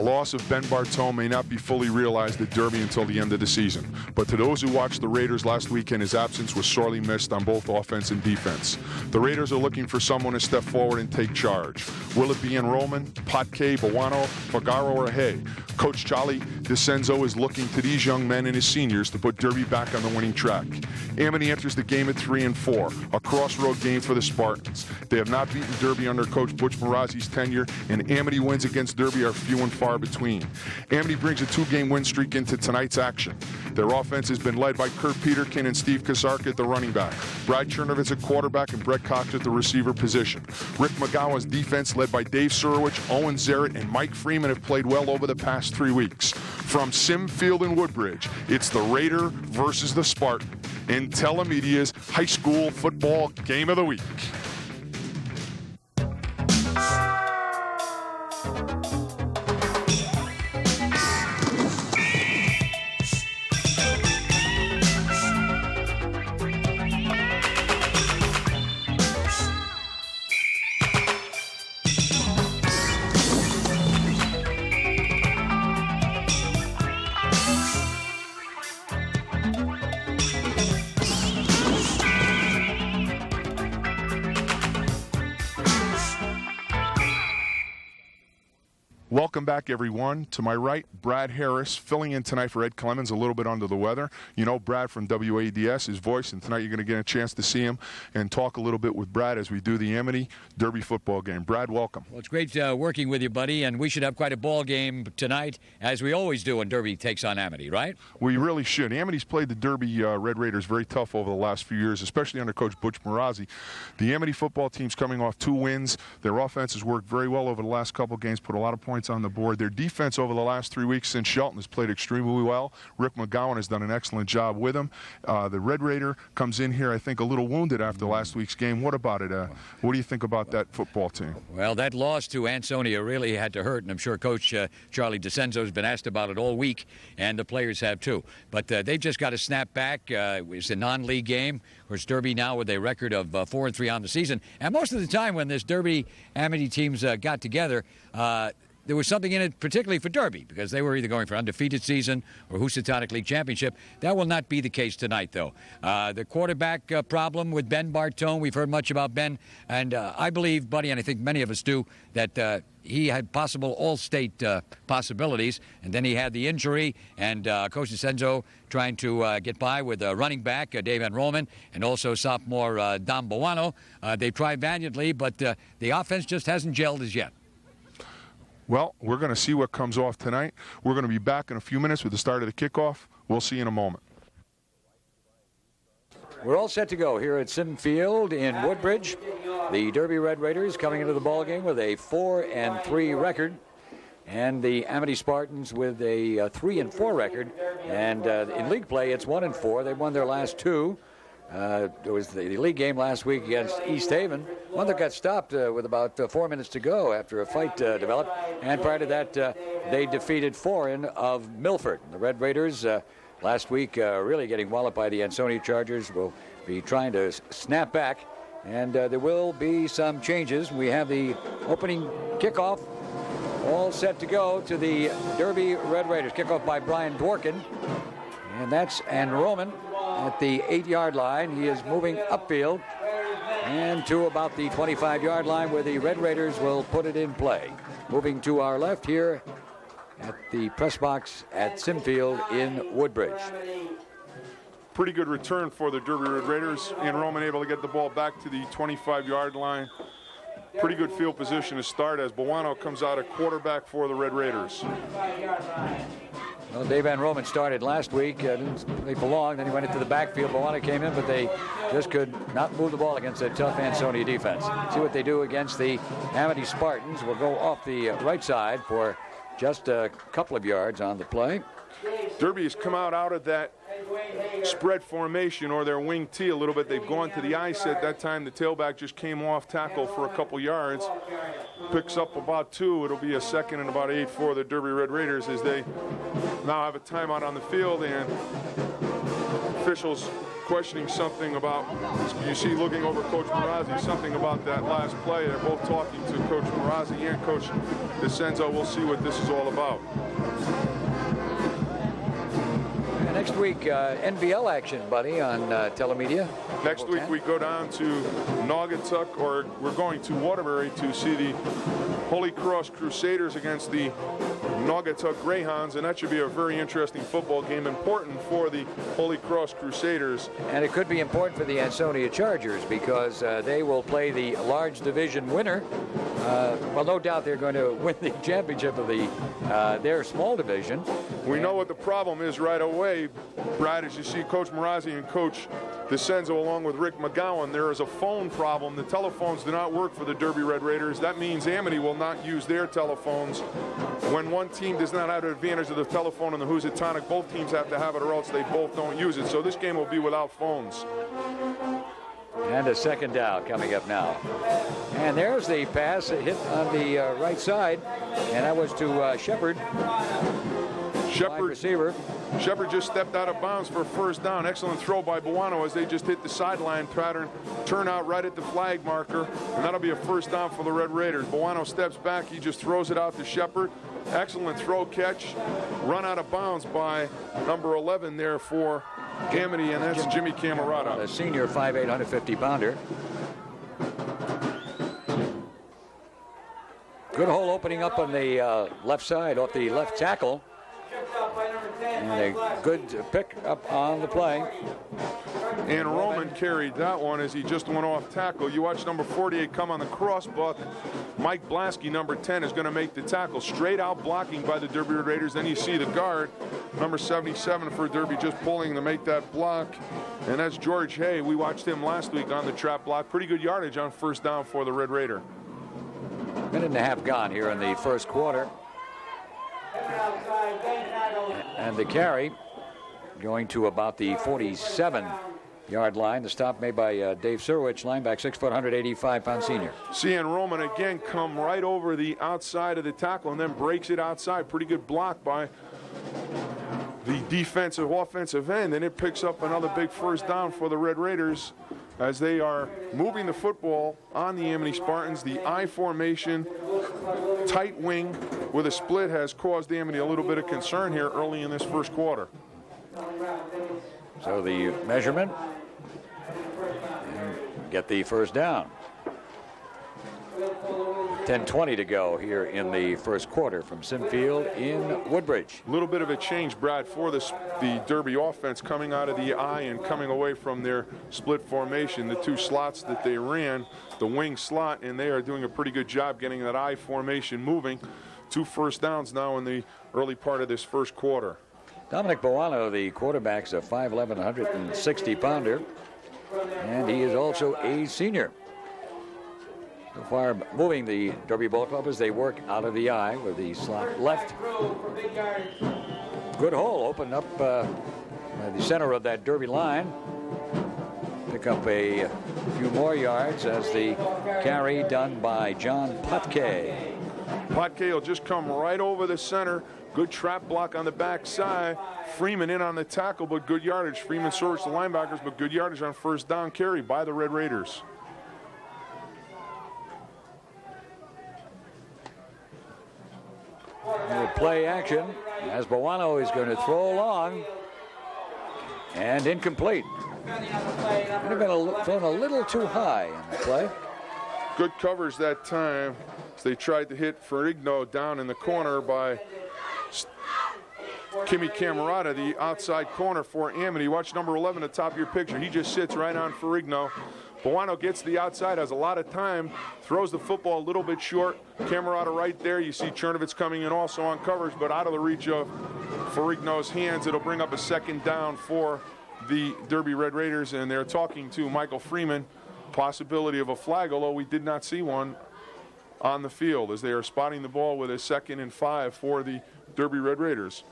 loss of Ben Bartone may not be fully realized at Derby until the end of the season, but to those who watched the Raiders last weekend, his absence was sorely missed on both offense and defense. The Raiders are looking for someone to step forward and take charge. Will it be Roman, Patke, Bawano, Fagaro, or Hay? Coach Charlie DeCenzo is looking to these young men and his seniors to put Derby back on the winning track. Amity enters the game at 3-4, a crossroad game for the Spartans. They have not beaten Derby under Coach Butch Marazzi's tenure, and Amity wins against Derby are few and far between. Amity brings a 2-game win streak into tonight's action. Their offense has been led by Kurt Peterkin and Steve Kasarka at the running back, Brad Chernovitz at quarterback, and Brett Cox at the receiver position. Rick McGowan's defense, led by Dave Surowich, Owen Zarrett, and Mike Freeman, have played well over the past 3 weeks. From Sim Field in Woodbridge, it's the Raider versus the Spartan in Telemedia's high school football game of the week. Welcome back, everyone. To my right, Brad Harris, filling in tonight for Ed Clemens, a little bit under the weather. You know Brad from WADS, his voice, and tonight you're going to get a chance to see him and talk a little bit with Brad as we do the Amity Derby football game. Brad, welcome. Well, it's great working with you, buddy, and we should have quite a ball game tonight, as we always do when Derby takes on Amity, right? We really should. Amity's played the Derby Red Raiders very tough over the last few years, especially under Coach Butch Marazzi. The Amity football team's coming off 2 wins. Their offense has worked very well over the last couple games, put a lot of points on the board. Their defense over the last 3 weeks since Shelton has played extremely well. Rick McGowan has done an excellent job with him. The Red Raider comes in here, I think, a little wounded after last week's game. What about it? What do you think about that football team? Well, that loss to Ansonia really had to hurt, and I'm sure Coach Charlie DeCenzo has been asked about it all week, and the players have too. But they've just got to snap back. It's a non-league game. Of course, Derby now with a record of 4-3 on the season. And most of the time when this Derby Amity teams got together, there was something in it, particularly for Derby, because they were either going for undefeated season or Housatonic League Championship. That will not be the case tonight, though. The quarterback problem with Ben Bartone, we've heard much about Ben, and I believe, buddy, and I think many of us do, that he had possible all-state possibilities, and then he had the injury, and Coach DeCenzo trying to get by with running back Dave Enrollman and also sophomore Dom Bawano. They've tried valiantly, but the offense just hasn't gelled as yet. Well, we're going to see what comes off tonight. We're going to be back in a few minutes with the start of the kickoff. We'll see you in a moment. We're all set to go here at Sim Field in Woodbridge. The Derby Red Raiders coming into the ball game with a 4-3 record, and the Amity Spartans with a 3-4 record. And in league play, it's 1-4. They've won their last 2. There was the league game last week against East Haven, one that got stopped with about 4 minutes to go after a fight developed. And prior to that, they defeated Foreign of Milford. The Red Raiders last week really getting walloped by the Ansonia Chargers. Will be trying to snap back, and there will be some changes. We have the opening kickoff all set to go to the Derby Red Raiders. Kickoff by Brian Dworkin, and that's Roman at the 8-yard line. He is moving upfield and to about the 25-yard line where the Red Raiders will put it in play. Moving to our left here at the press box at Simfield in Woodbridge. Pretty good return for the Derby Red Raiders. And Roman able to get the ball back to the 25-yard line. Pretty good field position to start as Bawano comes out at quarterback for the Red Raiders. Well, Dave Van Roman started last week. Didn't play for long. Then he went into the backfield. Bawano came in, but they just could not move the ball against that tough Ansonia defense. See what they do against the Amity Spartans. We'll go off the right side for just a couple of yards on the play. Derby has come out of that spread formation or their wing T a little bit. They've gone to the ice at that time. The tailback just came off tackle for a couple yards. Picks up about 2. It'll be a second and about 8 for the Derby Red Raiders as they now have a timeout on the field and officials questioning something about, you see looking over Coach Marazzi, something about that last play. They're both talking to Coach Marazzi and Coach DeCenzo. We'll see what this is all about. Next week, NBL action, buddy, on telemedia. Next week we go down to Naugatuck, or we're going to Waterbury to see the Holy Cross Crusaders against the Naugatuck Greyhounds, and that should be a very interesting football game, important for the Holy Cross Crusaders. And it could be important for the Ansonia Chargers, because they will play the large division winner. Well, no doubt they're going to win the championship of their small division. We know what the problem is right away, Brad, as you see Coach Marazzi and Coach DeCenzo along with Rick McGowan. There is a phone problem. The telephones do not work for the Derby Red Raiders. That means Amity will not use their telephones. When one team does not have an advantage of the telephone in the Housatonic, both teams have to have it or else they both don't use it. So this game will be without phones. And a second down coming up now. And there's the pass, a hit on the right side, and that was to Shepard. Receiver. Shepard just stepped out of bounds for a first down. Excellent throw by Buono as they just hit the sideline pattern, turn out right at the flag marker, and that'll be a first down for the Red Raiders. Buono steps back, he just throws it out to Shepard. Excellent throw catch, run out of bounds by number 11 there for Amity, and that's Jimmy Camerata. The senior 5'8", 150-pounder. Good hole opening up on the left side off the left tackle. And a good pick up on the play. And Roman carried that one as he just went off tackle. You watch number 48 come on the cross, but Mike Blasky, number 10, is going to make the tackle. Straight out blocking by the Derby Red Raiders. Then you see the guard, number 77 for Derby, just pulling to make that block. And that's George Hay. We watched him last week on the trap block. Pretty good yardage on first down for the Red Raider. Minute and a half gone here in the first quarter. And the carry going to about the 47-yard line. The stop made by Dave Surwich, linebacker, 6 foot, 185-pound senior. Seeing Roman again come right over the outside of the tackle and then breaks it outside. Pretty good block by the defensive offensive end, and it picks up another big first down for the Red Raiders as they are moving the football on the Amity Spartans. The I formation, tight wing with a split has caused Amity a little bit of concern here early in this first quarter. So the measurement, and get the first down. 10:20 to go here in the first quarter from Sinfield in Woodbridge. A little bit of a change, Brad, for the Derby offense coming out of the I and coming away from their split formation. The two slots that they ran, the wing slot, and they are doing a pretty good job getting that I formation moving. 2 first downs now in the early part of this first quarter. Dominic Buono, the quarterback, is a 5'11", 160-pounder, and he is also a senior. So far, moving the Derby Ball Club as they work out of the I with the slot left. Good hole opened up the center of that Derby line. Pick up a few more yards as the carry done by John Potke. Potke will just come right over the center. Good trap block on the backside. Freeman in on the tackle, but good yardage. Freeman serves the linebackers, but good yardage on first down carry by the Red Raiders. Play action as Buono is going to throw long and incomplete. Could have been thrown a little too high in the play. Good coverage that time as they tried to hit Ferrigno down in the corner by Kimmy Camerata, the outside corner for Amity. Watch number 11 at the top of your picture. He just sits right on Ferrigno. Buono gets the outside, has a lot of time, throws the football a little bit short. Camerata right there. You see Chernovitz coming in also on coverage, but out of the reach of Ferrigno's hands. It'll bring up a second down for the Derby Red Raiders, and they're talking to Michael Freeman. Possibility of a flag, although we did not see one on the field as they are spotting the ball with a 2nd and 5 for the Derby Red Raiders.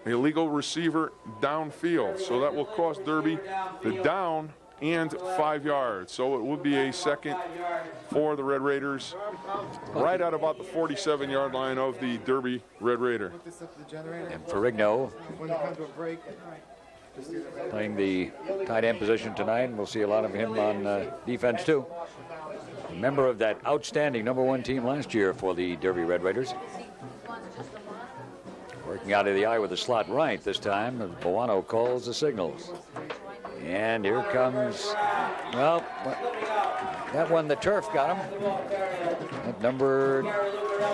Illegal receiver downfield, so that will cost Derby the down and 5 yards. So it would be a second for the Red Raiders right at about the 47-yard line of the Derby Red Raider. And Ferrigno playing the tight end position tonight, and we'll see a lot of him on defense too. A member of that outstanding #1 team last year for the Derby Red Raiders. Working out of the eye with the slot right this time. Buono calls the signals. And here comes, well, that one, the turf got him. At number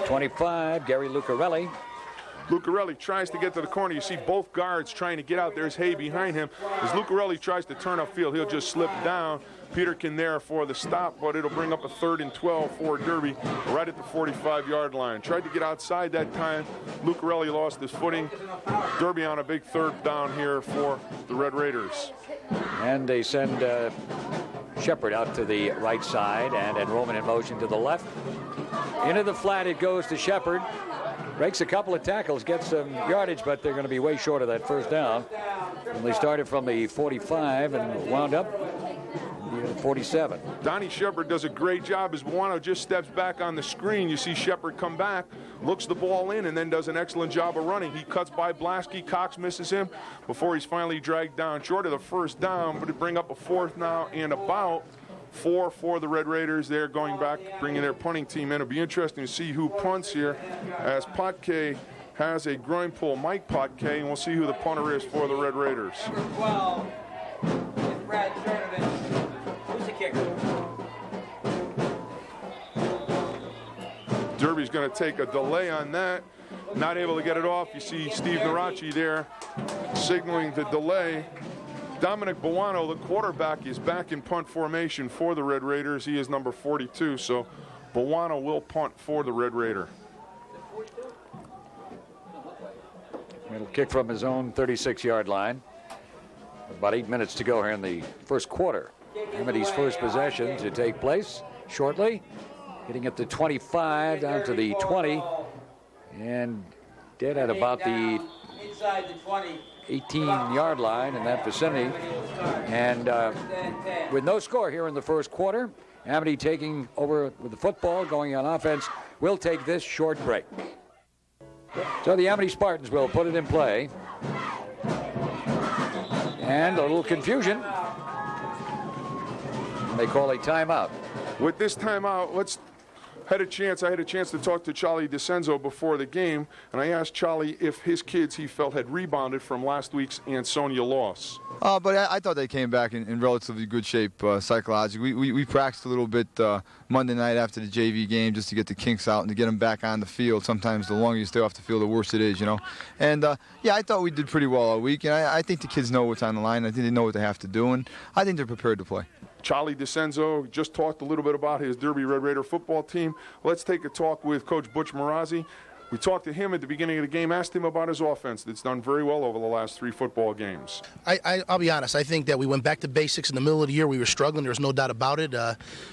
25, Gary Lucarelli. Lucarelli tries to get to the corner. You see both guards trying to get out. There's Hay behind him. As Lucarelli tries to turn upfield, he'll just slip down. Peterkin there for the stop, but it'll bring up a 3rd and 12 for Derby right at the 45-yard line. Tried to get outside that time. Lucarelli lost his footing. Derby on a big 3rd down here for the Red Raiders. And they send Shepard out to the right side and Roman in motion to the left. Into the flat it goes to Shepard. Breaks a couple of tackles, gets some yardage, but they're going to be way short of that 1st down. And they started from the 45 and wound up 47. Donnie Shepard does a great job as Buono just steps back on the screen. You see Shepard come back, looks the ball in, and then does an excellent job of running. He cuts by Blasky. Cox misses him before he's finally dragged down short of the 1st down, but it bring up a 4th now and about 4 for the Red Raiders. They're going back, bringing their punting team in. It'll be interesting to see who punts here as Potke has a groin pull. Mike Potke, and we'll see who the punter is for the Red Raiders. Number 12 is Brad Chernovich. Who's the kicker? Derby's going to take a delay on that. Not able to get it off. You see Steve Narachi there signaling the delay. Dominic Buono, the quarterback, is back in punt formation for the Red Raiders. He is number 42, so Buono will punt for the Red Raider. It'll kick from his own 36-yard line. About 8 minutes to go here in the 1st quarter. Amity's first possession to take place shortly. Getting up to 25, down to the 20. And dead at about the inside the 20. 18-yard line in that vicinity. And with no score here in the 1st quarter, Amity taking over with the football, going on offense. We'll take this short break. So the Amity Spartans will put it in play. And a little confusion. They call a timeout. With this timeout, I had a chance to talk to Charlie DeCenzo before the game, and I asked Charlie if his kids, he felt, had rebounded from last week's Ansonia loss. But I thought they came back in relatively good shape psychologically. We practiced a little bit Monday night after the JV game just to get the kinks out and to get them back on the field. Sometimes the longer you stay off the field, the worse it is, you know. And, yeah, I thought we did pretty well all week, and I think the kids know what's on the line. I think they know what they have to do, and I think they're prepared to play. Charlie DeCenzo just talked a little bit about his Derby Red Raider football team. Let's take a talk with Coach Butch Marazzi. We talked to him at the beginning of the game, asked him about his offense that's done very well over the last 3 football games. I'll be honest. I think that we went back to basics in the middle of the year. We were struggling. There's no doubt about it.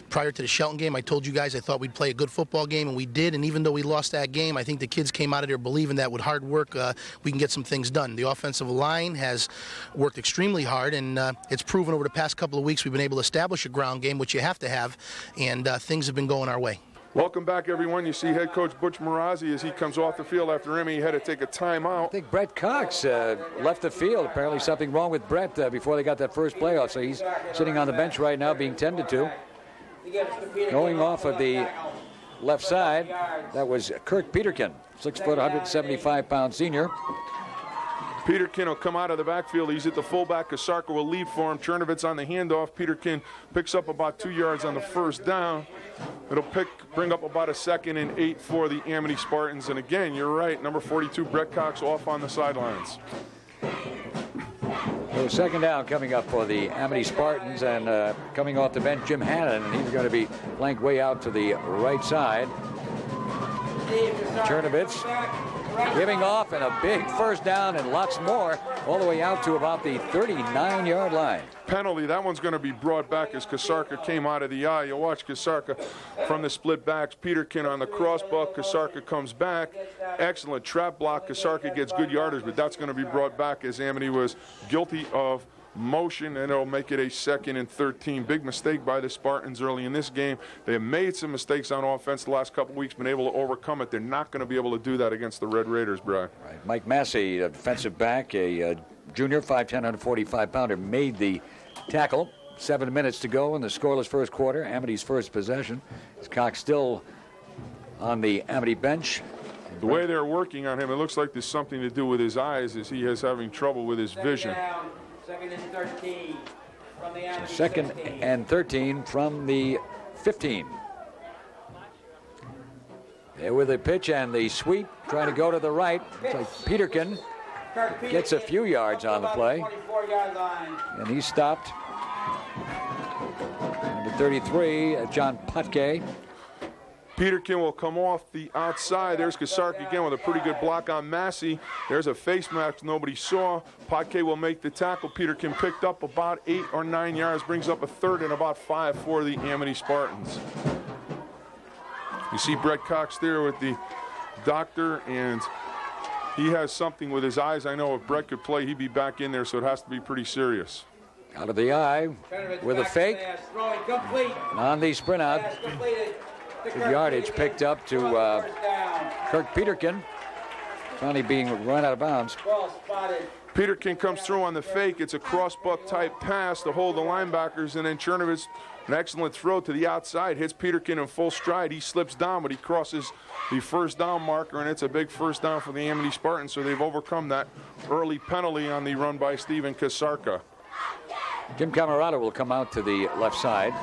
Prior to the Shelton game, I told you guys I thought we'd play a good football game, and we did. And even though we lost that game, I think the kids came out of there believing that with hard work, we can get some things done. The offensive line has worked extremely hard, and it's proven over the past couple of weeks we've been able to establish a ground game, which you have to have, and things have been going our way. Welcome back, everyone. You see head coach Butch Marazzi as he comes off the field after Emmy had to take a timeout. I think Brett Cox left the field. Apparently something wrong with Brett before they got that first playoff. So he's sitting on the bench right now being tended to. Going off of the left side, that was Kirk Peterkin, 6 foot, 175-pound senior. Peterkin will come out of the backfield. He's at the fullback. Kasarka will lead for him. Chernovitz on the handoff. Peterkin picks up about 2 yards on the first down. It'll bring up about a 2nd and 8 for the Amity Spartans. And again, you're right, number 42, Brett Cox, off on the sidelines. So 2nd down coming up for the Amity Spartans, and coming off the bench, Jim Hannon, and he's going to be flanked way out to the right side. Chernovitz giving off, and a big first down and lots more all the way out to about the 39-yard line. Penalty, that one's going to be brought back as Kasarka came out of the eye. You watch Kasarka from the split backs. Peterkin on the crossbuck. Kasarka comes back. Excellent trap block. Kasarka gets good yardage, but that's going to be brought back as Amity was guilty of motion, and it'll make it a 2nd and 13. Big mistake by the Spartans early in this game. They have made some mistakes on offense the last couple weeks, been able to overcome it. They're not going to be able to do that against the Red Raiders, Brad. Right. Mike Massey, a defensive back, a junior, 5'10", 145-pounder, made the tackle. 7 minutes to go in the scoreless first quarter. Amity's first possession. Cox still on the Amity bench. The way they're working on him, it looks like there's something to do with his eyes, as he is having trouble with his vision. Second and 13 from the Amity. Second and 13 from the 15. There with the pitch and the sweep, trying to go to the right. Looks like Peterkin gets a few yards on the play. And he's stopped. Number 33, John Putke. Peterkin will come off the outside. There's Kasark again with a pretty good block on Massey. There's a face mask nobody saw. Potke will make the tackle. Peterkin picked up about 8 or 9 yards, brings up a third and about 5 for the Amity Spartans. You see Brett Cox there with the doctor, and he has something with his eyes. I know if Brett could play, he'd be back in there, so it has to be pretty serious. Out of the eye with a fake. On the sprint out. Good yardage picked up to Kirk Peterkin. Finally being run out of bounds. Peterkin comes through on the fake. It's a cross-buck type pass to hold the linebackers, and then Chernovitz, an excellent throw to the outside, hits Peterkin in full stride. He slips down, but he crosses the first down marker, and it's a big first down for the Amity Spartans, so they've overcome that early penalty on the run by Steven Kasarka. Jim Camerata will come out to the left side.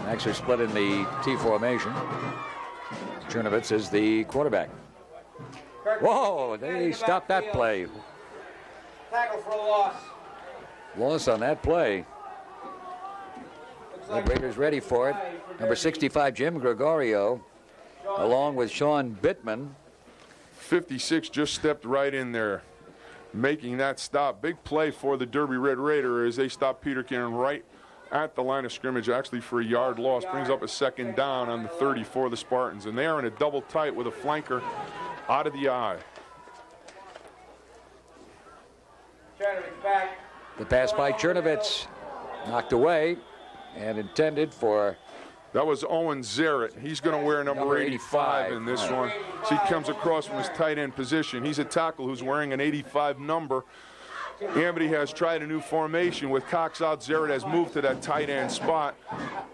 Actually split in the T formation. Chernovitz is the quarterback. Whoa, they stopped that play. Tackle for a loss. Loss on that play. The Raiders ready for it. Number 65, Jim Gregorio, along with Sean Bittman. 56 just stepped right in there, making that stop. Big play for the Derby Red Raider as they stop Peterkin right at the line of scrimmage, actually for a yard loss. Brings up a second down on the 30 for the Spartans. And they are in a double tight with a flanker out of the eye. The pass by Chernovitz, knocked away and intended for... That was Owen Zarrett. He's going to wear number 85 in this one. So he comes across from his tight end position. He's a tackle who's wearing an 85 number. Amity has tried a new formation with Cox out. Zarrett has moved to that tight end spot.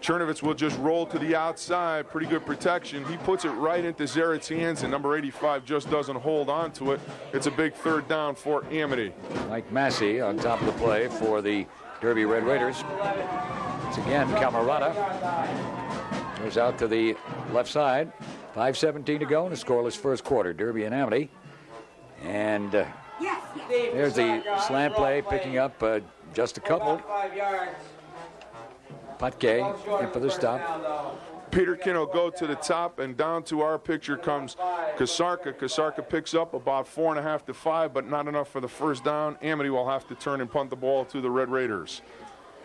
Chernovitz will just roll to the outside. Pretty good protection. He puts it right into Zarrett's hands, and number 85 just doesn't hold on to it. It's a big third down for Amity. Mike Massey on top of the play for the Derby Red Raiders. Once again, Camerata goes out to the left side. 5:17 to go in a scoreless first quarter. Derby and Amity. And there's the slant play, picking up just a couple. Putke in for the stop. Peterkin will go to the top, and down to our picture comes Kasarka. Kasarka picks up about 4.5 to 5, but not enough for the first down. Amity will have to turn and punt the ball to the Red Raiders.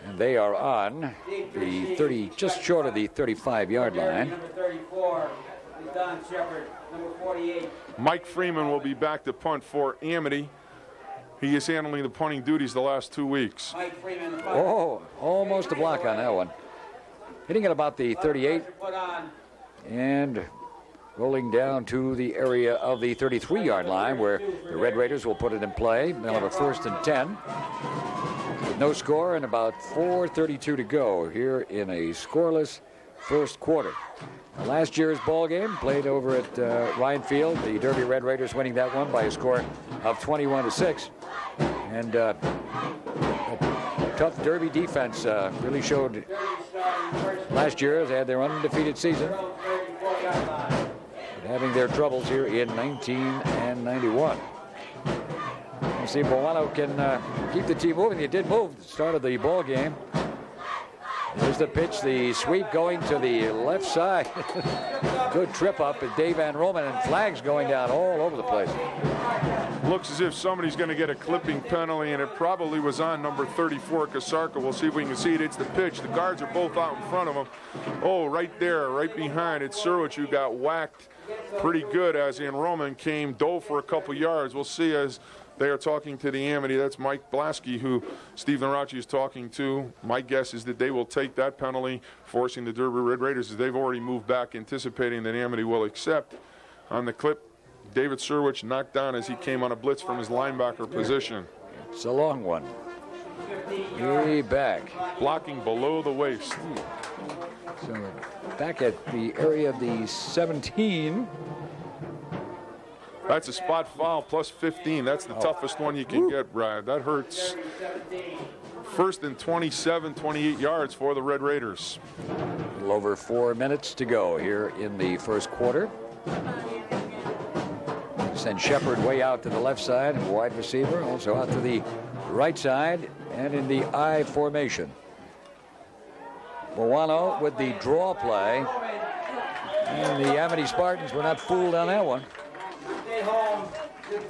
And they are on the 30, just short of the 35-yard line. Number 34 is Don Shepard. Number 48. Mike Freeman will be back to punt for Amity. He is handling the punting duties the last 2 weeks. Mike Freeman. Oh, almost a block on that one. Hitting at about the 38 and rolling down to the area of the 33-yard line where the Red Raiders will put it in play. They'll have a 1st and 10. With no score and about 4:32 to go here in a scoreless first quarter. Last year's ball game played over at Ryan Field. The Derby Red Raiders winning that one by a score of 21-6. And tough Derby defense really showed last year as they had their undefeated season, but having their troubles here in 19 and 91. You see, Boano can keep the team moving. They did move at the start of the ball game. There's the pitch, the sweep going to the left side. Good trip up with Dave Van Roman, and flags going down all over the place. Looks as if somebody's going to get a clipping penalty, and it probably was on number 34, Kasarka. We'll see if we can see it. It's the pitch. The guards are both out in front of him. Oh, right there, right behind. It's Surwich who got whacked pretty good as Van Roman dove for a couple yards. We'll see as they are talking to the Amity. That's Mike Blasky, who Steve Naracci is talking to. My guess is that they will take that penalty, forcing the Derby Red Raiders, as they've already moved back, anticipating that Amity will accept. On the clip, David Surwich knocked down as he came on a blitz from his linebacker position. It's a long one. Way back. Blocking below the waist. So back at the area of the 17. That's a spot foul plus 15. That's the toughest one you can get, Brad. That hurts. First and 27, 28 yards for the Red Raiders. A little over 4 minutes to go here in the first quarter. Send Shepard way out to the left side, wide receiver, also out to the right side and in the I formation. Buono with the draw play. And the Amity Spartans were not fooled on that one.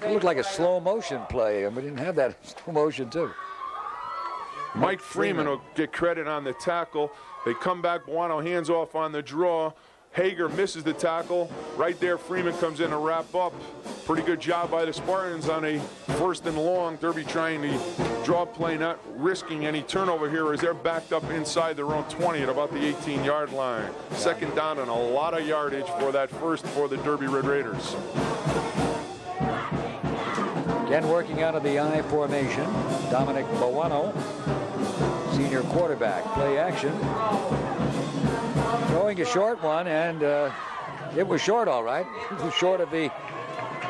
It looked like a slow motion play, and we didn't have that slow motion too. Mike Freeman will get credit on the tackle. They come back, Buono hands off on the draw. Hager misses the tackle. Right there, Freeman comes in to wrap up. Pretty good job by the Spartans on a first and long. Derby trying the draw play, not risking any turnover here as they're backed up inside their own 20 at about the 18-yard line. Second down and a lot of yardage for that first for the Derby Red Raiders. Again, working out of the I formation, Dominic Buono, senior quarterback. Play action. Throwing a short one, and it was short, all right. It was short of the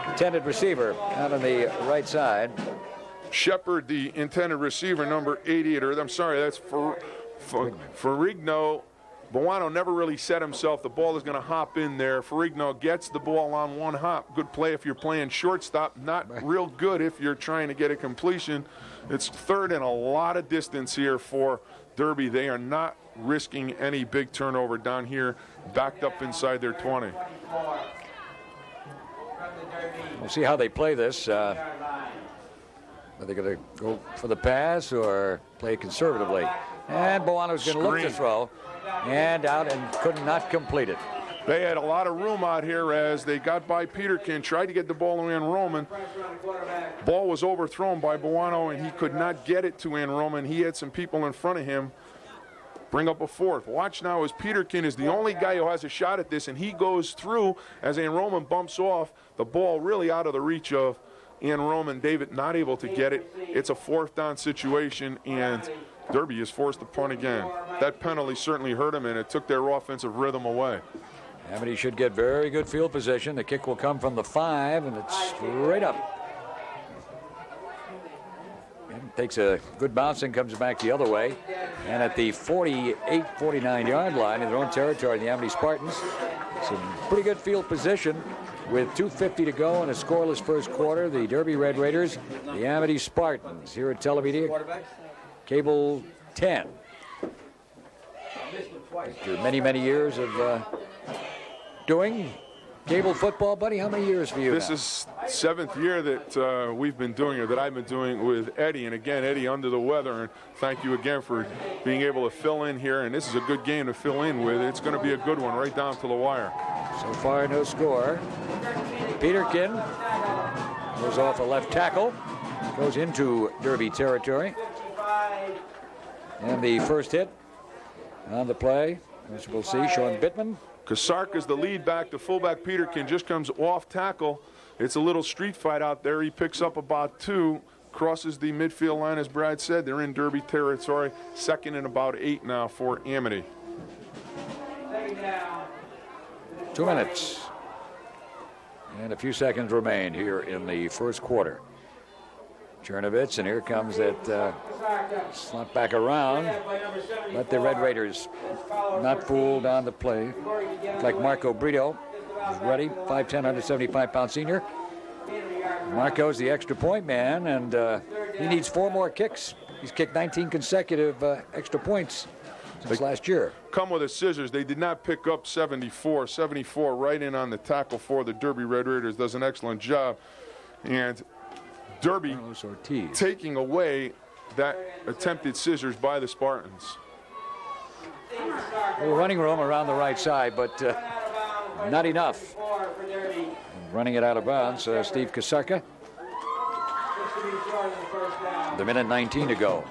intended receiver out on the right side. Shepard, the intended receiver, number 88, or I'm sorry, that's Ferrigno. Buono never really set himself. The ball is going to hop in there. Ferrigno gets the ball on one hop. Good play if you're playing shortstop. Not real good if you're trying to get a completion. It's third and a lot of distance here for Derby. They are not risking any big turnover down here, backed up inside their 20. We'll see how they play this. Are they going to go for the pass or play conservatively? And Buono's going to look to throw. And out and could not complete it. They had a lot of room out here as they got by Peterkin, tried to get the ball to Ann Roman. Ball was overthrown by Buono, and he could not get it to Ann Roman. He had some people in front of him bring up a fourth. Watch now as Peterkin is the only guy who has a shot at this, and he goes through as Ann Roman bumps off. The ball really out of the reach of Ann Roman. David not able to get it. It's a fourth down situation, and Derby is forced to punt again. That penalty certainly hurt him, and it took their offensive rhythm away. Amity should get very good field position. The kick will come from the 5, and it's straight up. And takes a good bounce and comes back the other way. And at the 48, 49-yard line in their own territory, the Amity Spartans, some pretty good field position with 2:50 to go in a scoreless first quarter. The Derby Red Raiders, the Amity Spartans here at Telemedia. Cable 10. After many, many years of doing cable football, buddy, how many years for you This now? is 7th year that we've been doing it, that I've been doing with Eddie. And again, Eddie under the weather. And thank you again for being able to fill in here. And this is a good game to fill in with. It's going to be a good one right down to the wire. So far, no score. Peterkin goes off a left tackle, goes into Derby territory. And the first hit on the play, as we'll see, Sean Bittman. Kasarka's the lead back. The fullback Peterkin just comes off tackle. It's a little street fight out there. He picks up about 2, crosses the midfield line, as Brad said. They're in Derby territory. Second and about 8 now for Amity. 2 minutes. And a few seconds remain here in the first quarter. Chernovitz, and here comes that slot back around. But the Red Raiders not fooled on the play. Looks like Marco Brito is ready, 5'10", 175-pound senior. Marco's the extra point man, and he needs 4 more kicks. He's kicked 19 consecutive extra points since last year. Come with the scissors. They did not pick up 74. 74 right in on the tackle for the Derby Red Raiders. Does an excellent job. And Derby taking away that attempted scissors by the Spartans. A running room around the right side, but not enough. Running it out of bounds, Steve Kasarka. The minute 19 to go.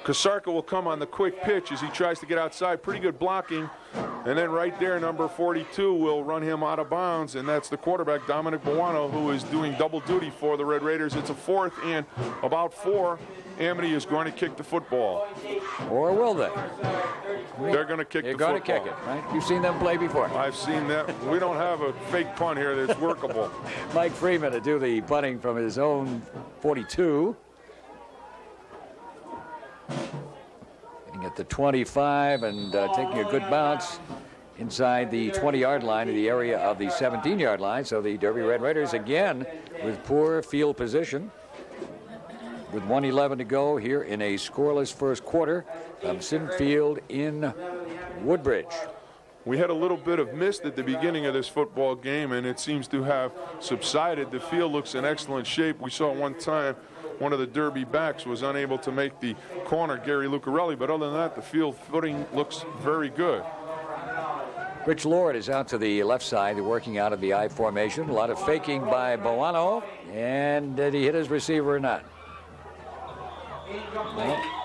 Kasarka will come on the quick pitch as he tries to get outside. Pretty good blocking And then right there, number 42 will run him out of bounds, and that's the quarterback, Dominic Buono, who is doing double duty for the Red Raiders. It's a 4th and about 4. Amity is going to kick the football. Or will they? They're going to kick the football. They're going to kick it, right? You've seen them play before. I've seen that. We don't have a fake punt here that's workable. Mike Freeman to do the punting from his own 42. Getting at the 25 and taking a good bounce inside the 20-yard line in the area of the 17-yard line. So the Derby Red Raiders again with poor field position. With 1:11 to go here in a scoreless first quarter from Sinfield in Woodbridge. We had a little bit of mist at the beginning of this football game, and it seems to have subsided. The field looks in excellent shape. We saw one time one of the Derby backs was unable to make the corner, Gary Lucarelli, but other than that, the field footing looks very good. Rich Lord is out to the left side, working out of the I formation. A lot of faking by Buono, and did he hit his receiver or not?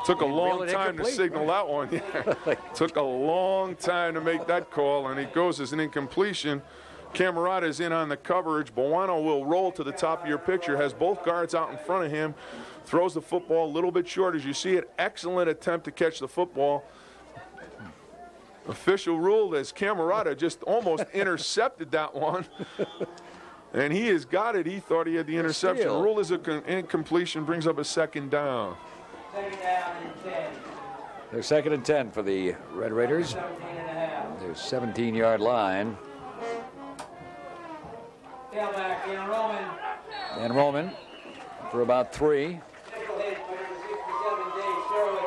Took a long time to signal that one. Yeah. Took a long time to make that call, and it goes as an incompletion. Camerata is in on the coverage. Buono will roll to the top of your picture, has both guards out in front of him, throws the football a little bit short as you see it. Excellent attempt to catch the football. Official ruled as Camerata just almost intercepted that one. And he has got it. He thought he had the interception. Rule is an incompletion, brings up a 2nd down. They're 2nd and 10 for the Red Raiders. Their 17-yard line. And Roman for about 3.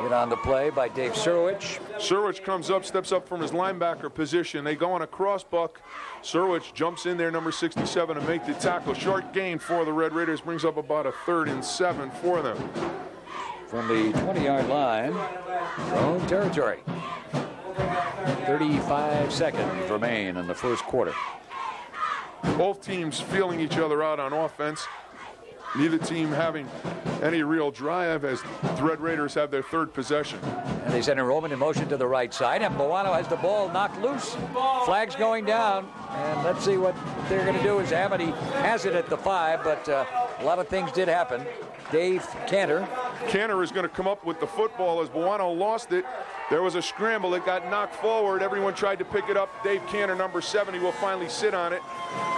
Hit on the play by Dave Surwich. Surwich comes up, steps up from his linebacker position. They go on a cross buck. Surwich jumps in there, number 67, to make the tackle. Short gain for the Red Raiders, brings up about a 3rd and 7 for them. From the 20-yard line, own territory. 35 seconds remain in the first quarter. Both teams feeling each other out on offense. Neither team having any real drive as the Red Raiders have their 3rd possession. And they send Roman in motion to the right side, and Buono has the ball knocked loose. Flags going down, and let's see what they're going to do as Amity has it at the 5, but a lot of things did happen. Dave Cantor. Cantor is going to come up with the football as Buono lost it. There was a scramble. It got knocked forward. Everyone tried to pick it up. Dave Cantor, number 70, will finally sit on it.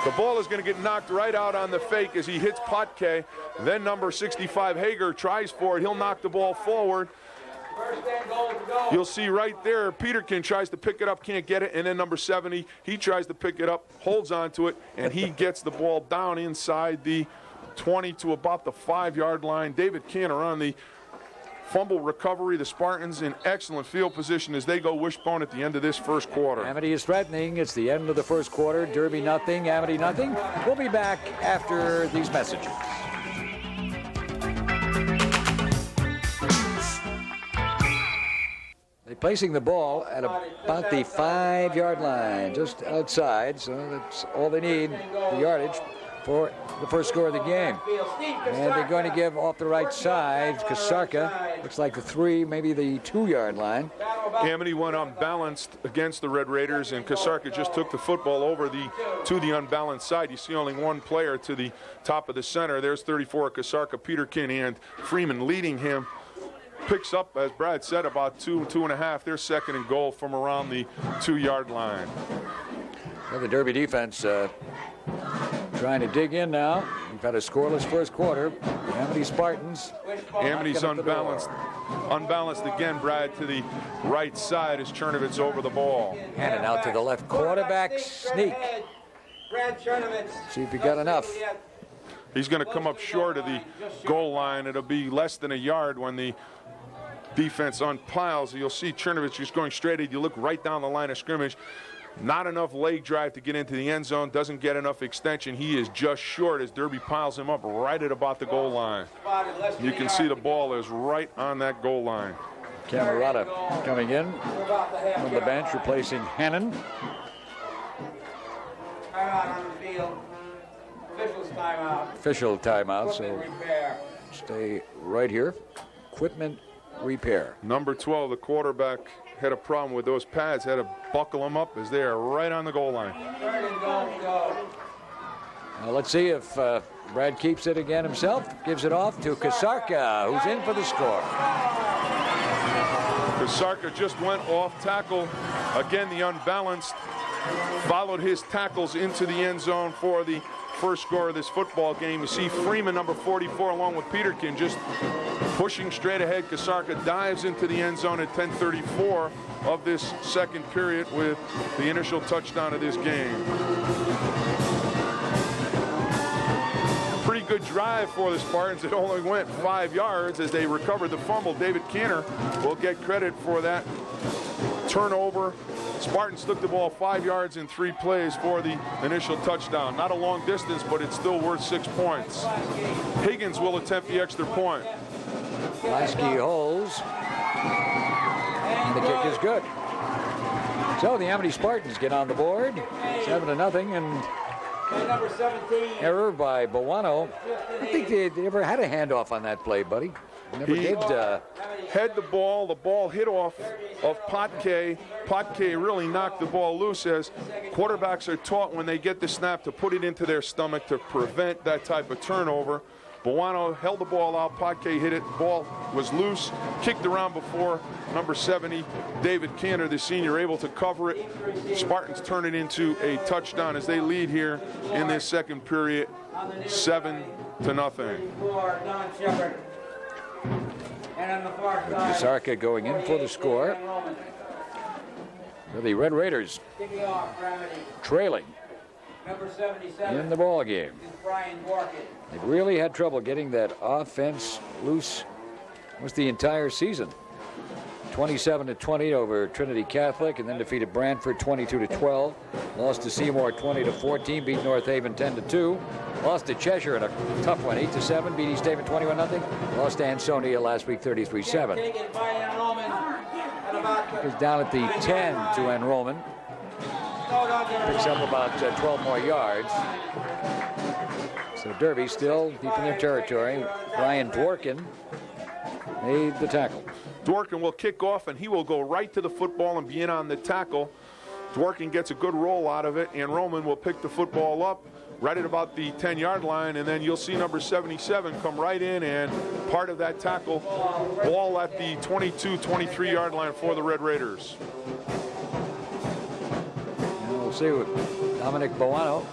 The ball is going to get knocked right out on the fake as he hits Potke. Then number 65, Hager, tries for it. He'll knock the ball forward. You'll see right there, Peterkin tries to pick it up, can't get it, and then number 70, he tries to pick it up, holds onto it, and he gets the ball down inside the 20 to about the 5-yard line. David Cantor on the fumble recovery. The Spartans in excellent field position as they go wishbone at the end of this first quarter. Amity is threatening. It's the end of the first quarter. Derby nothing, Amity nothing. We'll be back after these messages. They're placing the ball at about the 5-yard line, just outside, so that's all they need, the yardage, for the first score of the game. And they're going to give off the right side. Kasarka looks like the 3, maybe the 2-yard line. Amity went unbalanced against the Red Raiders, and Kasarka just took the football over to the unbalanced side. You see only one player to the top of the center. There's 34, Kasarka, Peterkin, and Freeman leading him. Picks up, as Brad said, about 2.5. They're 2nd and goal from around the 2-yard line. Well, the Derby defense trying to dig in now. We've had a scoreless first quarter. The Amity Spartans. Amity's unbalanced. Unbalanced again, Brad, to the right side as Chernovitz over the ball. Hannon out to the left. Quarterback sneak. See if he got enough. He's going to come up short of the goal line. It'll be less than a yard when the defense unpiles. You'll see Chernovitz just going straight at you. Look right down the line of scrimmage. Not enough leg drive to get into the end zone. Doesn't get enough extension. He is just short as Derby piles him up right at about the goal line. You can see the ball is right on that goal line. Camerata coming in from the bench, replacing Hannon. Timeout on the field. Officials timeout. Official timeout, so stay right here. Equipment repair. Number 12, the quarterback, had a problem with those pads, had to buckle them up as they are right on the goal line. Now let's see if Brad keeps it again himself. Gives it off to Kasarka, who's in for the score. Kasarka just went off tackle. Again, the unbalanced followed his tackles into the end zone for the first score of this football game. You see Freeman, number 44, along with Peterkin, just pushing straight ahead. Kasarka dives into the end zone at 10:34 of this second period with the initial touchdown of this game. Pretty good drive for the Spartans. It only went 5 yards as they recovered the fumble. David Canner will get credit for that turnover. Spartans took the ball 5 yards in 3 plays for the initial touchdown. Not a long distance, but it's still worth 6 points. Higgins will attempt the extra point. Lasky holds, and the kick is good. So the Amity Spartans get on the board, 7-0, and Number 17. error by Bowano. I think they ever had a handoff on that play, buddy. Never He did. had the ball hit off of Potke. Potke really knocked the ball loose, as quarterbacks are taught when they get the snap to put it into their stomach to prevent that type of turnover. Bowano held the ball out, Potke hit it, ball was loose, kicked around before number 70, David Cantor, the senior, able to cover it. Spartans turn it into a touchdown as they lead here in this second period, 7-0. Don Shepard. And on the far side, Kasarka going in for the score. The Red Raiders kicking off for Amity. trailing Number 77 in the ball game. is Brian Dworkin. They've really had trouble getting that offense loose almost the entire season. 27-20 over Trinity Catholic, and then defeated Brantford 22-12. Lost to Seymour 20-14, beat North Haven 10-2. Lost to Cheshire in a tough one, 8-7, beat East Haven 21-0. Lost to Ansonia last week 33-7. Taken by Enrollment at about Is down at the 10 to Enrollment. Picks up about 12 more yards. So Derby still deep in their territory. Brian Dworkin made the tackle. Dworkin will kick off, and he will go right to the football and be in on the tackle. Dworkin gets a good roll out of it, and Roman will pick the football up right at about the 10-yard line, and then you'll see number 77 come right in, and part of that tackle, ball at the 22, 23-yard line for the Red Raiders. And we'll see with Dominic Bowano.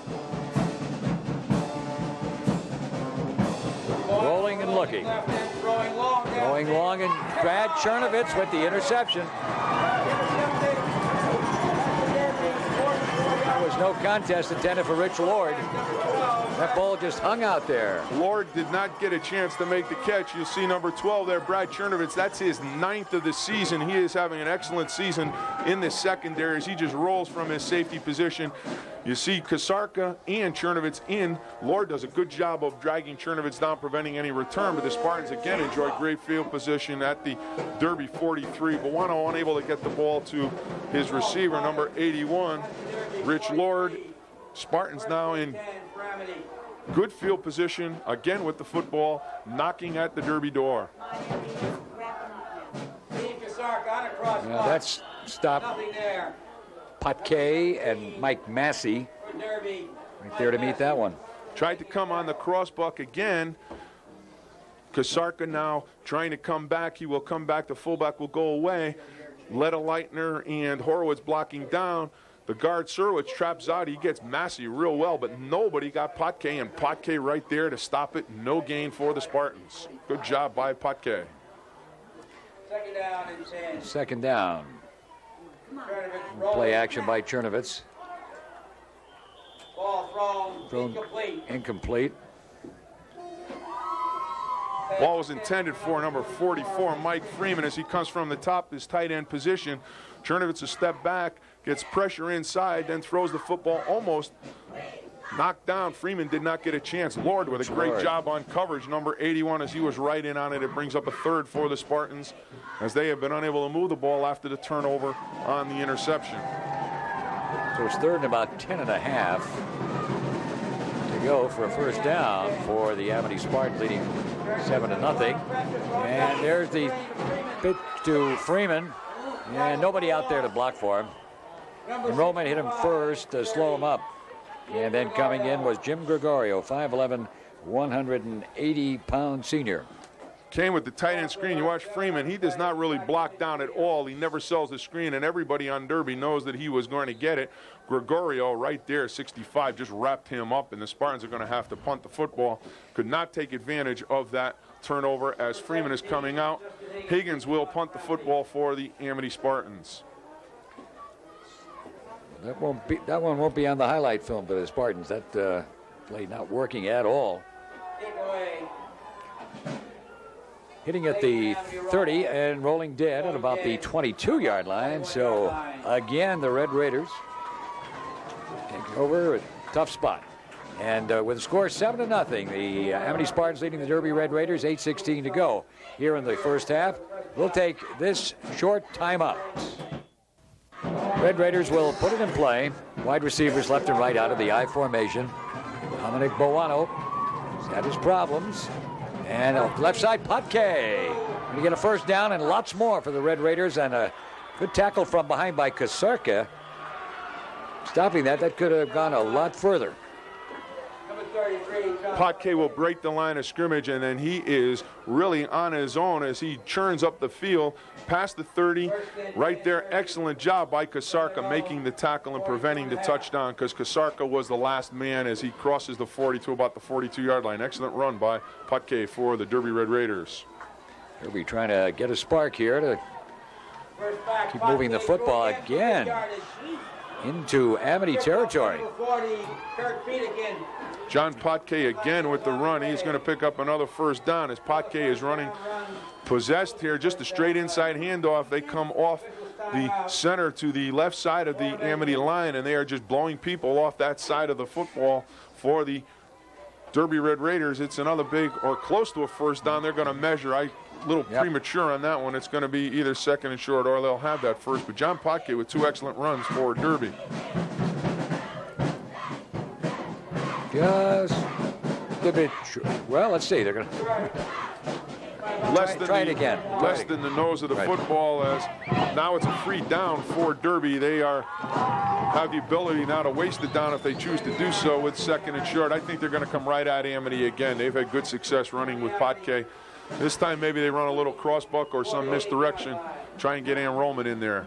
Rolling and looking. left end, throwing long. Going long, and Brad Chernovitz with the interception. There was no contest intended for Rich Lord. That ball just hung out there. Lord did not get a chance to make the catch. You'll see number 12 there, Brad Chernovitz. That's his 9th of the season. He is having an excellent season in the secondary as he just rolls from his safety position. You see Kasarka and Chernovitz in. Lord does a good job of dragging Chernovitz down, preventing any return, but the Spartans again enjoy great field position at the Derby 43. Bowano unable to get the ball to his receiver, number 81, Rich Lord. Spartans now in good field position, again with the football, knocking at the Derby door. Now that's stopped Nothing there. Potke and Mike Massey Derby. right there to meet that one. Tried to come on the crossbuck again. Kasarka now trying to come back. He will come back. The fullback will go away. Letta Leitner and Horowitz blocking down. The guard, Surwitz, traps out. He gets Massey real well, but nobody got Potke, and Potke right there to stop it. No gain for the Spartans. Good job by Potke. Second down and 10. Second down. Play action by Chernovitz. Ball Thrown incomplete. incomplete. Ball was intended for number 44, Mike Freeman, as he comes from the top, his tight end position. Chernovitz a step back, gets pressure inside, then throws the football almost knocked down. Freeman did not get a chance. Lord with a great job on coverage, number 81, as he was right in on it. It brings up a third for the Spartans, as they have been unable to move the ball after the turnover on the interception. So it's third and about 10 and a half to go for a first down for the Amity Spartans, leading 7-0. And there's the pitch to Freeman. And nobody out there to block for him. And Roman hit him first to slow him up. And then coming in was Jim Gregorio, 5'11", 180-pound senior. Came with the tight end screen. You watch Freeman, he does not really block down at all. He never sells the screen, and everybody on Derby knows that he was going to get it. Gregorio right there, 65, just wrapped him up, and the Spartans are going to have to punt the football. Could not take advantage of that turnover as Freeman is coming out. Higgins will punt the football for the Amity Spartans. That one won't be on the highlight film for the Spartans. That play not working at all. Hitting at the 30 and rolling dead at about the 22-yard line. So again, the Red Raiders take over a tough spot. And with the score 7-0, the Amity Spartans leading the Derby Red Raiders, 8:16 to go here in the first half. We'll take this short timeout. Red Raiders will put it in play. Wide receivers left and right out of the I formation. Dominic Boano has had his problems. And left side, Potke. Going to get a first down and lots more for the Red Raiders. And a good tackle from behind by Kasarka. Stopping that could have gone a lot further. Potke will break the line of scrimmage, and then he is really on his own as he churns up the field past the 30. Right there, excellent job by Kasarka making the tackle and preventing the touchdown, because Kasarka was the last man as he crosses the 40 to about the 42-yard line. Excellent run by Potke for the Derby Red Raiders. Derby trying to get a spark here to keep moving the football again into Amity territory. John Potke again with the run. He's going to pick up another first down as Potke is running possessed here. Just a straight inside handoff. They come off the center to the left side of the Amity line, and they are just blowing people off that side of the football for the Derby Red Raiders. It's another big or close to a first down. They're going to measure. A little premature on that one. It's going to be either second and short or they'll have that first. But John Potke with two excellent runs for Derby. Just a bit short. Well, let's see. They're going to try it again. Less than the nose of the football, as now it's a free down for Derby. They have the ability now to waste it down if they choose to do so with second and short. I think they're going to come right at Amity again. They've had good success running with Potke. This time maybe they run a little crossbuck or some misdirection, try and get enrollment in there.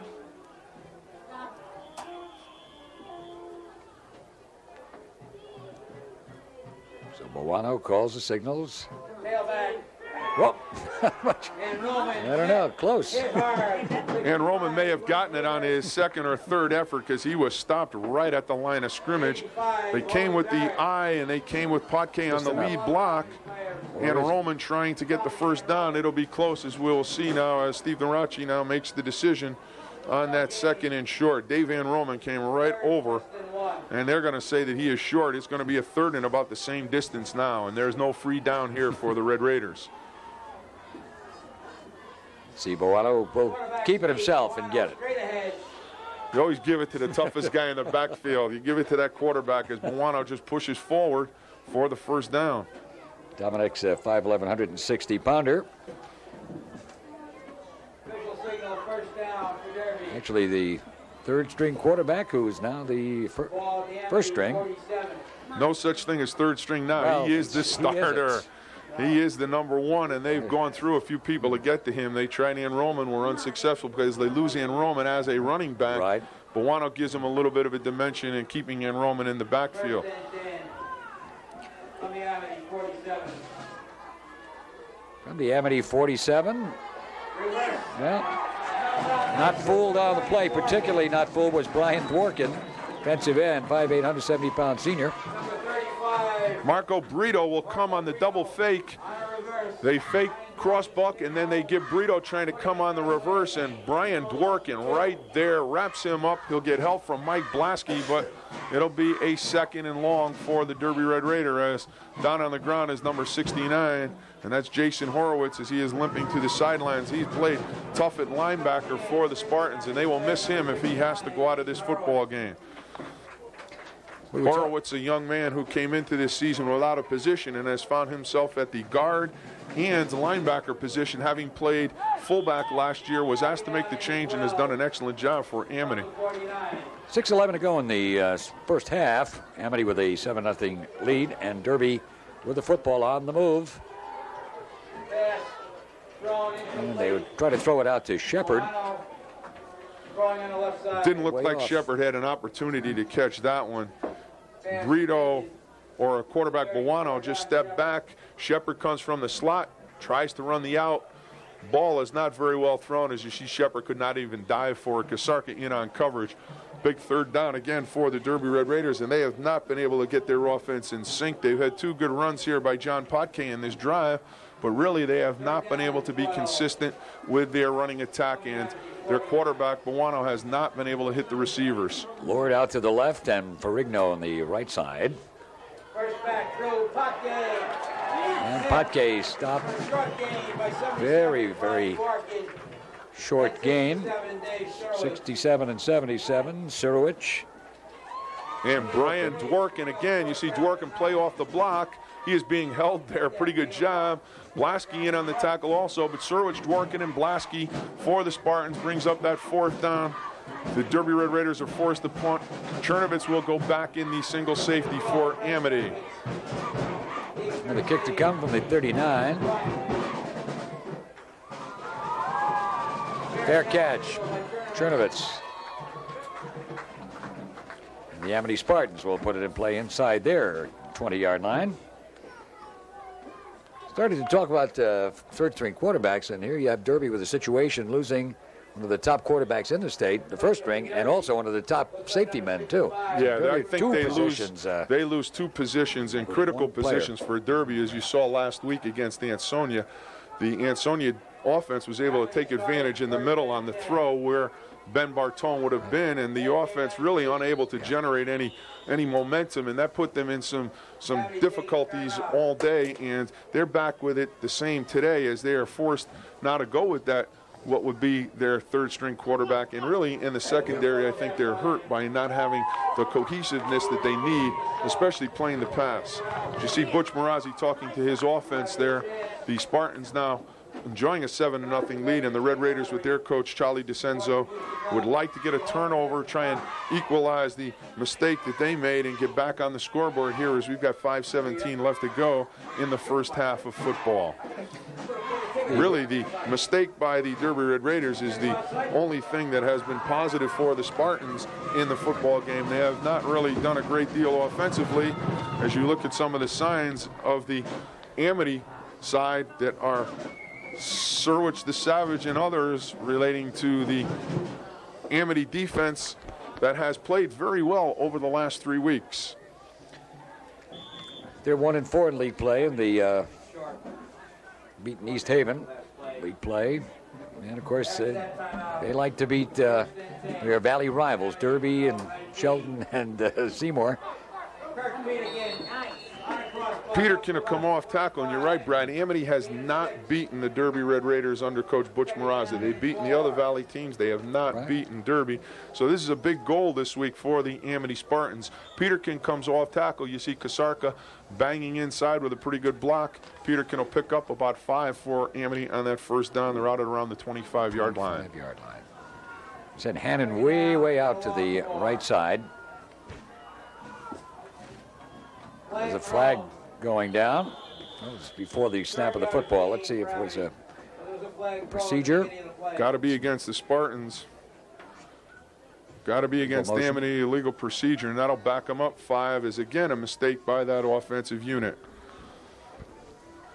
So Boano calls the signals. Whoa. I don't know, close. And Roman may have gotten it on his second or third effort because he was stopped right at the line of scrimmage. They came with the eye and they came with Potke on the lead block. And Roman trying to get the first down. It'll be close, as we'll see now, as Steve Narachi now makes the decision on that second and short. Dave Van Roman came right over, and they're going to say that he is short. It's going to be a third and about the same distance now, and there's no free down here for the Red Raiders. See, Boano will keep it himself and get it. You always give it to the toughest guy in the backfield. You give it to that quarterback as Boano just pushes forward for the first down. Dominic's a 5'11", 160-pounder. Actually, the third-string quarterback, who is now the first string. No such thing as third string now. Well, he is the starter. He is the number one, and they've gone through a few people to get to him. They tried Ann Roman, were unsuccessful because they lose Ann Roman as a running back. Right. Boano gives him a little bit of a dimension in keeping Ann Roman in the backfield. From the Amity 47. Well, not fooled on the play. Particularly not fooled was Brian Dworkin, defensive end, 5'8", 170-pound senior. Marco Brito will come on the double fake. They fake crossbuck, and then they give Brito trying to come on the reverse, and Brian Dworkin right there wraps him up. He'll get help from Mike Blasky, but it'll be a second and long for the Derby Red Raider, as down on the ground is number 69, and that's Jason Horowitz as he is limping to the sidelines. He's played tough at linebacker for the Spartans, and they will miss him if he has to go out of this football game. Horowitz, a young man who came into this season without a position and has found himself at the guard and linebacker position, having played fullback last year, was asked to make the change and has done an excellent job for Amity. 6:11 to go in the first half. Amity with a 7-0 lead, and Derby with the football on the move. And they would try to throw it out to Shepard. Didn't look Way like off. Shepard had an opportunity to catch that one. Brito or a quarterback Buono just stepped back. Shepard comes from the slot, tries to run the out. Ball is not very well thrown. As you see, Shepard could not even dive for it. Kasarka in on coverage. Big third down again for the Derby Red Raiders, and they have not been able to get their offense in sync. They've had 2 good runs here by John Potke in this drive, but really they have not been able to be consistent with their running attack, and their quarterback, Buono, has not been able to hit the receivers. Lured out to the left, and Ferrigno on the right side. First back throw, Potke. And Potke stopped. Short gain by 77. Very short gain. 67 and 77. Sirowich. And Brian Dworkin, again, you see Dworkin play off the block. He is being held there. Pretty good job. Blaski in on the tackle also, but Surwich, Dworkin, and Blaski for the Spartans brings up that 4th down. The Derby Red Raiders are forced to punt. Chernovitz will go back in the single safety for Amity. And the kick to come from the 39. Fair catch. Chernovitz. And the Amity Spartans will put it in play inside their 20-yard line. Started to talk about third-string quarterbacks, and here you have Derby with a situation losing one of the top quarterbacks in the state, the first string, and also one of the top safety men, too. Yeah, Derby, I think they lose 2 positions in critical one player. positions for Derby, as you saw last week against Ansonia. The Ansonia offense was able to take advantage in the middle on the throw where Ben Barton would have been, and the offense really unable to generate any momentum, and that put them in some difficulties all day, and they're back with it the same today as they are forced now to go with that, what would be their third-string quarterback. And really in the secondary, I think they're hurt by not having the cohesiveness that they need, especially playing the pass. You see Butch Marazzi talking to his offense there. The Spartans now enjoying a 7-0 lead, and the Red Raiders with their coach Charlie DeCenzo would like to get a turnover, try and equalize the mistake that they made and get back on the scoreboard here as we've got 5:17 left to go in the first half of football. Really, the mistake by the Derby Red Raiders is the only thing that has been positive for the Spartans in the football game. They have not really done a great deal offensively as you look at some of the signs of the Amity side that are Surwich the Savage and others relating to the Amity defense that has played very well over the last 3 weeks. They're 1-4 in league play, and the beaten East Haven league play. And of course, they like to beat their Valley rivals, Derby and Shelton and Seymour. Peterkin will come off tackle, and you're right, Brad. Amity has not beaten the Derby Red Raiders under Coach Butch Marazzi. They've beaten the other Valley teams. They have not beaten Derby. So this is a big goal this week for the Amity Spartans. Peterkin comes off tackle. You see Kasarka banging inside with a pretty good block. Peterkin will pick up about 5 for Amity on that first down. They're out at around the 25-yard line. Sent Hannon way out to the right side. There's a flag going down. That was before the snap of the football. Let's see if it was a procedure. Got to be against the Spartans. Got to be against the Amity illegal procedure, and that'll back them up. 5 is again a mistake by that offensive unit.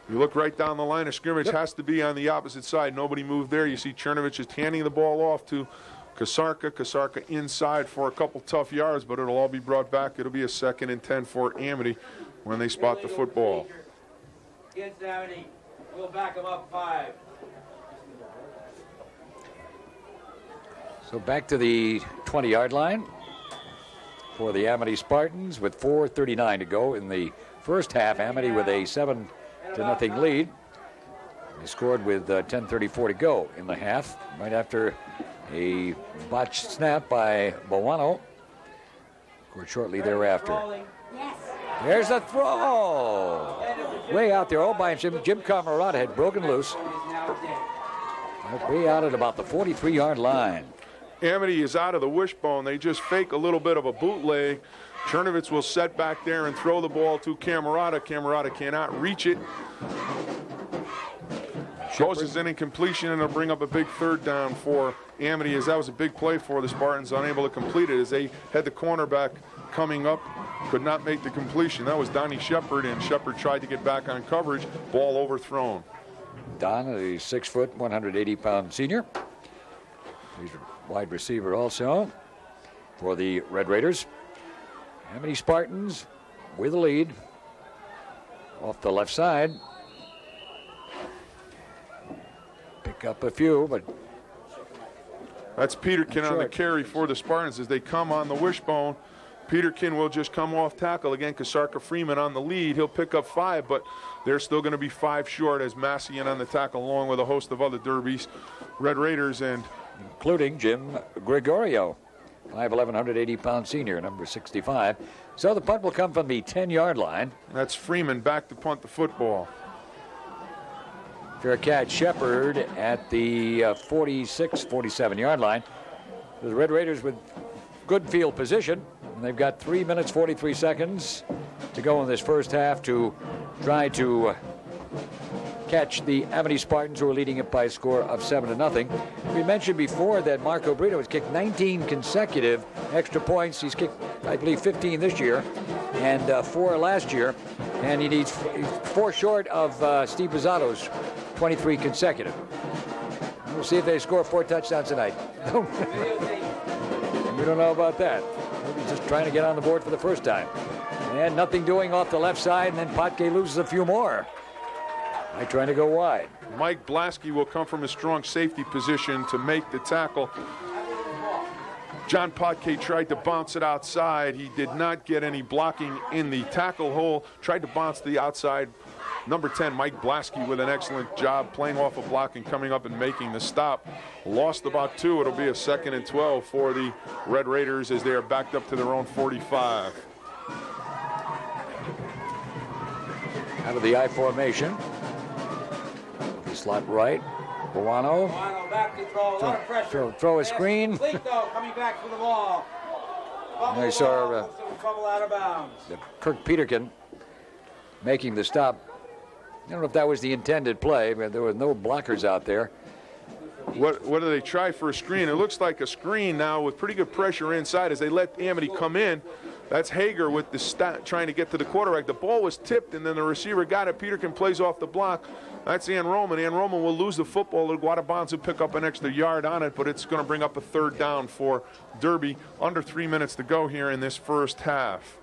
You look right down the line of scrimmage, has to be on the opposite side. Nobody moved there. You see Chernovich just handing the ball off to Kasarka. Kasarka inside for a couple tough yards, but it'll all be brought back. It'll be a 2nd and 10 for Amity when they spot the football. Against Amity, we'll back them up 5. So back to the 20-yard line for the Amity Spartans with 4:39 to go in the first half. Amity with a 7-0 lead. They scored with 10:34 to go in the half, right after a botched snap by Buono. Of Scored shortly thereafter. There's the throw. Way out there all by himself. Jim Camarata had broken loose. Way out at about the 43-yard line. Amity is out of the wishbone. They just fake a little bit of a bootleg. Chernovitz will set back there and throw the ball to Camarata. Camarata cannot reach it. Goes as an incompletion, and it'll bring up a big third down for Amity, as that was a big play for the Spartans, unable to complete it as they had the cornerback coming up, could not make the completion. That was Donnie Shepard, and Shepard tried to get back on coverage. Ball overthrown. Don, a 6 foot, 180-pound senior. He's a wide receiver also for the Red Raiders. Amity Spartans with the lead off the left side. Pick up a few, but that's Peterkin on the carry for the Spartans as they come on the wishbone. Peterkin will just come off tackle again. Kasarka Freeman on the lead. He'll pick up 5, but they're still going to be 5 short as Massian on the tackle, along with a host of other Derbies, Red Raiders, and including Jim Gregorio, 5'11", 180-pound senior, number 65. So the punt will come from the 10-yard line. That's Freeman back to punt the football. Fair catch, Shepard at the 46, 47-yard line. The Red Raiders with good field position. And they've got 3 minutes, 43 seconds to go in this first half to try to catch the Amity Spartans, who are leading it by a score of 7-0. We mentioned before that Marco Brito has kicked 19 consecutive extra points. He's kicked, I believe, 15 this year and 4 last year. And he needs 4 short of Steve Bizzotto's 23 consecutive. We'll see if they score 4 touchdowns tonight. We don't know about that. He's just trying to get on the board for the first time. And nothing doing off the left side, and then Potke loses a few more. They're trying to go wide. Mike Blasky will come from a strong safety position to make the tackle. John Potke tried to bounce it outside. He did not get any blocking in the tackle hole. Tried to bounce the outside. Number 10, Mike Blasky, with an excellent job playing off a block and coming up and making the stop. Lost about 2. It'll be a 2nd and 12 for the Red Raiders as they are backed up to their own 45. Out of the I formation. The slot right. Buono. Back to throw. A lot of pressure. Throw a screen. Fleeto coming back for the ball. Nice out of bounds. Kirk Peterkin making the stop. I don't know if that was the intended play, but there were no blockers out there. What do they try for a screen? It looks like a screen now with pretty good pressure inside as they let Amity come in. That's Hager with the trying to get to the quarterback. The ball was tipped, and then the receiver got it. Peterkin plays off the block. That's Ann Roman. Ann Roman will lose the football. Guadabons will pick up an extra yard on it, but it's going to bring up a 3rd down for Derby. Under 3 minutes to go here in this first half.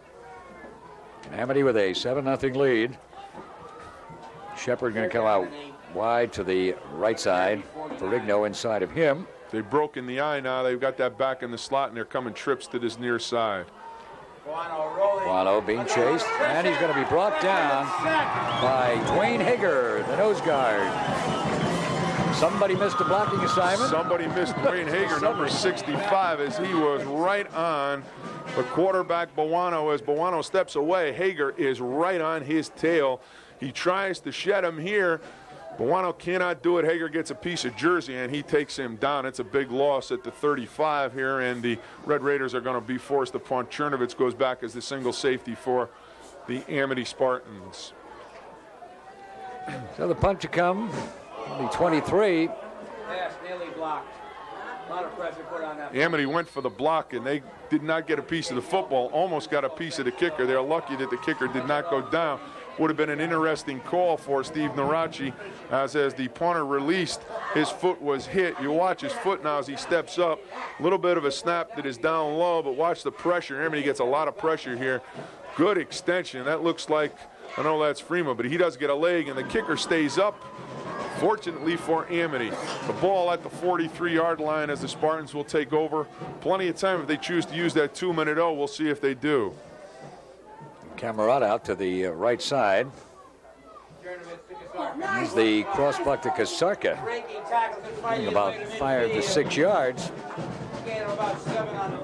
Amity with a 7-0 lead. Shepard going to come out wide to the right side. Ferrigno inside of him. They've broken the eye now. They've got that back in the slot, and they're coming trips to this near side. Buono being chased, and he's going to be brought down by Dwayne Hager, the nose guard. Somebody missed a blocking assignment. Somebody missed Dwayne Hager, number 65, as he was right on the quarterback, Buono. As Buono steps away, Hager is right on his tail. He tries to shed him here. Buono cannot do it. Hager gets a piece of jersey, and he takes him down. It's a big loss at the 35 here, and the Red Raiders are going to be forced to punt. Chernovitz goes back as the single safety for the Amity Spartans. So the punt to come, the 23. Yes, nearly blocked. A lot of pressure put on that. Amity went for the block, and they did not get a piece of the football. Almost got a piece of the kicker. They're lucky that the kicker did not go down. Would have been an interesting call for Steve Narachi, as the punter released, his foot was hit. You watch his foot now as he steps up. A little bit of a snap that is down low, but watch the pressure. Amity gets a lot of pressure here. Good extension. That looks like, I know that's Freeman, but he does get a leg, and the kicker stays up. Fortunately for Amity, the ball at the 43-yard line as the Spartans will take over. Plenty of time if they choose to use that 2-minute O. We'll see if they do. Camarata out to the right side. He's the crossbuck to Kasarka. About 5 to 6 yards.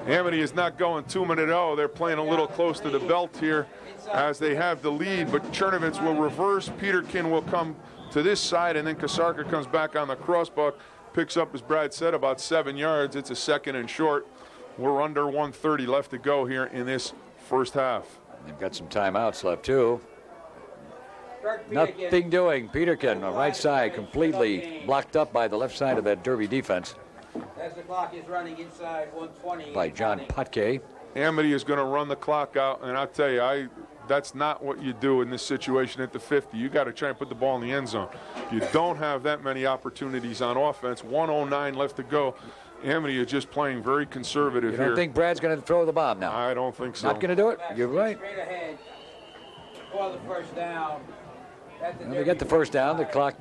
Amity is not going 2-minute-0. They're playing a little close to the belt here as they have the lead, but Chernovitz will reverse. Peterkin will come to this side, and then Kasarka comes back on the crossbuck, picks up, as Brad said, about 7 yards. It's a 2nd and short. We're under 1:30 left to go here in this first half. They've got some timeouts left, too. Nothing doing. Peterkin, on the right side, completely blocked up by the left side of that Derby defense. As the clock is running inside 1:20. By John Potke. Amity is going to run the clock out, and I'll tell you, that's not what you do in this situation at the 50. You got to try and put the ball in the end zone. You don't have that many opportunities on offense. 1:09 left to go. Amity is just playing very conservative here. You don't think Brad's going to throw the bomb now? I don't think so. Not going to do it? You're right. Straight ahead for the first down. Well, they get the first down. The clock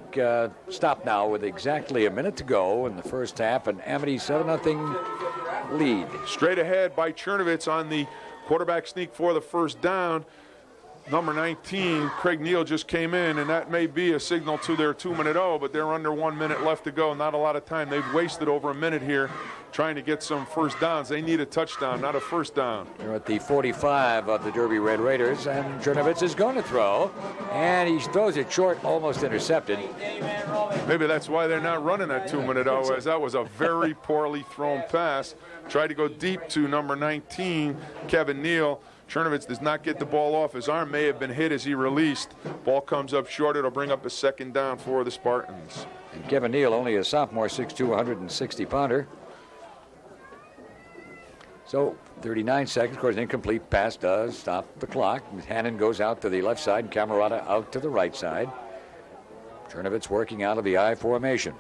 stopped now with exactly a minute to go in the first half, and Amity 7-0 lead. Straight ahead by Chernovitz on the quarterback sneak for the first down. Number 19, Craig Neal, just came in, and that may be a signal to their 2-minute-0, but they're under 1 minute left to go. Not a lot of time. They've wasted over a minute here trying to get some first downs. They need a touchdown, not a first down. They're at the 45 of the Derby Red Raiders, and Chernovitz is going to throw, and he throws it short, almost intercepted. Maybe that's why they're not running that 2-minute-0, as that was a very poorly thrown pass. Tried to go deep to number 19, Kevin Neal. Chernovitz does not get the ball off. His arm may have been hit as he released. Ball comes up short. It'll bring up a 2nd down for the Spartans. And Kevin Neal, only a sophomore, 6'2", 160-pounder. So 39 seconds. Of course, an incomplete pass does stop the clock. Hannon goes out to the left side, and Camerata out to the right side. Chernovitz working out of the I formation.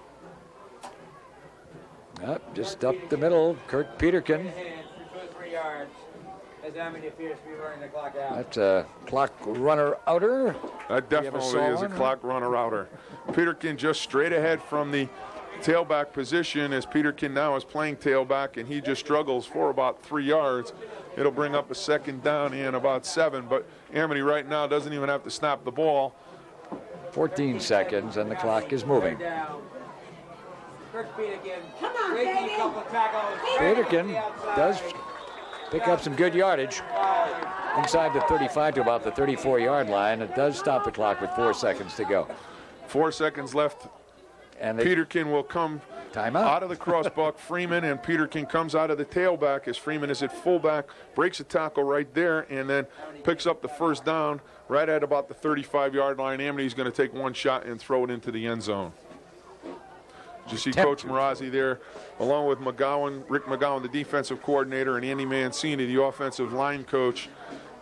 Just up the middle, Kurt Peterkin. As Amity appears to be running the clock out. That's a clock runner outer. That definitely is a clock runner outer. Peterkin just straight ahead from the tailback position, as Peterkin now is playing tailback, and he just struggles for about 3 yards. It'll bring up a 2nd down and about 7, but Amity right now doesn't even have to snap the ball. 14 seconds, and the clock is moving. Come on, baby. Peterkin does pick up some good yardage inside the 35 to about the 34-yard line. It does stop the clock with 4 seconds to go. 4 seconds left. And Peterkin will come out of the crossbuck. Freeman, and Peterkin comes out of the tailback as Freeman is at fullback, breaks a tackle right there, and then picks up the first down right at about the 35-yard line. Amity's going to take one shot and throw it into the end zone. You see Coach Marazzi there, along with McGowan, Rick McGowan, the defensive coordinator, and Andy Mancini, the offensive line coach.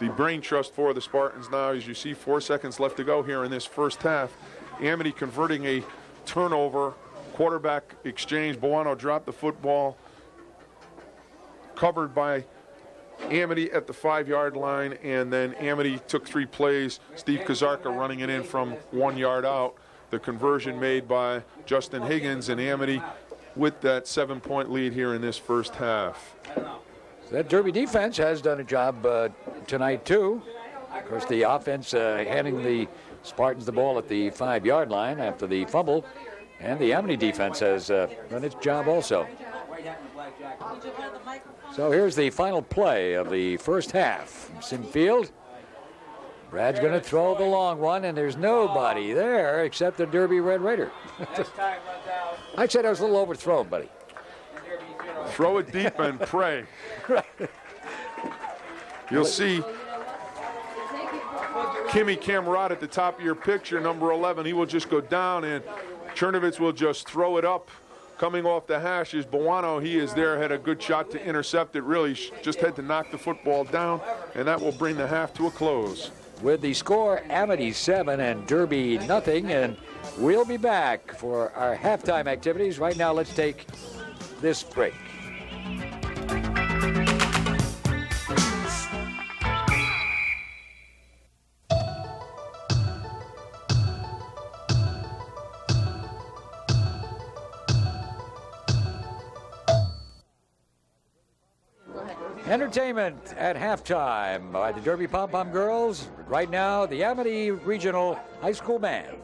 The brain trust for the Spartans now, as you see 4 seconds left to go here in this first half. Amity converting a turnover, quarterback exchange. Buono dropped the football, covered by Amity at the 5-yard line, and then Amity took 3 plays. Steve Kazarka running it in from 1 yard out. The conversion made by Justin Higgins, and Amity with that 7-point lead here in this first half. That Derby defense has done a job tonight, too. Of course, the offense handing the Spartans the ball at the 5-yard line after the fumble, and the Amity defense has done its job also. So here's the final play of the first half. Sim Field. Brad's going to throw the long one, and there's nobody there except the Derby Red Raider. I'd say that was a little overthrown, buddy. Throw it deep and pray. You'll see Kimmy Camerata at the top of your picture, number 11. He will just go down, and Chernovitz will just throw it up. Coming off the hash is Buono. He is there, had a good shot to intercept it. Really just had to knock the football down, and that will bring the half to a close. With the score, Amity 7 and Derby nothing, and we'll be back for our halftime activities. Right now, let's take this break. Entertainment at halftime by the Derby Pom Pom Girls. Right now, the Amity Regional High School Band.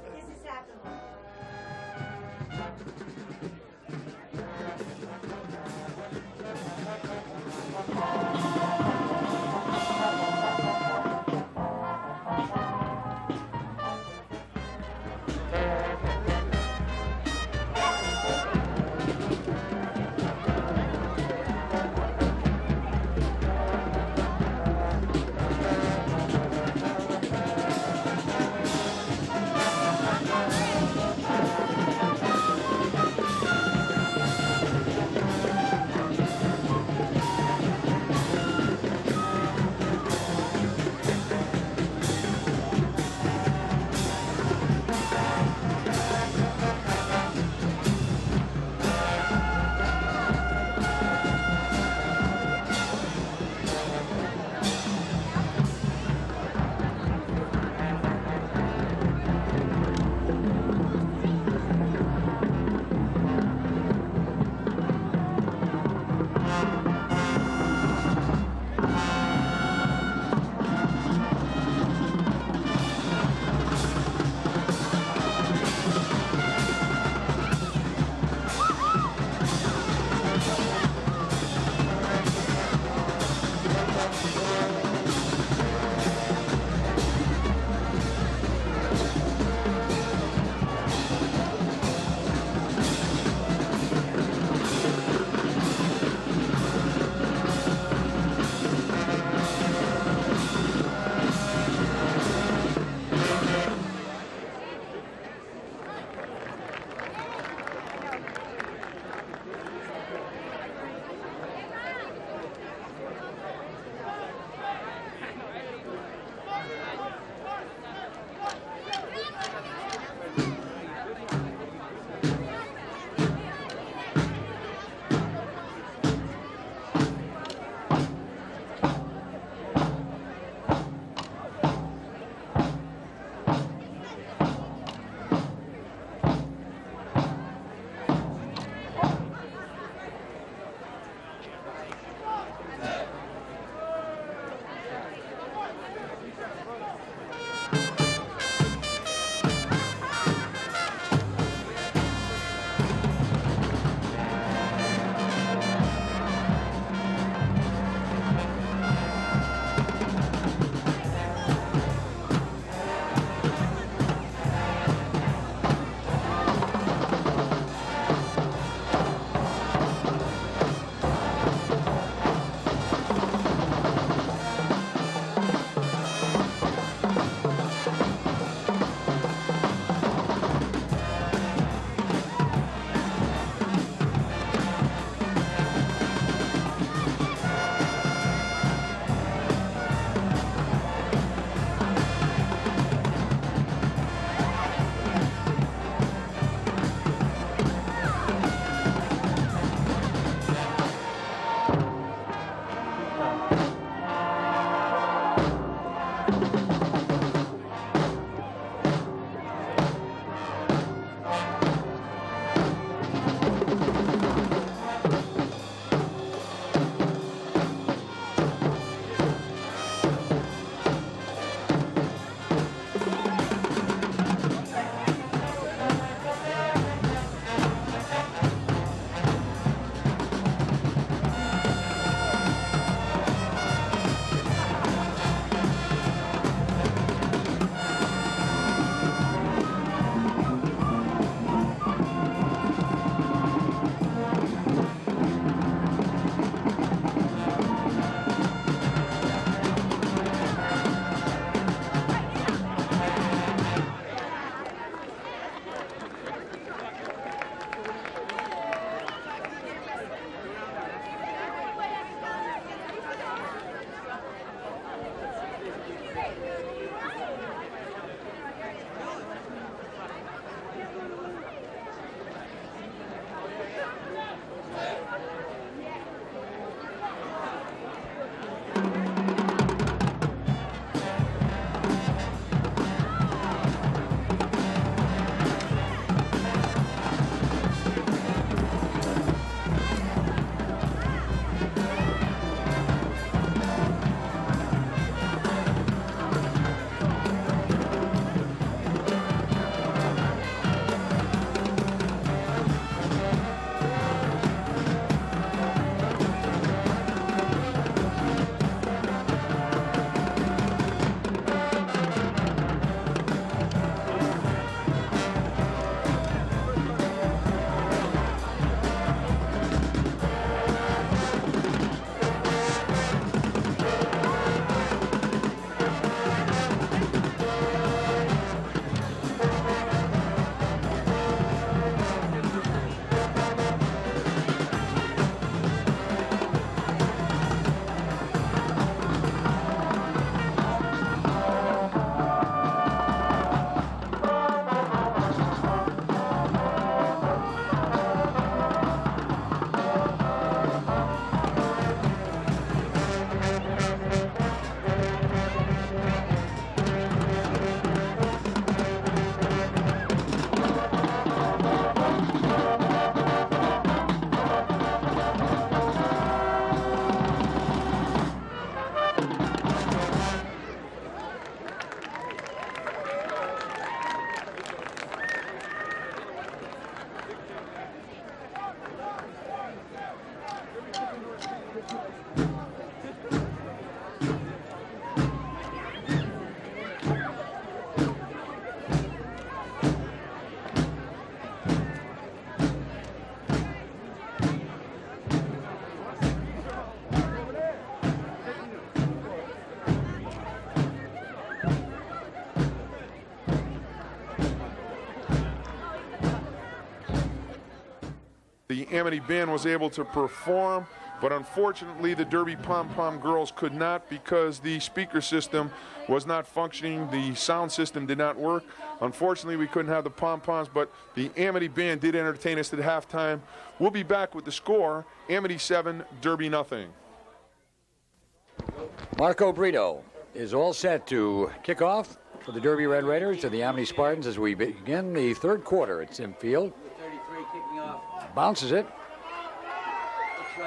The Amity band was able to perform, but unfortunately the Derby Pom-Pom girls could not because the speaker system was not functioning. The sound system did not work. Unfortunately, we couldn't have the pom-poms, but the Amity band did entertain us at halftime. We'll be back with the score, Amity 7, Derby nothing. Marco Brito is all set to kick off for the Derby Red Raiders and the Amity Spartans as we begin the third quarter at Sim Field. 33 kicking off. Bounces it. Looks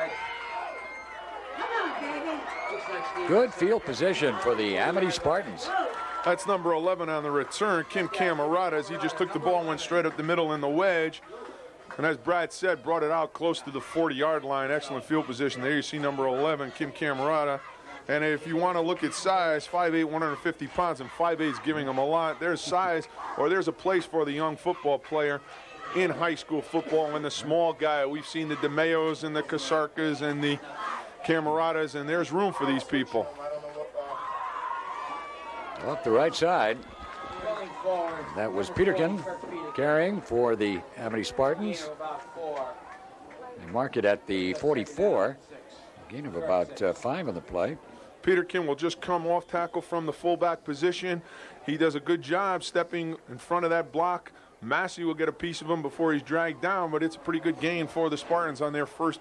like Steve. Good field position for the Amity Spartans. That's number 11 on the return, Kim Camerata, as he just took the ball and went straight up the middle in the wedge. And as Brad said, brought it out close to the 40-yard line. Excellent field position. There you see number 11, Kim Camerata. And if you want to look at size, 5'8", 150 pounds, and 5'8" is giving him a lot. There's size, or there's a place for the young football player in high school football. And the small guy, we've seen the DeMayos and the Kasarkas and the Camaratas, and there's room for these people. Up the right side. That was Peterkin carrying for the Amity Spartans. They mark it at the 44. A gain of about 5 on the play. Peterkin will just come off tackle from the fullback position. He does a good job stepping in front of that block. Massey will get a piece of him before he's dragged down, but it's a pretty good gain for the Spartans on their first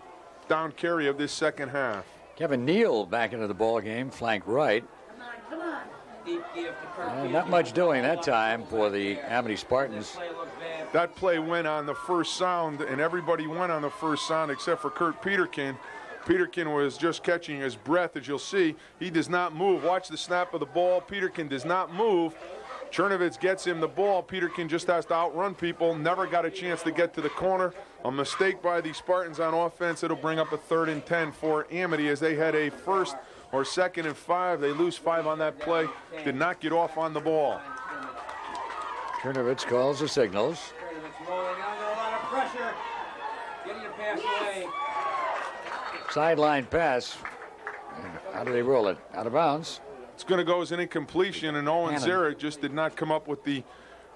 down carry of this second half. Kevin Neal back into the ball game, flank right. Not much doing that time for the Amity Spartans. That play went on the first sound, and everybody went on the first sound except for Kurt Peterkin. Peterkin was just catching his breath, as you'll see. He does not move. Watch the snap of the ball. Peterkin does not move. Chernovitz gets him the ball. Peterkin just has to outrun people. Never got a chance to get to the corner. A mistake by the Spartans on offense. It'll bring up a 3rd and 10 for Amity as they had a 1st or 2nd and 5. They lose 5 on that play. Did not get off on the ball. Chernovitz calls the signals. Chernovitz rolling under a lot of pressure. Getting a pass away. Sideline pass. How do they roll it? Out of bounds. It's going to go as an incompletion, and Owen Zarek just did not come up with the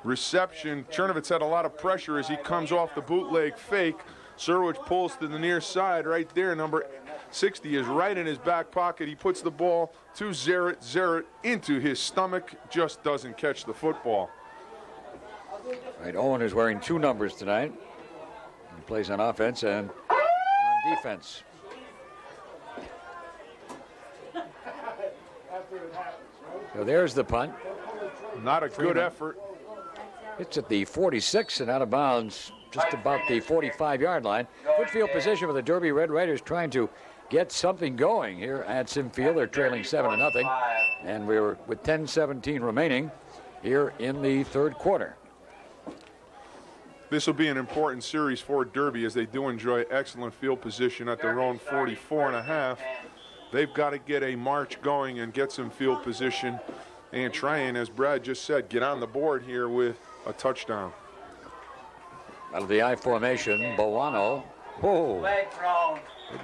reception. Chernovitz had a lot of pressure as he comes off the bootleg fake. Surwich pulls to the near side right there. Number 60 is right in his back pocket. He puts the ball to Zarrett. Zarrett into his stomach, just doesn't catch the football. Right, Owen is wearing 2 numbers tonight. He plays on offense and on defense. So there's the punt. Not a good effort. It's at the 46 and out of bounds, just about the 45-yard line. Good field position for the Derby Red Raiders, trying to get something going here at Sim Field. They're trailing 7-0, and we're with 10:17 remaining here in the third quarter. This will be an important series for Derby, as they do enjoy excellent field position at their own 44.5. They've got to get a march going and get some field position and try and, as Brad just said, get on the board here with a touchdown. Out of the I formation, Bowano. Oh,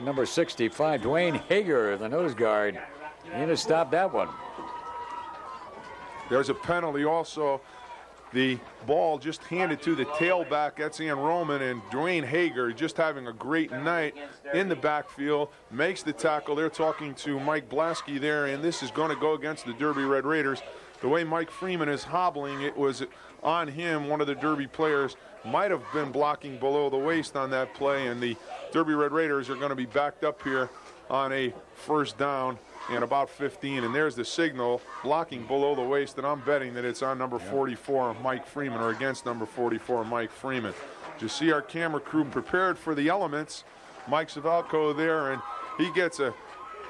number 65, Dwayne Hager, the nose guard. In to stop that one. There's a penalty also. The ball just handed to the tailback. That's Ian Roman, and Dwayne Hager just having a great night in the backfield. Makes the tackle. They're talking to Mike Blasky there, and this is going to go against the Derby Red Raiders. The way Mike Freeman is hobbling, it was on him. One of the Derby players might have been blocking below the waist on that play, and the Derby Red Raiders are going to be backed up here on a first down and about 15, and there's the signal, blocking below the waist, and I'm betting that it's on number 44, Mike Freeman, or against number 44, Mike Freeman. You see our camera crew prepared for the elements. Mike Savalco there, and he gets a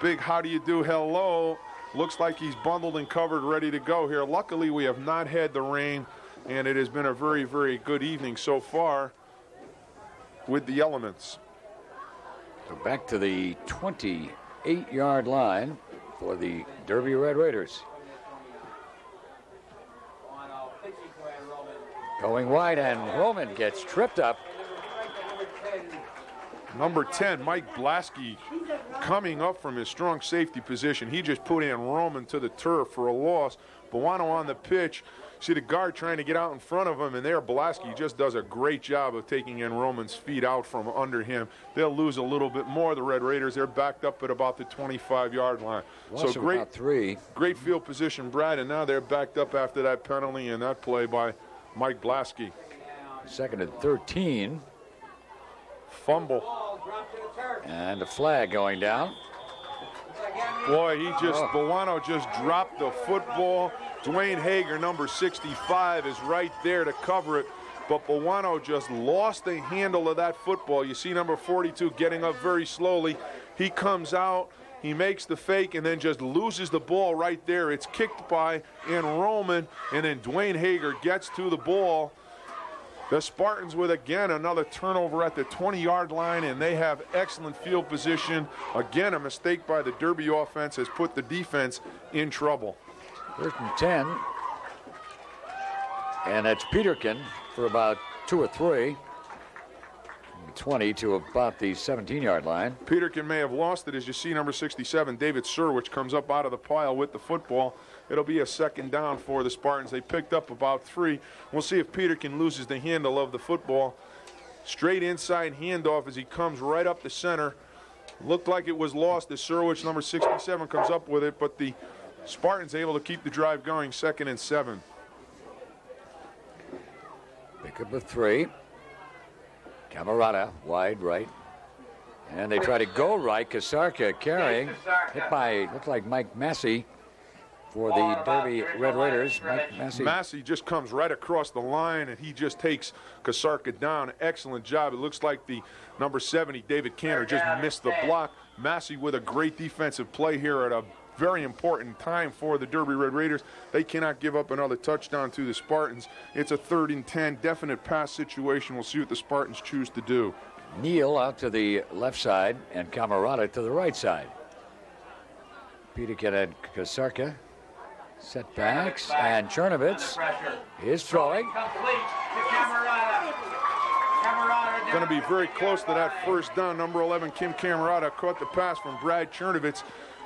big how do you do hello. Looks like he's bundled and covered, ready to go here. Luckily, we have not had the rain, and it has been a very, very good evening so far with the elements. So back to the 28-yard line for the Derby Red Raiders. Going wide, and Roman gets tripped up. Number 10, Mike Blasky, coming up from his strong safety position. He just put in Roman to the turf for a loss. Bowano on the pitch. See the guard trying to get out in front of him, and there Blasky just does a great job of taking in Roman's feet out from under him. They'll lose a little bit more, the Red Raiders. They're backed up at about the 25-yard line. So great field position, Brad, and now they're backed up after that penalty and that play by Mike Blasky. 2nd and 13. Fumble. And a flag going down. Boy, Bowano just dropped the football. Dwayne Hager, number 65, is right there to cover it. But Bowano just lost the handle of that football. You see number 42 getting up very slowly. He comes out, he makes the fake, and then just loses the ball right there. It's kicked by Roman, and then Dwayne Hager gets to the ball. The Spartans with, again, another turnover at the 20-yard line, and they have excellent field position. Again, a mistake by the Derby offense has put the defense in trouble. 1st and 10. And that's Peterkin for about 2 or 3. 20 to about the 17-yard line. Peterkin may have lost it, as you see number 67, David Surwich, comes up out of the pile with the football. It'll be a 2nd down for the Spartans. They picked up about 3. We'll see if Peterkin loses the handle of the football. Straight inside handoff as he comes right up the center. Looked like it was lost as Surwich, number 67, comes up with it, but the Spartans able to keep the drive going. 2nd and 7. Pick up a 3. Camarada wide right. And they try to go right. Kasarka carrying. Hit by, looked like Mike Massey for the Derby Red Raiders. Mike Massey. Massey just comes right across the line, and he just takes Kasarka down. Excellent job. It looks like the number 70, David Cantor, just missed the block. Massey with a great defensive play here at a very important time for the Derby Red Raiders. They cannot give up another touchdown to the Spartans. It's a 3rd and 10, definite pass situation. We'll see what the Spartans choose to do. Neal out to the left side and Camarada to the right side. Peterkin and Kasarka. Setbacks, and Chernovitz is throwing. Going to be very close to that first down. Number 11, Kim Camarada, caught the pass from Brad Chernovitz.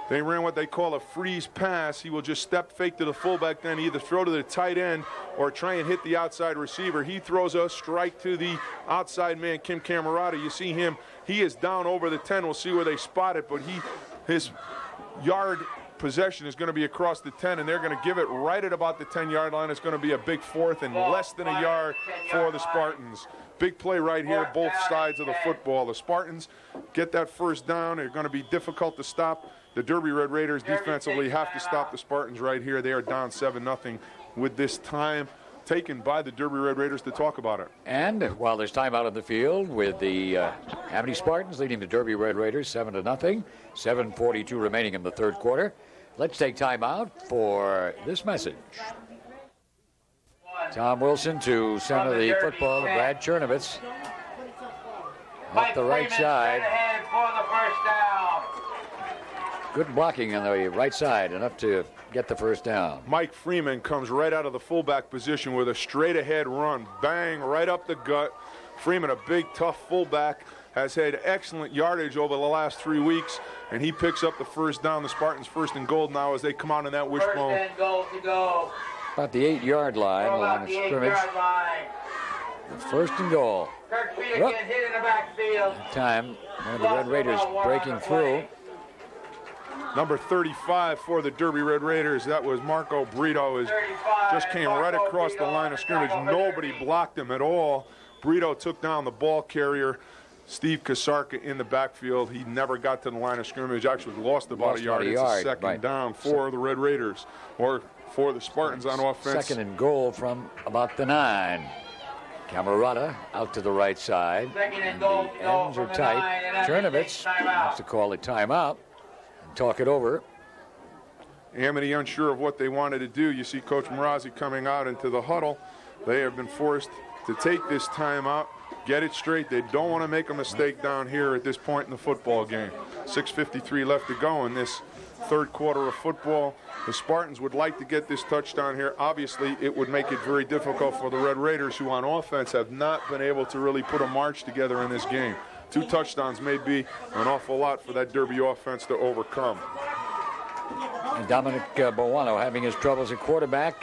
They ran what they call a freeze pass. He will just step fake to the fullback, then either throw to the tight end or try and hit the outside receiver. He throws a strike to the outside man, Kim Camarada. You see him He is down over the 10. We'll see where they spot it, but his yard possession is going to be across the 10, and they're going to give it right at about the 10-yard line. It's going to be a big fourth and less than a yard for the Spartans. Big play right here, both sides of the football. The Spartans get that first down. They're going to be difficult to stop. The Derby Red Raiders defensively have to stop the Spartans right here. They are down 7-0 with this time taken by the Derby Red Raiders to talk about it. And while there's time out on the field with the Amity Spartans leading the Derby Red Raiders 7-0, 7:42 remaining in the third quarter. Let's take time out for this message. Tom Wilson to center the football to Brad Chernovitz. Up the right side. Good blocking on the right side, enough to get the first down. Mike Freeman comes right out of the fullback position with a straight-ahead run. Bang, right up the gut. Freeman, a big, tough fullback, has had excellent yardage over the last 3 weeks, and he picks up the first down. The Spartans first and goal now as they come out in that wishbone. First and goal to go. About the 8-yard line, the line of scrimmage. First and goal. Kirk Peterkin hit in the backfield. Time, one of the Red Raiders breaking through. Number 35 for the Derby Red Raiders, that was Marco Brito, just came right across the line of scrimmage. Nobody blocked him at all. Brito took down the ball carrier, Steve Kasarka, in the backfield. He never got to the line of scrimmage, actually lost about a yard. It's a second down for the Red Raiders, or for the Spartans on offense. Second and goal from about the 9. Camerata out to the right side. Second and goal to go Ends are from the tight. 9, and Chernovitz wants to call a timeout and talk it over. Amity unsure of what they wanted to do. You see Coach Mrazzi coming out into the huddle. They have been forced to take this timeout, get it straight. They don't want to make a mistake down here at this point in the football game. 6:53 left to go in this third quarter of football. The Spartans would like to get this touchdown here. Obviously, it would make it very difficult for the Red Raiders, who on offense have not been able to really put a march together in this game. 2 touchdowns may be an awful lot for that Derby offense to overcome. And Dominic Boano having his troubles at quarterback.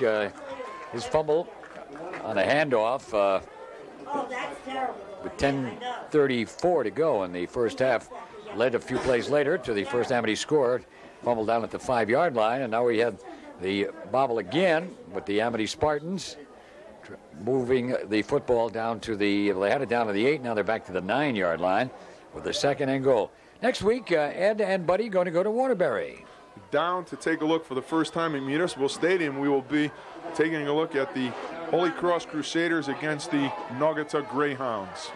His fumble on a handoff with 10:34 to go in the first half led a few plays later to the first Amity score. Fumbled down at the 5-yard line, and now we have the bobble again with the Amity Spartans moving the football down to the, they had it down to the 8, now they're back to the 9-yard line with the second and goal. Next week, Ed and Buddy going to go to Waterbury. Down to take a look for the first time in Municipal Stadium. We will be taking a look at the Holy Cross Crusaders against the Naugatuck Greyhounds.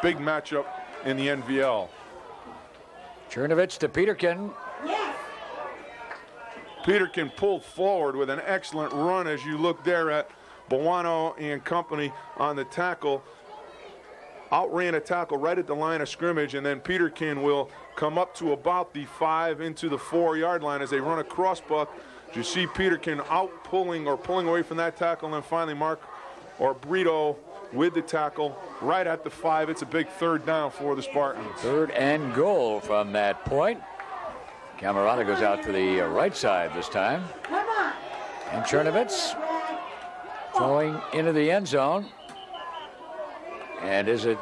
Big matchup in the NVL. Chernovitz to Peterkin. Peterkin pulled forward with an excellent run as you look there at Boano and company on the tackle. Outran a tackle right at the line of scrimmage, and then Peterkin will come up to about the 5 into the 4-yard line as they run a cross buck. You see Peterkin out pulling away from that tackle, and then finally Brito with the tackle right at the 5. It's a big third down for the Spartans. Third and goal from that point. Camerata goes out to the right side this time. And Chernovitz throwing into the end zone. And is it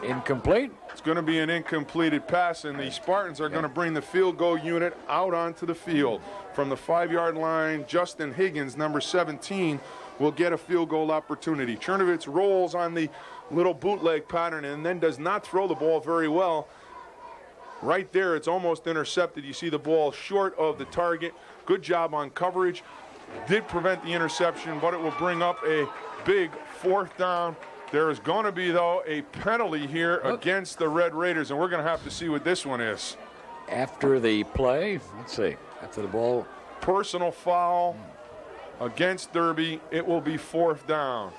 incomplete? It's going to be an incompleted pass, and the Spartans are going to bring the field goal unit out onto the field. From the 5-yard line, Justin Higgins, number 17, will get a field goal opportunity. Chernovitz rolls on the little bootleg pattern and then does not throw the ball very well. Right there, it's almost intercepted. You see the ball short of the target. Good job on coverage. Did prevent the interception, but it will bring up a big fourth down. There is going to be, though, a penalty here against the Red Raiders, and we're going to have to see what this one is. After the play, let's see, after the ball. Personal foul against Derby. It will be fourth down.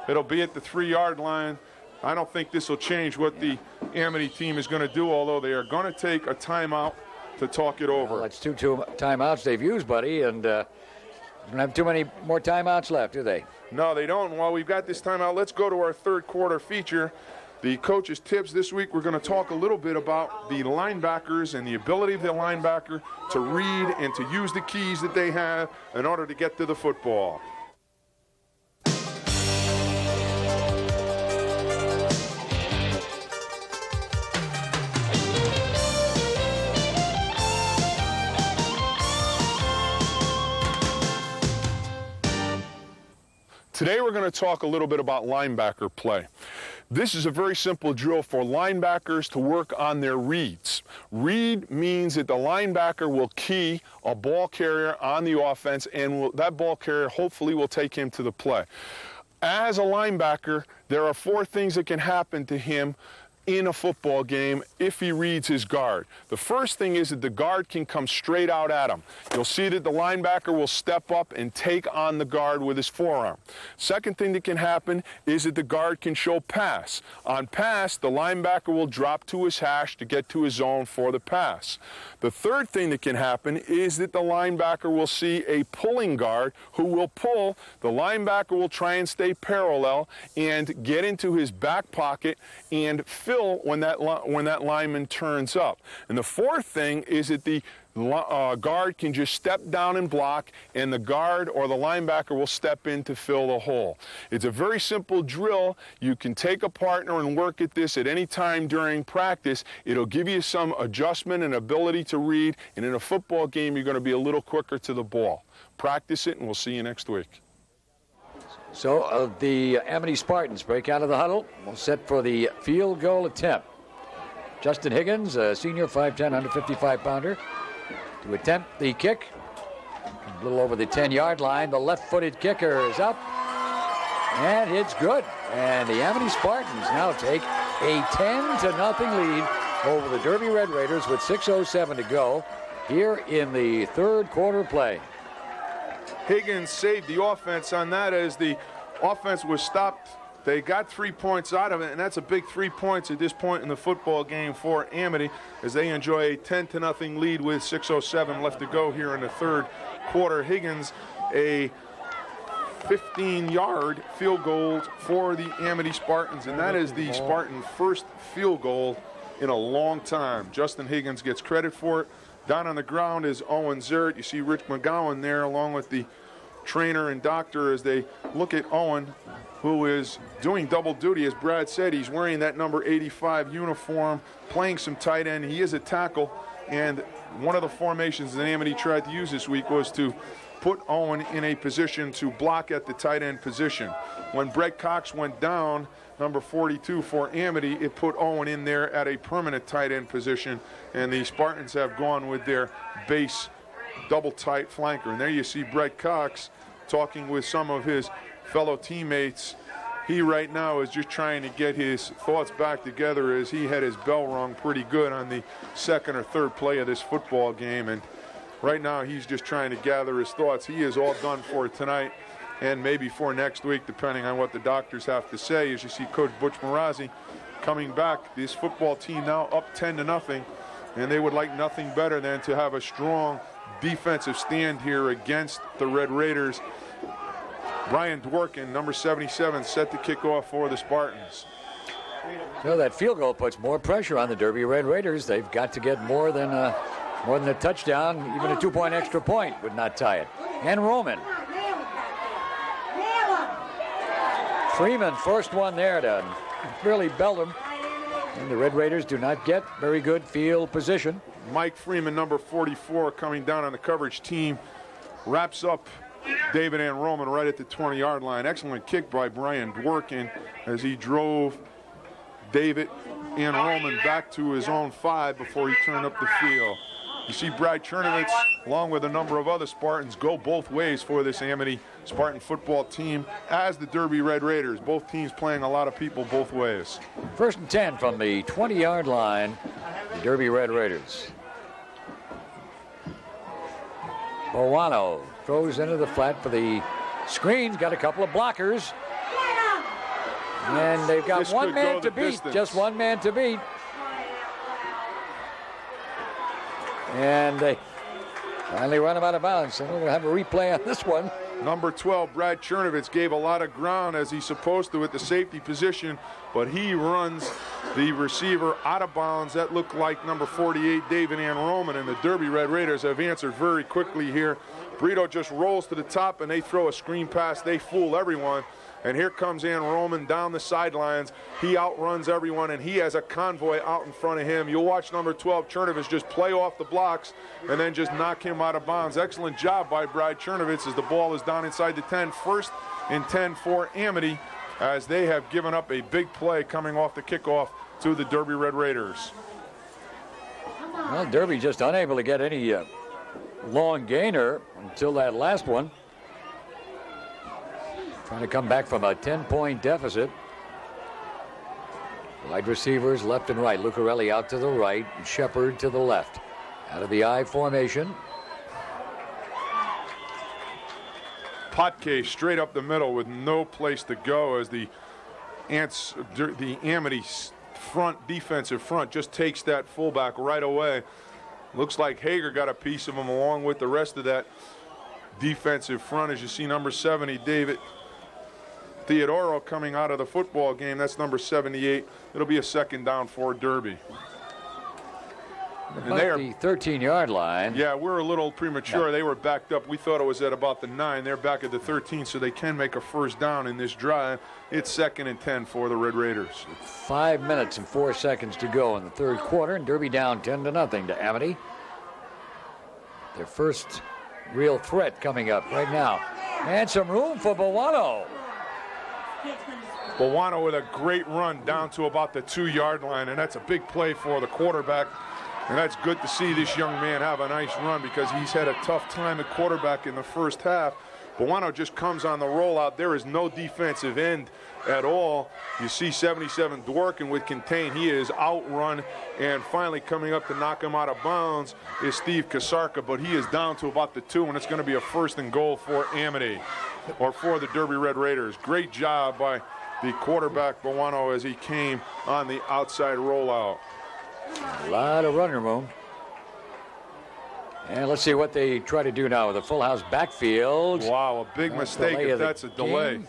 It'll be at the 3-yard line. I don't think this will change what the Amity team is going to do, although they are going to take a timeout to talk it over. Well, that's two timeouts they've used, buddy, and don't have too many more timeouts left, do they? No, they don't. While we've got this timeout, let's go to our third quarter feature. The coach's tips this week. We're going to talk a little bit about the linebackers and the ability of the linebacker to read and to use the keys that they have in order to get to the football. Today we're going to talk a little bit about linebacker play. This is a very simple drill for linebackers to work on their reads. Read means that the linebacker will key a ball carrier on the offense, and that ball carrier hopefully will take him to the play. As a linebacker, there are 4 things that can happen to him in a football game if he reads his guard. The first thing is that the guard can come straight out at him. You'll see that the linebacker will step up and take on the guard with his forearm. Second thing that can happen is that the guard can show pass. On pass, the linebacker will drop to his hash to get to his zone for the pass. The third thing that can happen is that the linebacker will see a pulling guard who will pull. The linebacker will try and stay parallel and get into his back pocket and fill when that lineman turns up. And the fourth thing is that the guard can just step down and block, and the guard or the linebacker will step in to fill the hole. It's a very simple drill. You can take a partner and work at this at any time during practice. It'll give you some adjustment and ability to read, and in a football game, you're going to be a little quicker to the ball. Practice it, and we'll see you next week. So the Amity Spartans break out of the huddle. We'll set for the field goal attempt. Justin Higgins, a senior, 5'10", 155-pounder, to attempt the kick. A little over the 10-yard line. The left-footed kicker is up, and it's good. And the Amity Spartans now take a 10-0 lead over the Derby Red Raiders with 6:07 to go here in the third quarter play. Higgins saved the offense on that as the offense was stopped. They got 3 points out of it, and that's a big 3 points at this point in the football game for Amity as they enjoy a 10-0 lead with 6:07 left to go here in the third quarter. Higgins, a 15-yard field goal for the Amity Spartans, and that is the Spartan first field goal in a long time. Justin Higgins gets credit for it. Down on the ground is Owen Zert. You see Rich McGowan there along with the trainer and doctor as they look at Owen, who is doing double duty. As Brad said, he's wearing that number 85 uniform, playing some tight end. He is a tackle, and one of the formations that Amity tried to use this week was to put Owen in a position to block at the tight end position. When Brett Cox went down, number 42 for Amity, it put Owen in there at a permanent tight end position, and the Spartans have gone with their base double tight flanker. And there you see Brett Cox talking with some of his fellow teammates. He right now is just trying to get his thoughts back together as he had his bell rung pretty good on the second or third play of this football game, and right now he's just trying to gather his thoughts. He is all done for tonight and maybe for next week, depending on what the doctors have to say. As you see Coach Butch Marazzi coming back, this football team now up 10-0, and they would like nothing better than to have a strong defensive stand here against the Red Raiders. Brian Dworkin, number 77, set to kick off for the Spartans. So that field goal puts more pressure on the Derby Red Raiders. They've got to get more than a touchdown. Even a 2-point extra point would not tie it. And Roman. Freeman, first one there to really belt him. And the Red Raiders do not get very good field position. Mike Freeman, number 44, coming down on the coverage team, wraps up David and Roman right at the 20-yard line. Excellent kick by Brian Dworkin as he drove David and Roman back to his own 5 before he turned up the field. You see Brad Chernovitz, along with a number of other Spartans, go both ways for this Amity Spartan football team as the Derby Red Raiders. Both teams playing a lot of people both ways. 1st and 10 from the 20-yard line, the Derby Red Raiders. Bowano throws into the flat for the screen. Got a couple of blockers. And they've got one man to beat, just one man to beat. And they finally run him out of bounds. And we're going to have a replay on this one. Number 12, Brad Chernovitz, gave a lot of ground as he's supposed to at the safety position, but he runs the receiver out of bounds. That looked like number 48, David Ann Roman, and the Derby Red Raiders have answered very quickly here Brito just rolls to the top, and they throw a screen pass. They fool everyone. And here comes Ann Roman down the sidelines. He outruns everyone, and he has a convoy out in front of him. You'll watch number 12, Chernovitz, just play off the blocks and then just knock him out of bounds. Excellent job by Brad Chernovitz as the ball is down inside the 10. First and 10 for Amity, as they have given up a big play coming off the kickoff to the Derby Red Raiders. Well, Derby just unable to get any long gainer until that last one. Trying to come back from a 10-point deficit. Wide receivers left and right. Lucarelli out to the right, and Shepard to the left. Out of the I formation. Potke straight up the middle with no place to go as the Amity front, defensive front, just takes that fullback right away. Looks like Hager got a piece of him along with the rest of that defensive front. As you see, number 70, David Theodoro coming out of the football game. That's number 78. It'll be a second down for Derby. And they are the 13-yard line. Yeah, we're a little premature. They were backed up. We thought it was at about the 9. They're back at the 13, so they can make a first down in this drive. It's second and 10 for the Red Raiders. 5 minutes and 4 seconds to go in the third quarter, and Derby down 10-0 to Amity. Their first real threat coming up right now. And some room for Bowano. Bowano with a great run down to about the 2-yard line, and that's a big play for the quarterback. And that's good to see this young man have a nice run because he's had a tough time at quarterback in the first half. Bowano just comes on the rollout. There is no defensive end at all. You see 77 Dworkin with contain. He is outrun, and finally coming up to knock him out of bounds is Steve Kasarka, but he is down to about the 2, and it's going to be a first and goal for Amity, or for the Derby Red Raiders. Great job by the quarterback, Bowano, as he came on the outside rollout. A lot of running room. And let's see what they try to do now with a full house backfield. Wow, a big mistake if that's a delay.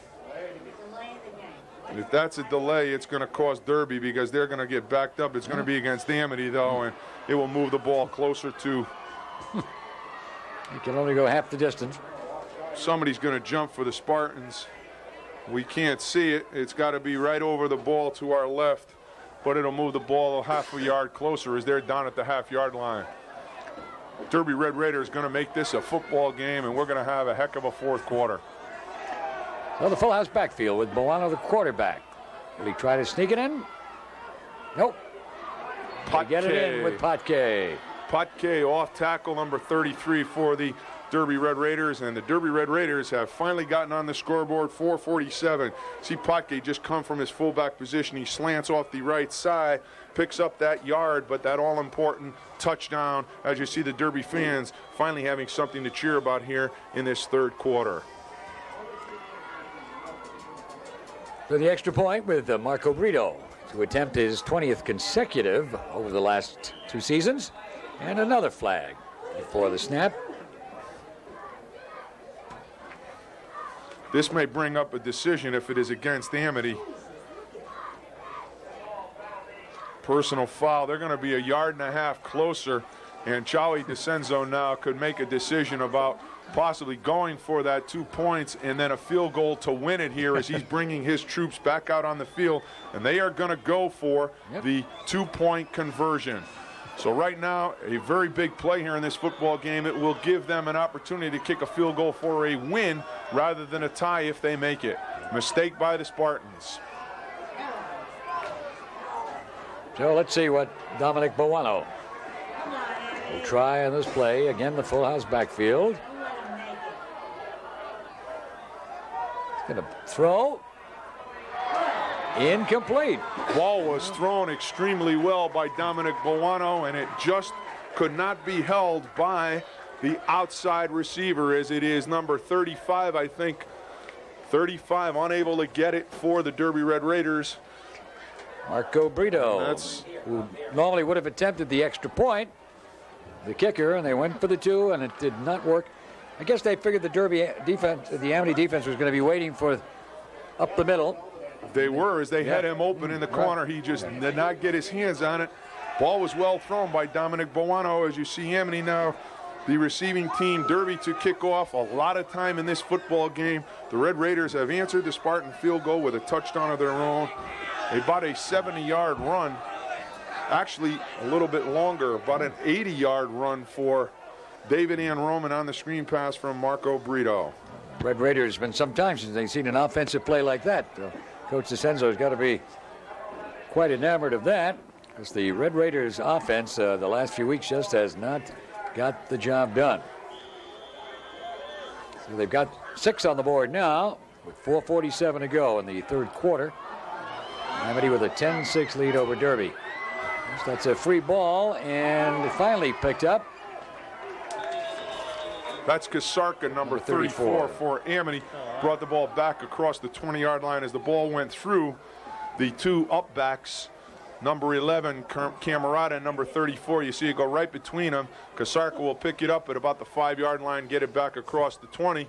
If that's a delay, it's going to cost Derby because they're going to get backed up. It's going to be against Amity, though, and it will move the ball closer to. You can only go half the distance. Somebody's going to jump for the Spartans. We can't see it. It's got to be right over the ball to our left, but it'll move the ball half a yard closer as they're down at the half-yard line. Derby Red Raiders going to make this a football game, and we're going to have a heck of a fourth quarter. Well, the full house backfield with Bowano, the quarterback. Will he try to sneak it in? Nope. Potke. Get it in with Potke. Potke off tackle number 33 for the Derby Red Raiders, and the Derby Red Raiders have finally gotten on the scoreboard. 4:47. See Potke just come from his fullback position. He slants off the right side, picks up that yard, but that all-important touchdown, as you see the Derby fans finally having something to cheer about here in this third quarter. For the extra point with Marco Brito to attempt his 20th consecutive over the last 2 seasons, and another flag before the snap. This may bring up a decision if it is against Amity. Personal foul. They're going to be a yard and a half closer, and Chawi DeCenzo now could make a decision about possibly going for that 2 points and then a field goal to win it here as he's bringing his troops back out on the field, and they are going to go for the 2-point conversion. So right now, a very big play here in this football game. It will give them an opportunity to kick a field goal for a win rather than a tie if they make it. Mistake by the Spartans. So let's see what Dominic Bowano will try on this play. Again, the full house backfield. He's going to throw. Incomplete. Ball was thrown extremely well by Dominic Bowano, and it just could not be held by the outside receiver, as it is number 35, I think. 35 unable to get it for the Derby Red Raiders. Marco Brito, who normally would have attempted the extra point, the kicker, and they went for the 2, and it did not work. I guess they figured the Derby defense, the Amity defense, was going to be waiting for up the middle. They were, as they had him open in the corner. He just did not get his hands on it. Ball was well thrown by Dominic Bowano. As you see Amity now the receiving team, Derby, to kick off. A lot of time in this football game. The Red Raiders have answered the Spartan field goal with a touchdown of their own. About a 70-yard run. Actually, a little bit longer, about an 80-yard run for David Ann Roman on the screen pass from Marco Brito. Red Raiders, it's been some time since they've seen an offensive play like that. Coach DeCenzo's got to be quite enamored of that, because the Red Raiders offense the last few weeks just has not got the job done. So they've got 6 on the board now with 4:47 to go in the third quarter. Amity with a 10-6 lead over Derby. That's a free ball, and finally picked up. That's Kasarka, number 34 for Amity. Brought the ball back across the 20-yard line as the ball went through the 2 upbacks, number 11, Camerata, and number 34. You see it go right between them. Kasarka will pick it up at about the 5-yard line, get it back across the 20.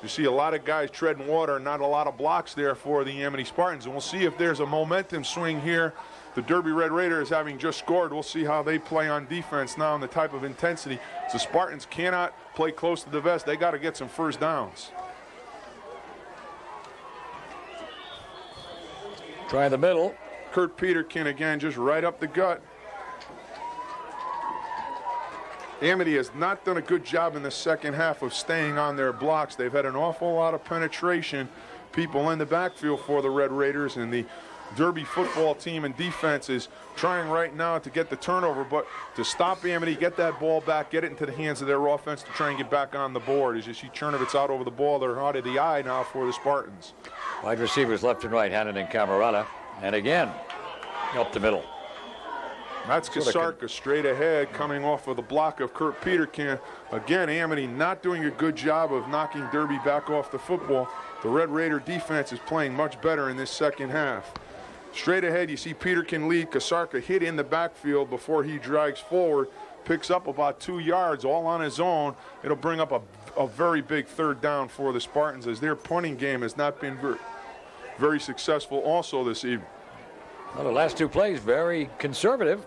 You see a lot of guys treading water, not a lot of blocks there for the Amity Spartans. And we'll see if there's a momentum swing here. The Derby Red Raiders, having just scored, we'll see how they play on defense now and the type of intensity. So Spartans cannot play close to the vest. They got to get some first downs. Try the middle. Kurt Peterkin again, just right up the gut. Amity has not done a good job in the second half of staying on their blocks. They've had an awful lot of penetration, people in the backfield for the Red Raiders, and the Derby football team and defense is trying right now to get the turnover, but to stop Amity, get that ball back, get it into the hands of their offense to try and get back on the board. As you see Chernovitz out over the ball, they're out of the eye now for the Spartans. Wide receivers left and right, Hannon and Camerata. And again, up the middle. That's Kasarka straight ahead, coming off of the block of Kurt Peterkin. Again, Amity not doing a good job of knocking Derby back off the football. The Red Raider defense is playing much better in this second half. Straight ahead, you see Peterkin lead. Kasarka hit in the backfield before he drags forward. Picks up about 2 yards all on his own. It'll bring up a very big third down for the Spartans, as their punting game has not been very successful also this evening. Well, the last 2 plays very conservative.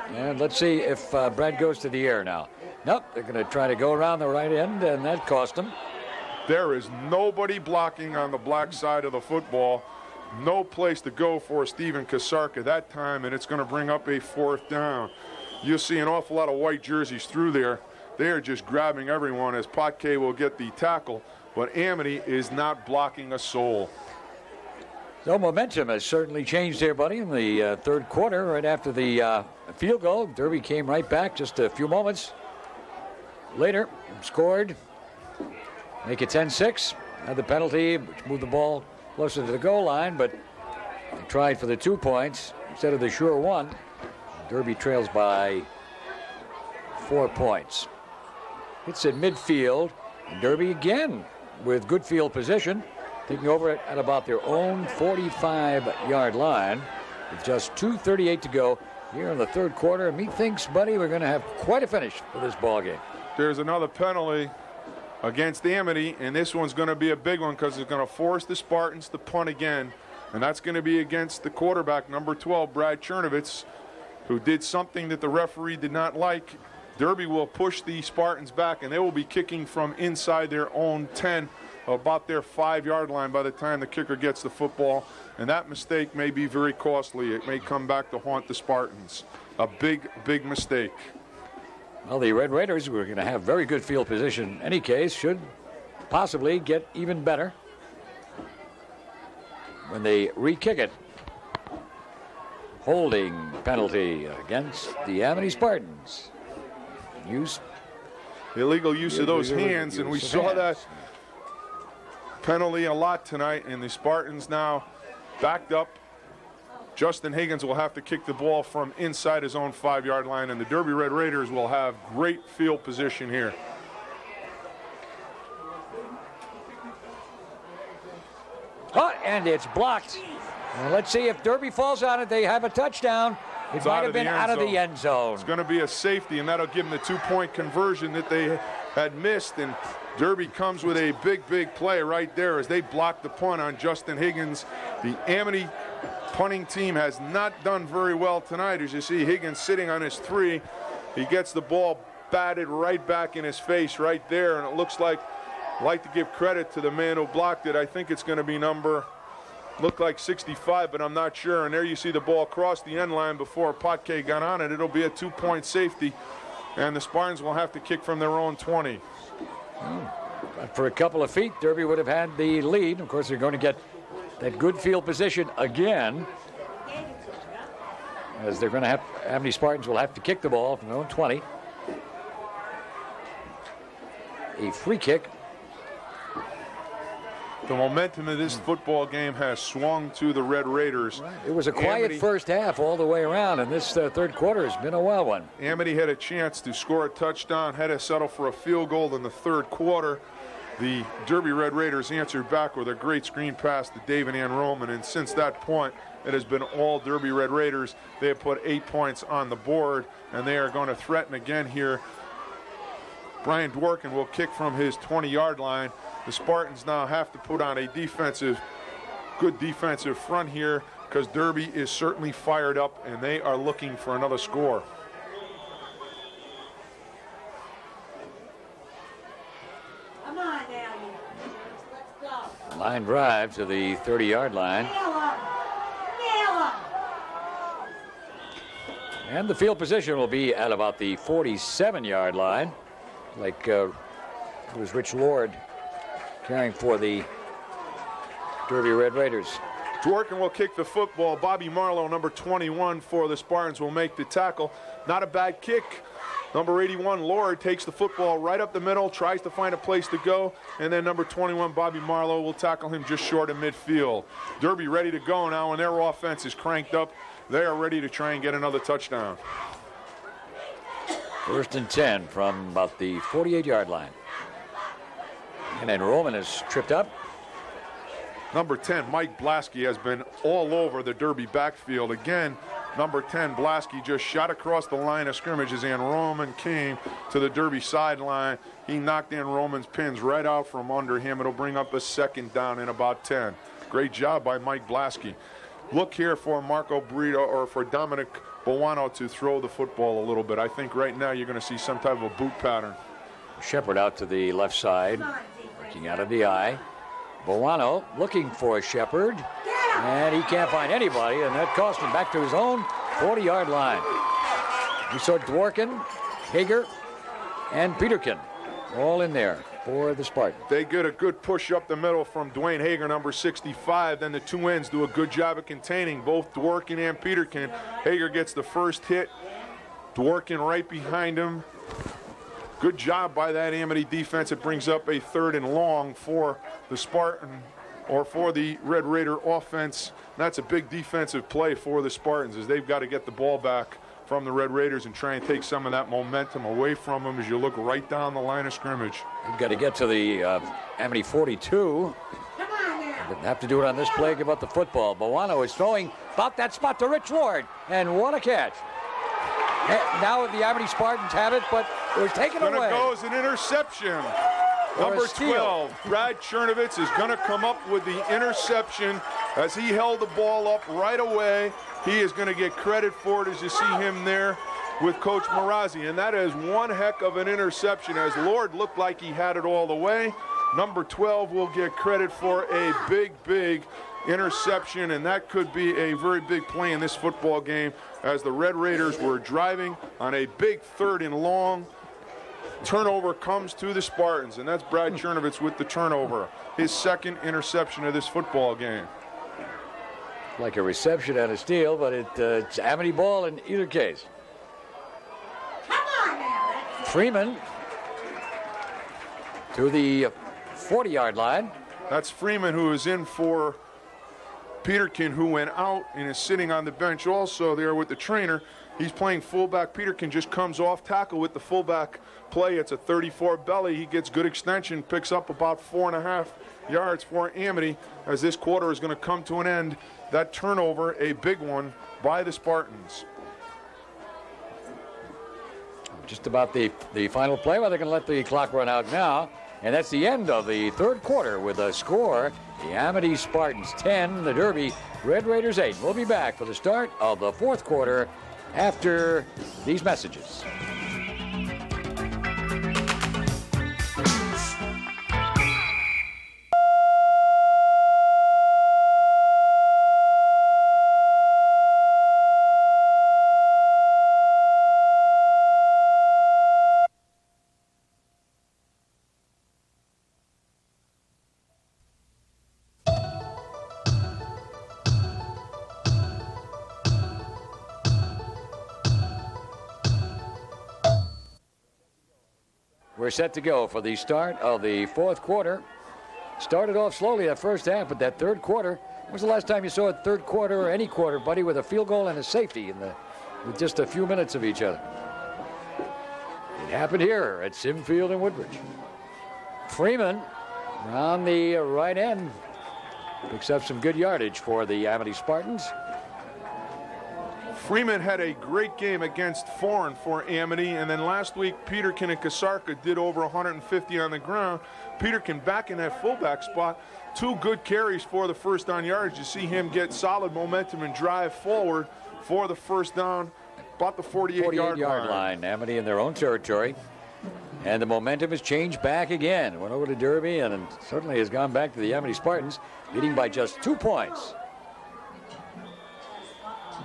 And let's see if Brad goes to the air now. Nope, they're going to try to go around the right end, and that cost them. There is nobody blocking on the black side of the football. No place to go for Stephen Kasarka that time, and it's going to bring up a 4th down. You'll see an awful lot of white jerseys through there. They are just grabbing everyone as Potke will get the tackle, but Amity is not blocking a soul. So momentum has certainly changed here, buddy, in the third quarter. Right after the field goal, Derby came right back just a few moments later, scored, make it 10-6. Had the penalty, which moved the ball closer to the goal line, but tried for the 2 points instead of the sure one. Derby trails by 4 points. Hits at midfield, and Derby again with good field position, taking over it at about their own 45-yard line with just 2:38 to go here in the third quarter. And methinks, buddy, we're going to have quite a finish for this ball game. There's another penalty against Amity, and this one's going to be a big one because it's going to force the Spartans to punt again, and that's going to be against the quarterback, number 12, Brad Chernovitz, who did something that the referee did not like. Derby will push the Spartans back, and they will be kicking from inside their own 10, about their 5-yard line by the time the kicker gets the football, and that mistake may be very costly. It may come back to haunt the Spartans. A big, big mistake. Well, the Red Raiders were going to have very good field position in any case, should possibly get even better when they re-kick it. Holding penalty against the Amity Spartans. Illegal use of those hands, and we saw that penalty a lot tonight, and the Spartans now backed up. Justin Higgins will have to kick the ball from inside his own 5-yard line, and the Derby Red Raiders will have great field position here. Oh, and it's blocked. Well, let's see if Derby falls on it. They have a touchdown. It might have been out of the end zone. It's going to be a safety, and that'll give them the 2-point conversion that they had missed. And Derby comes with a big, big play right there as they block the punt on Justin Higgins. The Amity punting team has not done very well tonight. As you see, Higgins sitting on his 3. He gets the ball batted right back in his face right there, and it looks like, I'd like to give credit to the man who blocked it. I think it's going to be looked like 65, but I'm not sure. And there you see the ball cross the end line before Potke got on it. It'll be a 2-point safety, and the Spartans will have to kick from their own 20. For a couple of feet, Derby would have had the lead. Of course, they're going to get that good field position again, as they're going to have, Amity Spartans will have to kick the ball from their own 20. A free kick. The momentum of this football game has swung to the Red Raiders. It was a quiet first half all the way around, and this third quarter has been a wild one. Amity had a chance to score a touchdown, had to settle for a field goal in the third quarter. The Derby Red Raiders answered back with a great screen pass to David Ann Roman, and since that point, it has been all Derby Red Raiders. They have put 8 points on the board, and they are going to threaten again here. Brian Dworkin will kick from his 20-yard line. The Spartans now have to put on a good defensive front here, because Derby is certainly fired up, and they are looking for another score. Come on now, you. Let's go. Line drive to the 30-yard line. Nail 'em. And the field position will be at about the 47-yard line. Like it was Rich Lord carrying for the Derby Red Raiders. Dworkin will kick the football. Bobby Marlowe, number 21 for the Spartans, will make the tackle. Not a bad kick. Number 81, Lord, takes the football right up the middle, tries to find a place to go, and then number 21, Bobby Marlowe, will tackle him just short of midfield. Derby ready to go now, and their offense is cranked up. They are ready to try and get another touchdown. 1st and 10 from about the 48-yard line. And then Roman is tripped up. Number 10, Mike Blasky, has been all over the Derby backfield. Again, number 10, Blasky, just shot across the line of scrimmage as Ann Roman came to the Derby sideline. He knocked Ann Roman's pins right out from under him. It'll bring up a 2nd down in about 10. Great job by Mike Blasky. Look here for Marco Brito, or for Dominic Buono, to throw the football a little bit. I think right now you're going to see some type of a boot pattern. Shepard out to the left side, looking out of the eye. Buono looking for Shepard, and he can't find anybody, and that cost him back to his own 40-yard line. We saw Dworkin, Hager, and Peterkin all in there for the Spartans. They get a good push up the middle from Dwayne Hager, number 65. Then the two ends do a good job of containing both Dworkin and Peterkin. Hager gets the first hit. Dworkin right behind him. Good job by that Amity defense. It brings up a 3rd and long for the Spartan, or for the Red Raider offense. That's a big defensive play for the Spartans, as they've got to get the ball back from the Red Raiders and try and take some of that momentum away from them as you look right down the line of scrimmage. You've got to get to the Amity 42. Come on now. Didn't have to do it on this play. Give up the football. Buono is throwing about that spot to Rich Lord, and what a catch. Now the Amity Spartans have it, but it was taken away. Gonna go as an interception. Number 12, Brad Chernovitz, is going to come up with the interception as he held the ball up right away. He is going to get credit for it, as you see him there with Coach Marazzi. And that is one heck of an interception, as Lord looked like he had it all the way. Number 12 will get credit for a big interception, and that could be a very big play in this football game, as the Red Raiders were driving on a big 3rd and long. Turnover comes to the Spartans, and that's Brad Chernovitz with the turnover. His 2nd interception of this football game. Like a reception and a steal, but it's Amity ball in either case. Come on now. That's it. Freeman to the 40-yard line. That's Freeman, who is in for Peterkin, who went out and is sitting on the bench also there with the trainer. He's playing fullback. Peterkin just comes off tackle with the fullback play. It's a 34 belly. He gets good extension, picks up about 4.5 yards for Amity, as this quarter is going to come to an end. That turnover, a big one by the Spartans. Just about the final play. Well, they're going to let the clock run out now. And that's the end of the third quarter with a score. The Amity Spartans 10, the Derby Red Raiders 8. We'll be back for the start of the fourth quarter after these messages. we're set to go for the start of the fourth quarter. Started off slowly that first half, but that third quarter, when was the last time you saw a third quarter or any quarter, buddy, with a field goal and a safety with just a few minutes of each other? It happened here at Sim Field in Woodbridge. Freeman around the right end picks up some good yardage for the Amity Spartans. Freeman had a great game against Foreign for Amity, and then last week Peterkin and Kasarka did over 150 on the ground. Peterkin back in that fullback spot. 2 good carries for the first down yards. You see him get solid momentum and drive forward for the first down, about the 48-yard line. Amity in their own territory. And the momentum has changed back again. Went over to Derby and certainly has gone back to the Amity Spartans, leading by just 2 points.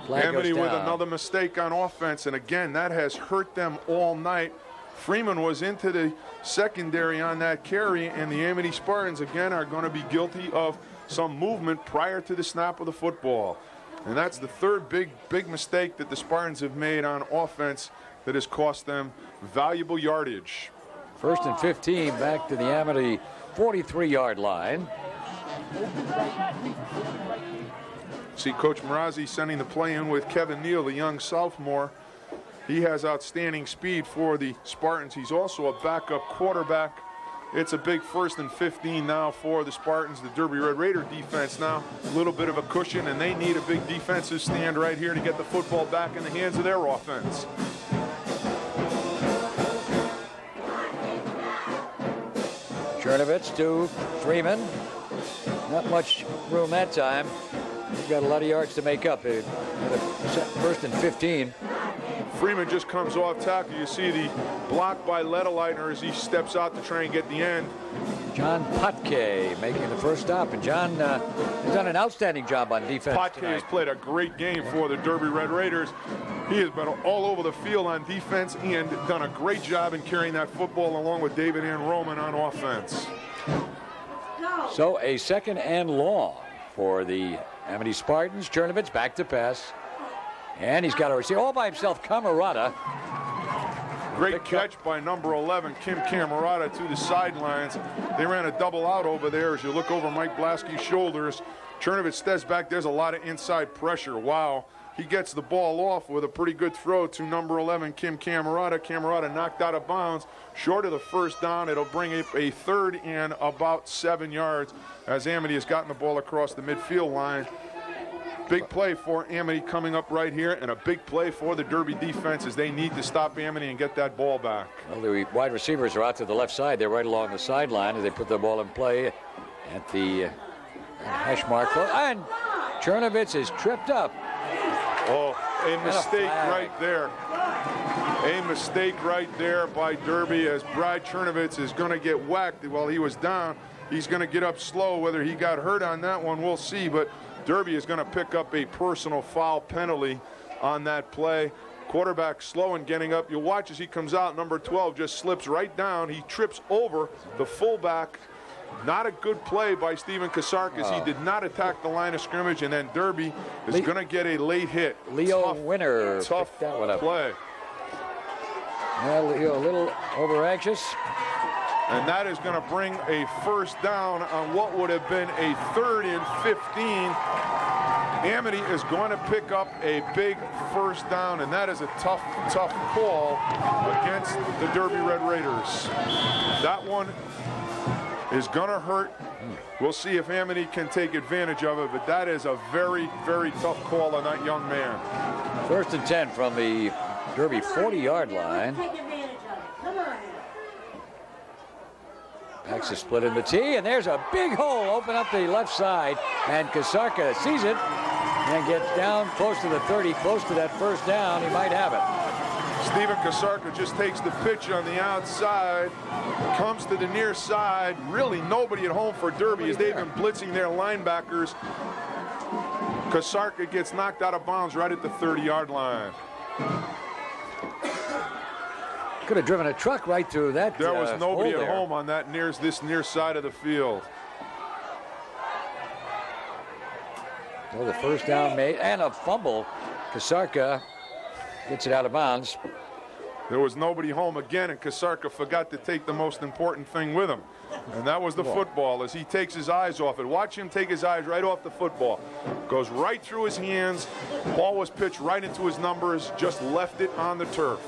Amity with another mistake on offense, and again, that has hurt them all night. Freeman was into the secondary on that carry, and the Amity Spartans again are going to be guilty of some movement prior to the snap of the football. And that's the third big mistake that the Spartans have made on offense that has cost them valuable yardage. 1st and 15 back to the Amity 43-yard line. See Coach Marazzi sending the play in with Kevin Neal, the young sophomore. He has outstanding speed for the Spartans. He's also a backup quarterback. It's a big 1st and 15 now for the Spartans. The Derby Red Raider defense now a little bit of a cushion, and they need a big defensive stand right here to get the football back in the hands of their offense. Chernovitz to Freeman. Not much room that time. He's got a lot of yards to make up. 1st and 15. Freeman just comes off tackle. You see the block by Letterleitner as he steps out to try and get the end. John Potke making the first stop, and John has done an outstanding job on defense Potke tonight. has played a great game for the Derby Red Raiders. He has been all over the field on defense and done a great job in carrying that football along with David and Roman on offense. So a 2nd and long for the Amity Spartans. Chernovitz back to pass. And he's got a receiver all by himself, Camarada. Great catch by number 11, Kim Camarada, to the sidelines. They ran a double out over there. As you look over Mike Blasky's shoulders, Chernovitz steps back. There's a lot of inside pressure. Wow. He gets the ball off with a pretty good throw to number 11, Kim Camarada. Camarada knocked out of bounds, short of the first down. It'll bring up a 3rd and about 7 yards as Amity has gotten the ball across the midfield line. Big play for Amity coming up right here, and a big play for the Derby defense as they need to stop Amity and get that ball back. Well, the wide receivers are out to the left side. They're right along the sideline as they put the ball in play at the hash mark. And Chernovitz is tripped up. Oh, a mistake right there. A mistake right there by Derby as Brad Chernovitz is going to get whacked while he was down. He's going to get up slow. Whether he got hurt on that one, we'll see. But Derby is going to pick up a personal foul penalty on that play. Quarterback slow in getting up. You'll watch as he comes out. Number 12 just slips right down. He trips over the fullback. Not a good play by Stephen Kasarkas. He did not attack the line of scrimmage, and then Derby is going to get a late hit. Leo Winner tough that one up. play. Yeah, Leo a little over anxious. And that is going to bring a first down on what would have been a 3rd and 15. Amity is going to pick up a big first down, and that is a tough call against the Derby Red Raiders. That one is going to hurt. We'll see if Amity can take advantage of it, but that is a very, very tough call on that young man. 1st and 10 from the Derby 40-yard line. Backs a split in the tee, and there's a big hole open up the left side, and Kasarka sees it and gets down close to the 30, close to that first down. He might have it. Stephen Kasarka just takes the pitch on the outside, comes to the near side. Really nobody at home for Derby as they've been blitzing their linebackers. Kasarka gets knocked out of bounds right at the 30-yard line. Could have driven a truck right through that. There was nobody at there. home on that this near side of the field. So the first down made and a fumble. Kasarka gets it out of bounds. There was nobody home again, and Kasarka forgot to take the most important thing with him, and that was the football. As he takes his eyes off it, watch him take his eyes right off the football. Goes right through his hands. Ball was pitched right into his numbers, just left it on the turf.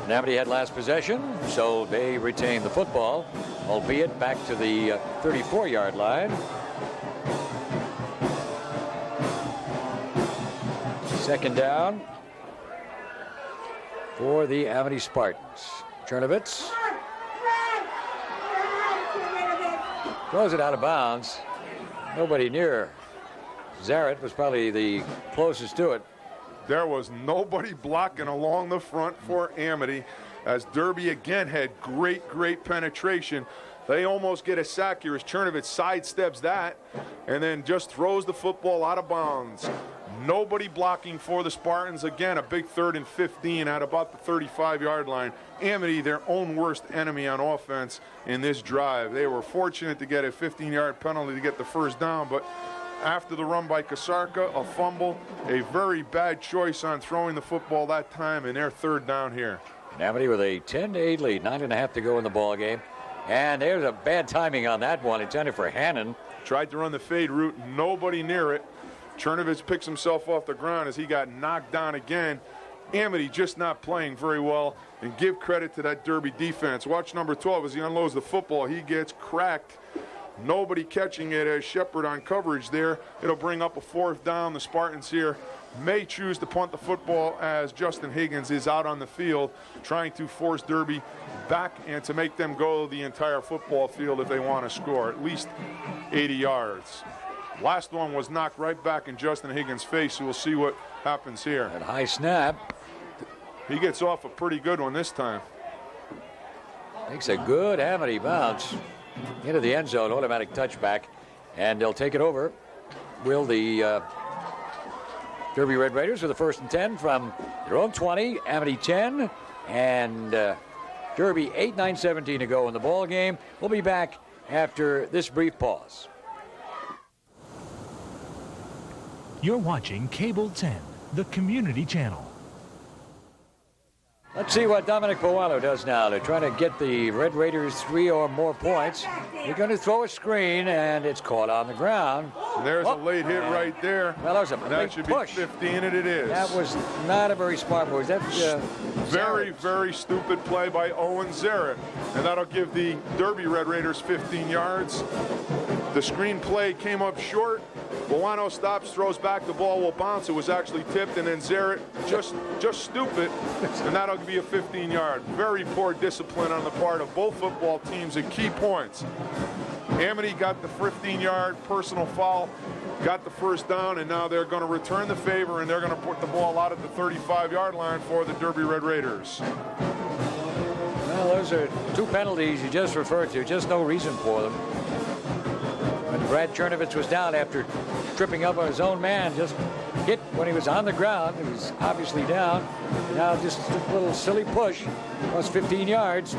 And Amity had last possession, so they retained the football, albeit back to the 34-yard line. Second down for the Amity Spartans. Chernovitz throws it out of bounds. Nobody near. Zaret was probably the closest to it. There was nobody blocking along the front for Amity, as Derby again had great penetration. They almost get a sack here as Chernovitz sidesteps that and then just throws the football out of bounds. Nobody blocking for the Spartans. Again, a big 3rd and 15 at about the 35-yard line. Amity, their own worst enemy on offense in this drive. They were fortunate to get a 15-yard penalty to get the first down, but after the run by Kasarka, a fumble, a very bad choice on throwing the football that time, and their 3rd down here. And Amity with a 10-8 lead, 9.5 to go in the ball game. And there's a bad timing on that one, intended for Hannon. Tried to run the fade route, nobody near it. Chernovitz picks himself off the ground as he got knocked down again. Amity just not playing very well, and give credit to that Derby defense. Watch number 12 as he unloads the football. He gets cracked. Nobody catching it as Shepard on coverage there. It'll bring up a 4th down. The Spartans here may choose to punt the football as Justin Higgins is out on the field trying to force Derby back and to make them go the entire football field if they want to score at least 80 yards. Last one was knocked right back in Justin Higgins' face, so we'll see what happens here. That high snap. He gets off a pretty good one this time. Makes a good Amity bounce into the end zone, automatic touchback, and they'll take it over. Will the Derby Red Raiders with the 1st and 10 from their own 20, Amity 10, and Derby 8-9-17 to go in the ball game. We'll be back after this brief pause. You're watching Cable 10, the community channel. Let's see what Dominic Boano does now to try to get the Red Raiders 3 or more points. They're going to throw a screen, and it's caught on the ground. And there's a late hit right there. Well, that was a that big should push. be 15, and it is. That was not a very smart move. That very stupid play by Owen Zaret. And that'll give the Derby Red Raiders 15 yards. The screen play came up short. Boano stops, throws back, the ball will bounce. It was actually tipped, and then Zaret just stupid, and that'll be a 15-yard. Very poor discipline on the part of both football teams at key points. Amity got the 15-yard personal foul, got the 1st down, and now they're going to return the favor, and they're going to put the ball out at the 35-yard line for the Derby Red Raiders. Well, those are 2 penalties you just referred to, just no reason for them. When Brad Chernovitz was down after tripping up on his own man, just hit when he was on the ground. He was obviously down. Now just a little silly push. Plus 15 yards.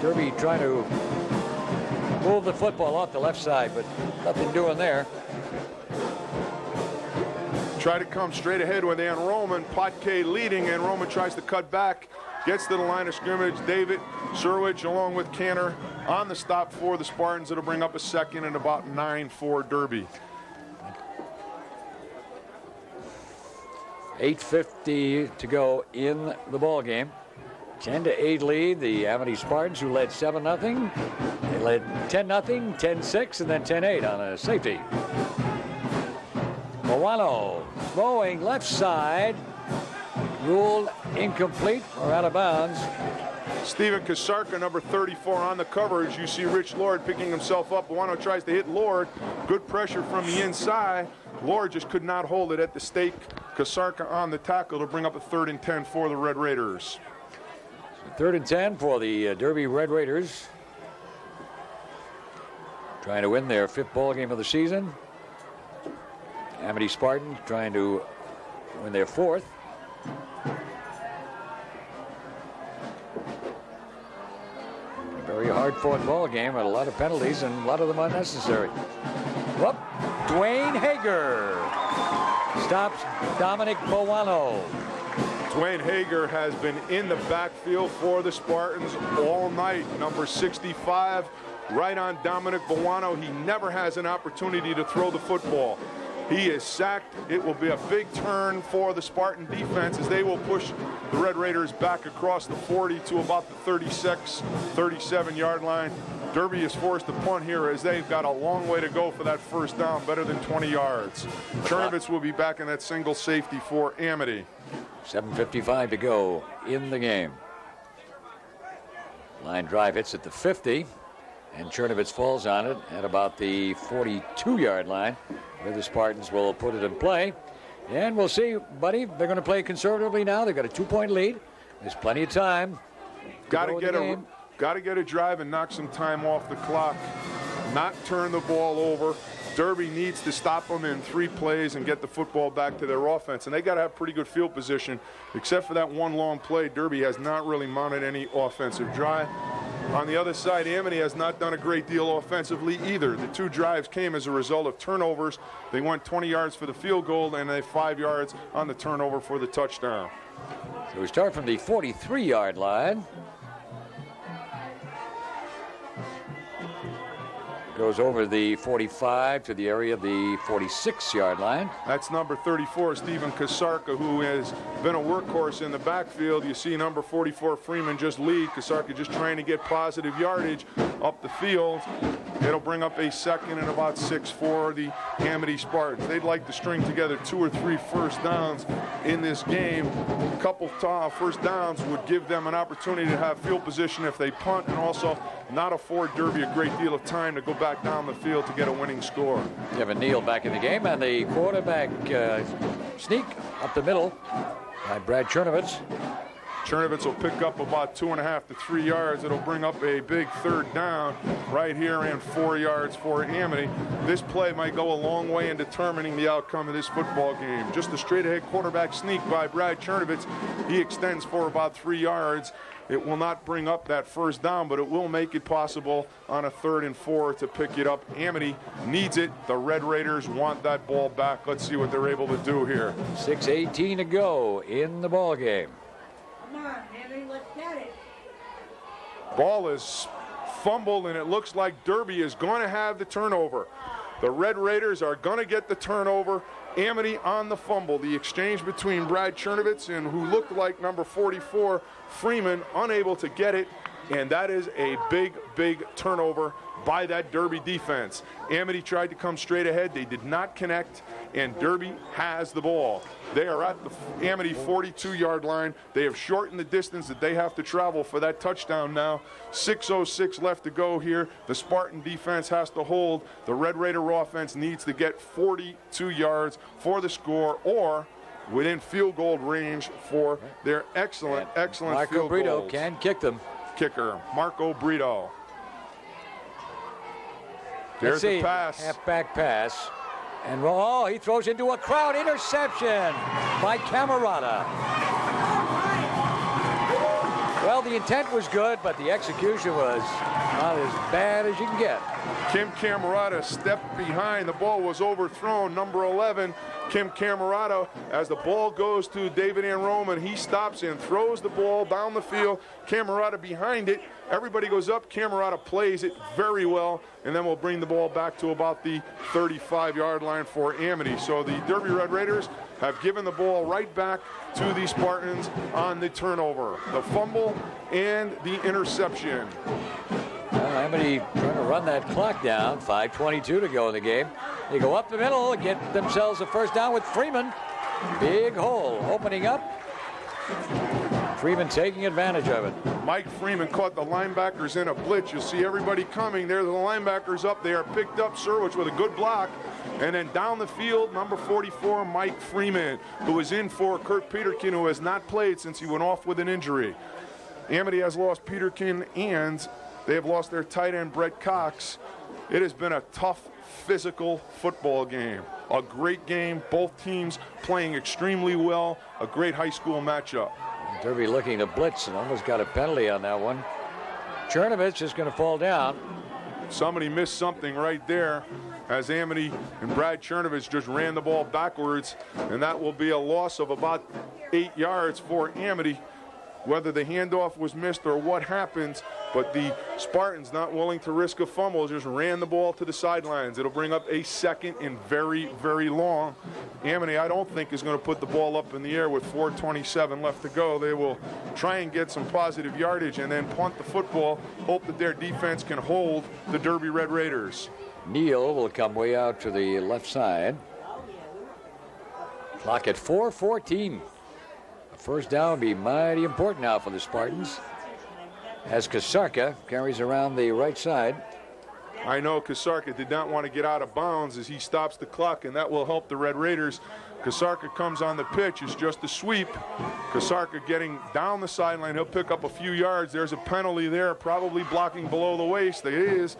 Derby trying to move the football off the left side, but nothing doing there. Try to come straight ahead with Ann Roman. Potke leading, and Roman tries to cut back. Gets to the line of scrimmage. David Surwich along with Canner on the stop for the Spartans. It'll bring up a 2nd and about 9 for Derby. 8:50 to go in the ball game. 10-8 lead. The Amity Spartans, who led 7-0. They led 10-0, 10-6, and then 10-8 on a safety. Boano throwing left side. Ruled incomplete or out of bounds. Stephen Kasarka, number 34, on the coverage. You see Rich Lord picking himself up. Boano tries to hit Lord. Good pressure from the inside. Lord just could not hold it at the stake. Kasarka on the tackle to bring up a 3rd and 10 for the Red Raiders. 3rd and 10 for the Derby Red Raiders. Trying to win their 5th ball game of the season. Amity Spartans trying to win their 4th. Very hard-fought ball game with a lot of penalties and a lot of them unnecessary. Whoop! Dwayne Hager stops Dominic Boano. Dwayne Hager has been in the backfield for the Spartans all night. Number 65, right on Dominic Buono. He never has an opportunity to throw the football. He is sacked. It will be a big turn for the Spartan defense as they will push the Red Raiders back across the 40 to about the 36, 37-yard line. Derby is forced to punt here as they've got a long way to go for that first down, better than 20 yards. Chernovitz will be back in that single safety for Amity. 7:55 to go in the game. Line drive hits at the 50, and Chernovitz falls on it at about the 42-yard line, where the Spartans will put it in play. And we'll see, buddy, they're going to play conservatively now. They've got a 2-point lead. There's plenty of time. Got to get a drive and knock some time off the clock, not turn the ball over. Derby needs to stop them in 3 plays and get the football back to their offense. And they got to have pretty good field position. Except for that one long play, Derby has not really mounted any offensive drive. On the other side, Amity has not done a great deal offensively either. The 2 drives came as a result of turnovers. They went 20 yards for the field goal and they 5 yards on the turnover for the touchdown. So we start from the 43-yard line. Goes over the 45 to the area of the 46-yard line. That's number 34, Stephen Kasarka, who has been a workhorse in the backfield. You see number 44, Freeman, just lead. Kasarka just trying to get positive yardage up the field. It'll bring up a second and about 6 for the Amity Spartans. They'd like to string together 2 or 3 first downs in this game. A couple first downs would give them an opportunity to have field position if they punt, and also not afford Derby a great deal of time to go back down the field to get a winning score. Kevin Neal back in the game, and the quarterback sneak up the middle by Brad Chernovitz. Chernovitz will pick up about 2.5 to 3 yards. It'll bring up a big third down right here and 4 yards for Amity. This play might go a long way in determining the outcome of this football game. Just a straight ahead quarterback sneak by Brad Chernovitz. He extends for about 3 yards. It will not bring up that first down, but it will make it possible on a 3rd and 4 to pick it up. Amity needs it. The Red Raiders want that ball back. Let's see what they're able to do here. 6:18 to go in the ball game. Come on, Henry, let's get it. Ball is fumbled, and it looks like Derby is going to have the turnover. The Red Raiders are going to get the turnover. Amity on the fumble. The exchange between Brad Chernovitz and who looked like number 44, Freeman, unable to get it. And that is a big, big turnover by that Derby defense. Amity tried to come straight ahead. They did not connect, and Derby has the ball. They are at the Amity 42-yard line. They have shortened the distance that they have to travel for that touchdown now. 6:06 left to go here. The Spartan defense has to hold. The Red Raider offense needs to get 42 yards for the score, or within field goal range for their excellent Marco field Brito goals. can kick them. Kicker, Marco Brito. Let's There's see. the pass. Halfback pass. And he throws into a crowd. Interception by Camerata. Well, the intent was good, but the execution was not as bad as you can get. Kim Camerata stepped behind. The ball was overthrown. Number 11, Kim Camerata, as the ball goes to David Anroman, he stops and throws the ball down the field. Camerata behind it. Everybody goes up. Camerata plays it very well, and then we'll bring the ball back to about the 35-yard line for Amity. So the Derby Red Raiders have given the ball right back to the Spartans on the turnover, the fumble, and the interception. Amity trying to run that clock down. 5:22 to go in the game. They go up the middle and get themselves a first down with Freeman. Big hole opening up. Freeman taking advantage of it. Mike Freeman caught the linebackers in a blitz. You'll see everybody coming. There, the linebackers up. They are picked up. Surwich with a good block. And then down the field, number 44, Mike Freeman, who is in for Kurt Peterkin, who has not played since he went off with an injury. Amity has lost Peterkin, and they have lost their tight end, Brett Cox. It has been a tough, physical football game. A great game. Both teams playing extremely well. A great high school matchup. Derby looking to blitz and almost got a penalty on that one. Chernovitz is going to fall down. Somebody missed something right there as Amity and Brad Chernovitz just ran the ball backwards, and that will be a loss of about 8 yards for Amity. Whether the handoff was missed or what happened, but the Spartans, not willing to risk a fumble, just ran the ball to the sidelines. It'll bring up a second and very, very long. Amity, I don't think, is going to put the ball up in the air with 4:27 left to go. They will try and get some positive yardage and then punt the football, hope that their defense can hold the Derby Red Raiders. Neal will come way out to the left side. Clock at 4:14. First down will be mighty important now for the Spartans, as Kasarka carries around the right side. I know Kasarka did not want to get out of bounds as he stops the clock, and that will help the Red Raiders. Kasarka comes on the pitch. It's just a sweep. Kasarka getting down the sideline. He'll pick up a few yards. There's a penalty there, probably blocking below the waist. It is.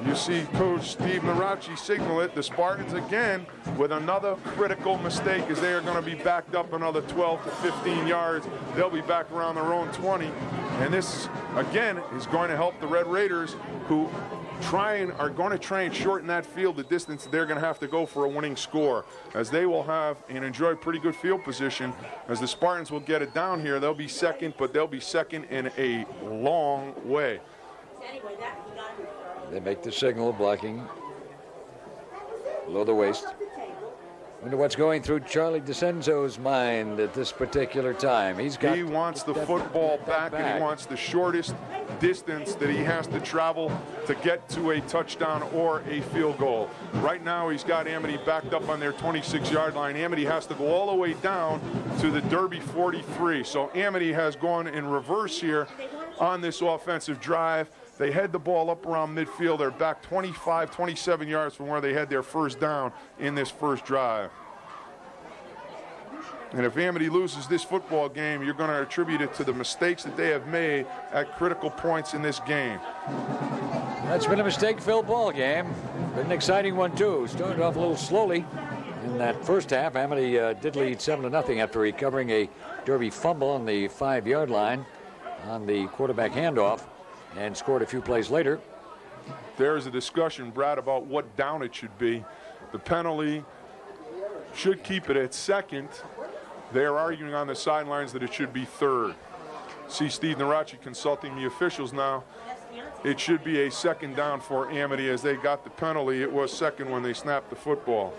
You see Coach Steve Narachi signal it. The Spartans again with another critical mistake as they are going to be backed up another 12 to 15 yards. They'll be back around their own 20. And this, again, is going to help the Red Raiders, who are going to try and shorten that field, the distance they're going to have to go for a winning score, as they will have and enjoy pretty good field position. As the Spartans will get it down here, they'll be second, but they'll be second in a long way. They make the signal, blocking below the waist. Wonder what's going through Charlie DeCenzo's mind at this particular time. He wants the football back, and he wants the shortest distance that he has to travel to get to a touchdown or a field goal. Right now, he's got Amity backed up on their 26-yard line. Amity has to go all the way down to the Derby 43. So Amity has gone in reverse here on this offensive drive. They head the ball up around midfield. They're back 25, 27 yards from where they had their first down in this first drive. And if Amity loses this football game, you're going to attribute it to the mistakes that they have made at critical points in this game. That's been a mistake-filled ball game. Been an exciting one, too. Started off a little slowly in that first half. Amity did lead 7-0 after recovering a Derby fumble on the 5-yard line on the quarterback handoff, and scored a few plays later. There's a discussion, Brad, about what down it should be. The penalty should keep it at second. They're arguing on the sidelines that it should be third. See Steve Narachi consulting the officials now. It should be a second down for Amity as they got the penalty. It was second when they snapped the football.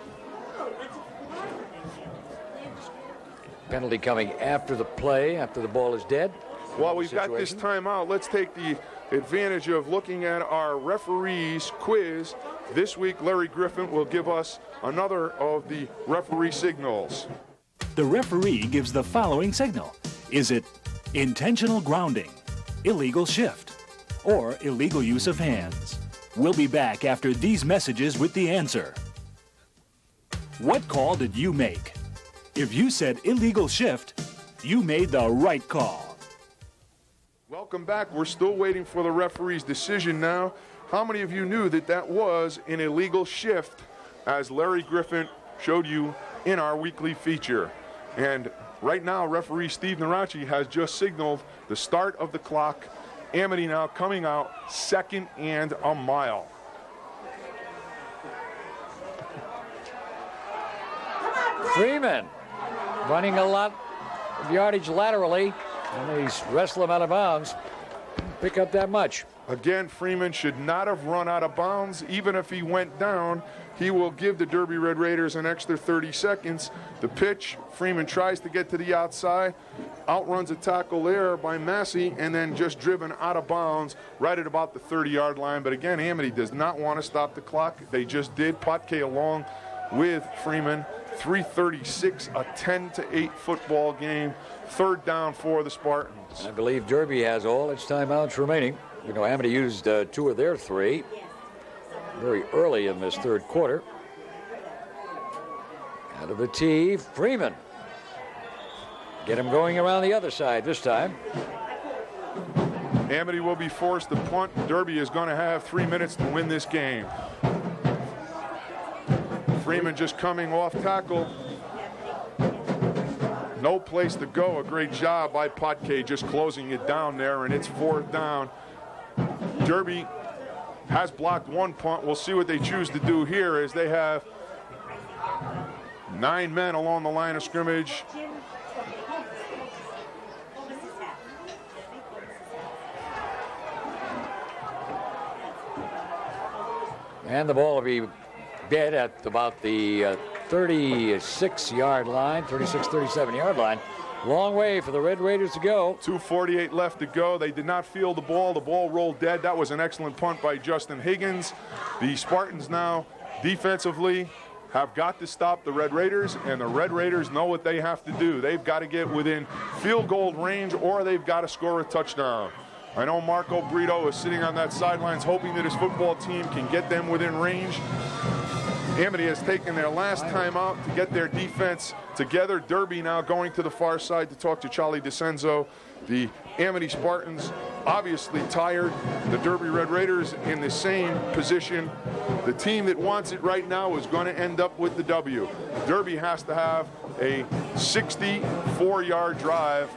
Penalty coming after the play, after the ball is dead. While we've got this timeout, let's take the advantage of looking at our referees quiz. This week, Larry Griffin will give us another of the referee signals. The referee gives the following signal. Is it intentional grounding, illegal shift, or illegal use of hands? We'll be back after these messages with the answer. What call did you make? If you said illegal shift, you made the right call. Welcome back. We're still waiting for the referee's decision now. How many of you knew that that was an illegal shift, as Larry Griffin showed you in our weekly feature? And right now, referee Steve Narachi has just signaled the start of the clock. Amity now coming out second and a mile. Freeman running a lot of yardage laterally, and he's wrestled him out of bounds. Pick up that much. Again, Freeman should not have run out of bounds. Even if he went down, he will give the Derby Red Raiders an extra 30 seconds. The pitch, Freeman tries to get to the outside, outruns a tackle there by Massey, and then just driven out of bounds right at about the 30-yard line. But again, Amity does not want to stop the clock. They just did. Potke along with Freeman. 3:36, a 10-8 football game. Third down for the Spartans. I believe Derby has all its timeouts remaining. You know, Amity used 2 of their 3 very early in this third quarter. Out of the tee, Freeman. Get him going around the other side this time. Amity will be forced to punt. Derby is going to have 3 minutes to win this game. Freeman just coming off tackle. No place to go. A great job by Potke just closing it down there, and it's fourth down. Derby has blocked one punt. We'll see what they choose to do here as they have 9 men along the line of scrimmage. And the ball will be bid at about the 36-yard line, 36, 37-yard line. Long way for the Red Raiders to go. 2:48 left to go. They did not field the ball. The ball rolled dead. That was an excellent punt by Justin Higgins. The Spartans now defensively have got to stop the Red Raiders, and the Red Raiders know what they have to do. They've got to get within field goal range, or they've got to score a touchdown. I know Marco Brito is sitting on that sidelines hoping that his football team can get them within range. Amity has taken their last time out to get their defense together. Derby now going to the far side to talk to Charlie DeCenzo. The Amity Spartans obviously tired. The Derby Red Raiders in the same position. The team that wants it right now is going to end up with the W. Derby has to have a 64-yard drive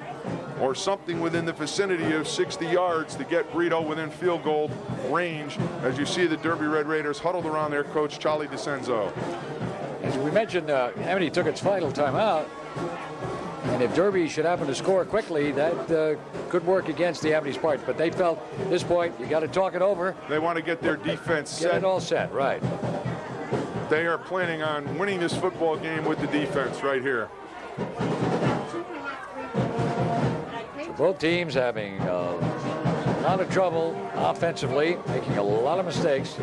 or something within the vicinity of 60 yards to get Brito within field goal range, as you see the Derby Red Raiders huddled around their coach, Charlie DeCenzo. As we mentioned, Amity took its final timeout, and if Derby should happen to score quickly, that could work against the Amity Spartans. But they felt at this point, you got to talk it over. They want to get their defense set. Get it all set, right. They are planning on winning this football game with the defense right here. Both teams having a lot of trouble offensively, making a lot of mistakes.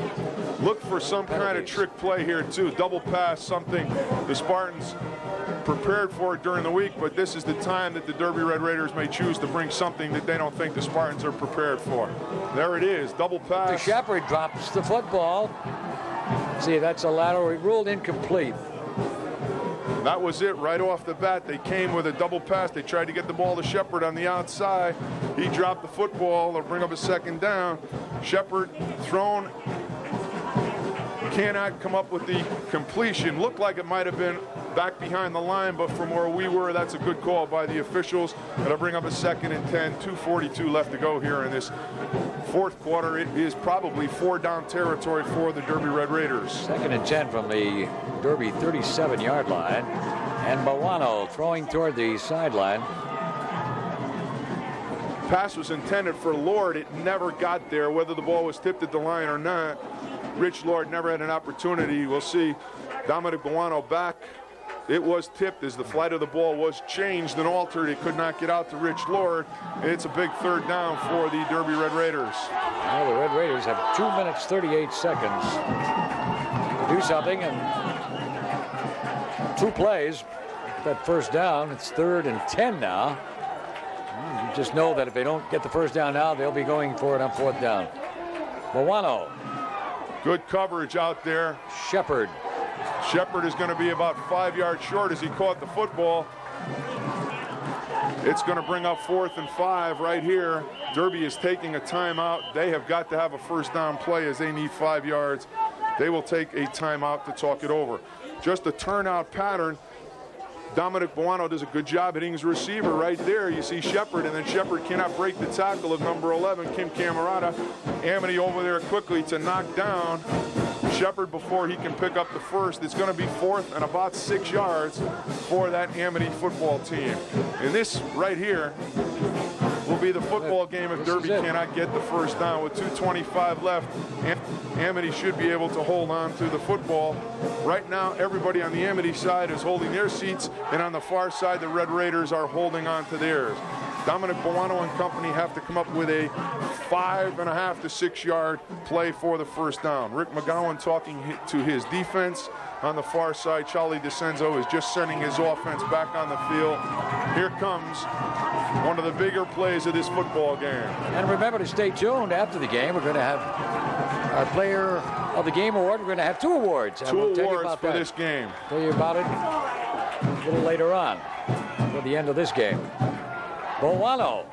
Look for some kind of trick play here, too. Double pass, something the Spartans prepared for during the week, but this is the time that the Derby Red Raiders may choose to bring something that they don't think the Spartans are prepared for. There it is, double pass. The Shepard drops the football. See, that's a lateral. It ruled incomplete. That was it right off the bat. They came with a double pass. They tried to get the ball to Shepard on the outside. He dropped the football. They'll bring up a second down. Shepard thrown. Cannot come up with the completion. Looked like it might have been back behind the line, but from where we were, that's a good call by the officials. It'll bring up a 2nd and 10, 2:42 left to go here in this fourth quarter. It is probably 4-down territory for the Derby Red Raiders. 2nd and 10 from the Derby 37-yard line. And Bawano throwing toward the sideline. Pass was intended for Lord. It never got there, whether the ball was tipped at the line or not. Rich Lord never had an opportunity. We'll see Dominic Bawano back. It was tipped as the flight of the ball was changed and altered. It could not get out to Rich Lord. It's a big 3rd down for the Derby Red Raiders. Well, the Red Raiders have 2 minutes, 38 seconds to do something, and 2 plays. That first down, it's 3rd and 10 now. You just know that if they don't get the first down now, they'll be going for it on 4th down. Bawano. Good coverage out there. Shepard. Shepard is going to be about 5 yards short as he caught the football. It's going to bring up 4th and 5 right here. Derby is taking a timeout. They have got to have a first down play as they need 5 yards. They will take a timeout to talk it over. Just a turnout pattern. Dominic Bawano does a good job hitting his receiver right there. You see Shepard, and then Shepard cannot break the tackle of number 11, Kim Camerata. Amity over there quickly to knock down Shepard before he can pick up the first. It's going to be 4th and about 6 yards for that Amity football team. And this right here will be the football game if Derby cannot get the first down. With 2:25 left, Amity should be able to hold on to the football. Right now, everybody on the Amity side is holding their seats, and on the far side, the Red Raiders are holding on to theirs. Dominic Bawano and company have to come up with a 5.5 to 6 yard play for the first down. Rick McGowan talking to his defense. On the far side, Charlie DeCenzo is just sending his offense back on the field. Here comes one of the bigger plays of this football game. And remember to stay tuned after the game. We're going to have our Player of the Game award. We're going to have 2 awards. Two awards for this game. Tell you about it a little later on for the end of this game. Bawano.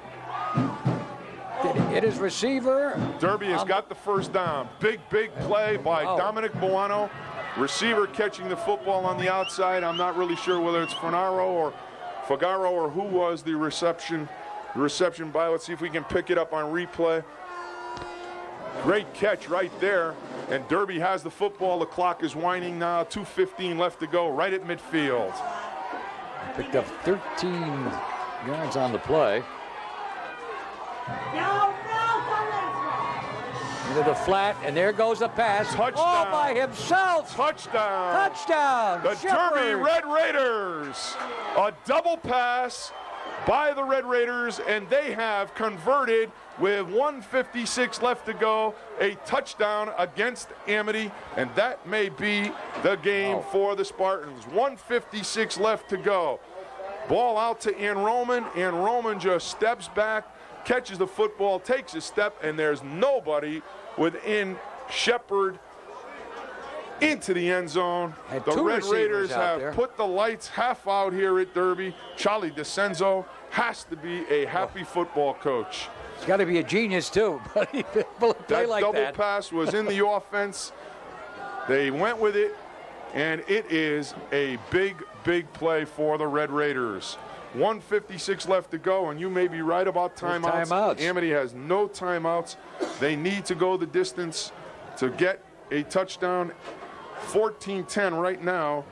It is receiver. Derby has got the first down. Big play by Dominic Bawano. Receiver catching the football on the outside. I'm not really sure whether it's Fagaro or who was the reception by. Let's see if we can pick it up on replay. Great catch right there. And Derby has the football. The clock is winding now. 2:15 left to go, right at midfield. Picked up 13 yards on the play. Into the flat, and there goes the pass. Touchdown. All by himself. Touchdown. Touchdown. The Derby Red Raiders. A double pass by the Red Raiders, and they have converted with 1:56 left to go, a touchdown against Amity, and that may be the game for the Spartans. 1:56 left to go. Ball out to Ann Roman. Ann Roman just steps back, catches the football, takes a step, and there's nobody within Shepherd into the end zone. And the two Red Raiders receivers out have there. put the lights half out here at Derby. Charlie DeCenzo has to be a happy football coach. He's got to be a genius, too. But he play That like double that. pass was in the offense. They went with it, and it is a big, big play for the Red Raiders. 1:56 left to go, and you may be right about timeouts. Timeouts. Amity has no timeouts. They need to go the distance to get a touchdown. 14-10 right now.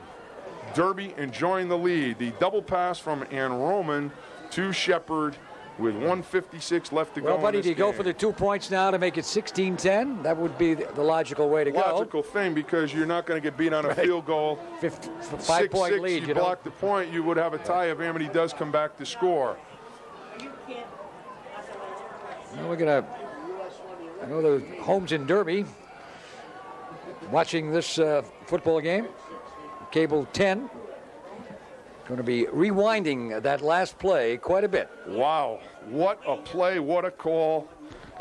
Derby enjoying the lead. The double pass from Ann Roman to Shepherd with 1:56 left to go. Well, buddy, in do this you go game. for the 2 points now to make it 16-10? That would be the logical way to go. Logical thing, because you're not going to get beat on a field goal. 5-point 6-6, lead, you you know. block the point, you would have a tie if Amity does come back to score. Well, we're going to, I know the homes in Derby watching this football game. Cable 10. Going to be rewinding that last play quite a bit. Wow, what a play, what a call.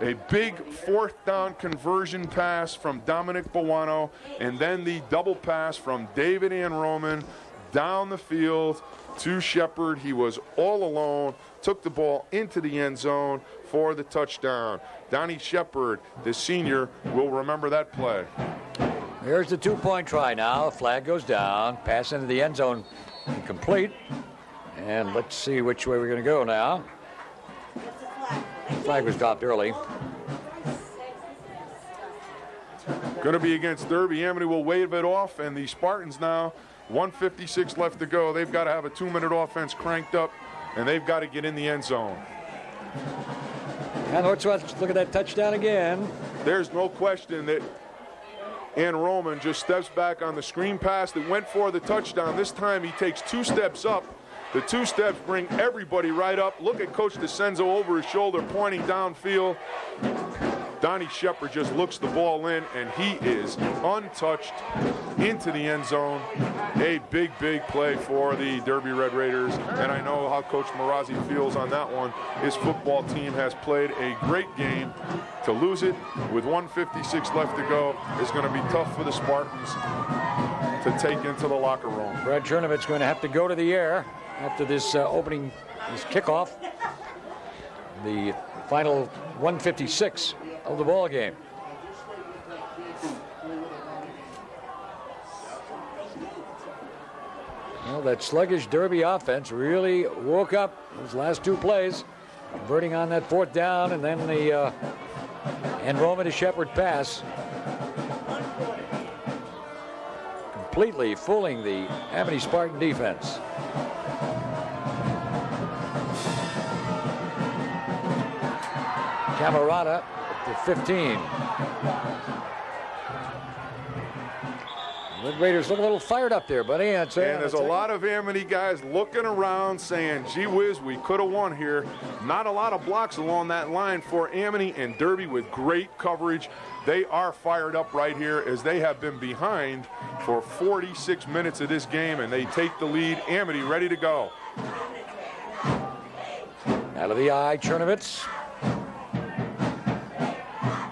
A big fourth down conversion pass from Dominic Bawano, and then the double pass from David Ann Roman down the field to Shepherd. He was all alone, took the ball into the end zone for the touchdown. Donnie Shepherd, the senior, will remember that play. Here's the 2-point try now. Flag goes down. Pass into the end zone. Complete. And let's see which way we're going to go now. Flag was dropped early. Going to be against Derby. Amity will wave it off, and the Spartans now, 1:56 left to go. They've got to have a 2-minute offense cranked up, and they've got to get in the end zone. And let's look at that touchdown again. There's no question that Ann Roman just steps back on the screen pass that went for the touchdown. This time he takes 2 steps up. The 2 steps bring everybody right up. Look at Coach DeCenzo over his shoulder pointing downfield. Donnie Shepherd just looks the ball in, and he is untouched into the end zone. A big, big play for the Derby Red Raiders, and I know how Coach Marazzi feels on that one. His football team has played a great game. To lose it with 1:56 left to go is going to be tough for the Spartans to take into the locker room. Brad Chernovich's going to have to go to the air after this this kickoff. The final 1:56 of the ball game. Well, that sluggish Derby offense really woke up those last 2 plays, converting on that 4th down, and then the Roman to Shepherd pass, completely fooling the Amity Spartan defense. Camerata at the 15. The Raiders look a little fired up there, buddy. And there's a lot of Amity guys looking around saying, gee whiz, we could have won here. Not a lot of blocks along that line for Amity, and Derby with great coverage. They are fired up right here as they have been behind for 46 minutes of this game, and they take the lead. Amity ready to go. Out of the eye, Chernovitz.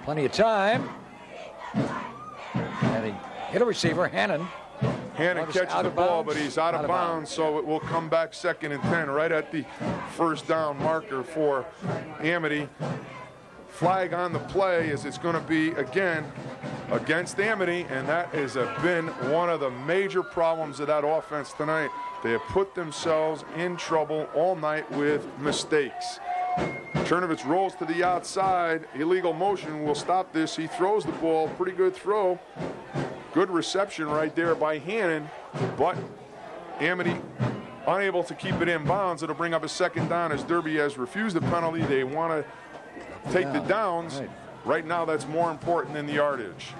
Plenty of time. And he hit a receiver, Hannon. Hannon catches the ball, but he's out of bounds, so it will come back 2nd and 10 right at the first down marker for Amity. Flag on the play as it's going to be again against Amity, and that has been one of the major problems of that offense tonight. They have put themselves in trouble all night with mistakes. Chernovitz rolls to the outside. Illegal motion will stop this. He throws the ball. Pretty good throw. Good reception right there by Hannon, but Amity unable to keep it in bounds. It'll bring up a 2nd down as Derby has refused the penalty. They want to take the downs. Right. Right now, that's more important than the yardage.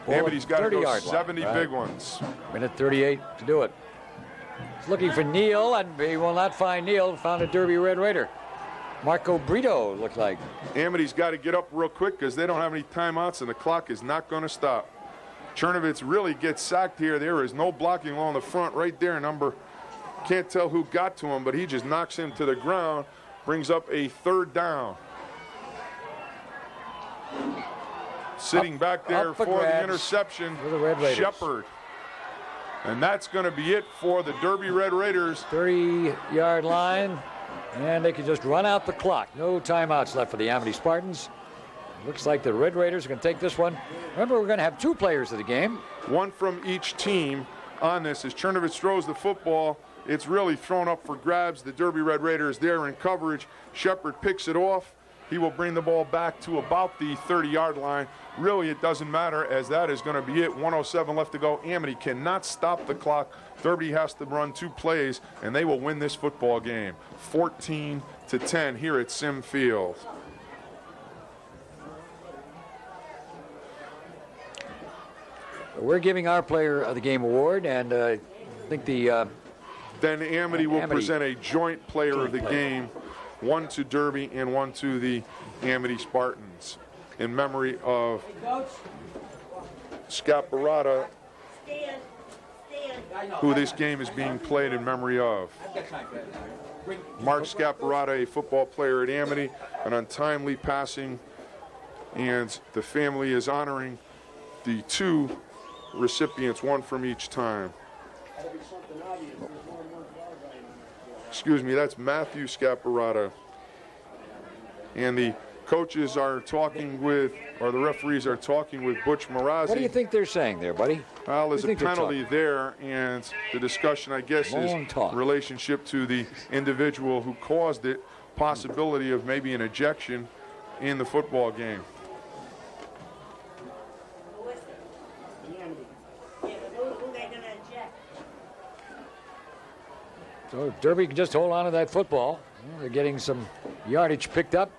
Well, Amity's got to go 30-yard line, 70 right. big ones. Minute 38 to do it. He's looking for Neal, and he will not find Neal. Found a Derby Red Raider. Marco Brito looked like. Amity's got to get up real quick because they don't have any timeouts, and the clock is not going to stop. Chernovitz really gets sacked here. There is no blocking along the front right there. Can't tell who got to him, but he just knocks him to the ground, brings up a 3rd down. Sitting back there for the interception, for the Red Raiders. Shepard. And that's going to be it for the Derby Red Raiders. 30-yard line, and they can just run out the clock. No timeouts left for the Amity Spartans. Looks like the Red Raiders are going to take this one. Remember, we're going to have 2 players of the game. One from each team on this. As Chernovitz throws the football, it's really thrown up for grabs. The Derby Red Raiders there in coverage. Shepard picks it off. He will bring the ball back to about the 30-yard line. Really, it doesn't matter, as that is going to be it. 1:07 left to go. Amity cannot stop the clock. Derby has to run 2 plays, and they will win this football game. 14-10 here at Sim Field. We're giving our player of the game award, and I think the Then Amity will Amity. present a joint player of the game, one to Derby and one to the Amity Spartans, in memory of Scaparata, who this game is being played in memory of. Mark Scaparata, a football player at Amity, an untimely passing, and the family is honoring the 2 recipients, one from each time. Excuse me, that's Matthew Scaparata. And the coaches are talking with, or the referees are talking with Butch Marazzi. what do you think they're saying there, buddy? Well, there's What do a you think they're penalty there, and the discussion, I guess, Long is talk. relationship to the individual who caused it, possibility of maybe an ejection in the football game. So if Derby can just hold on to that football. Well, they're getting some yardage picked up.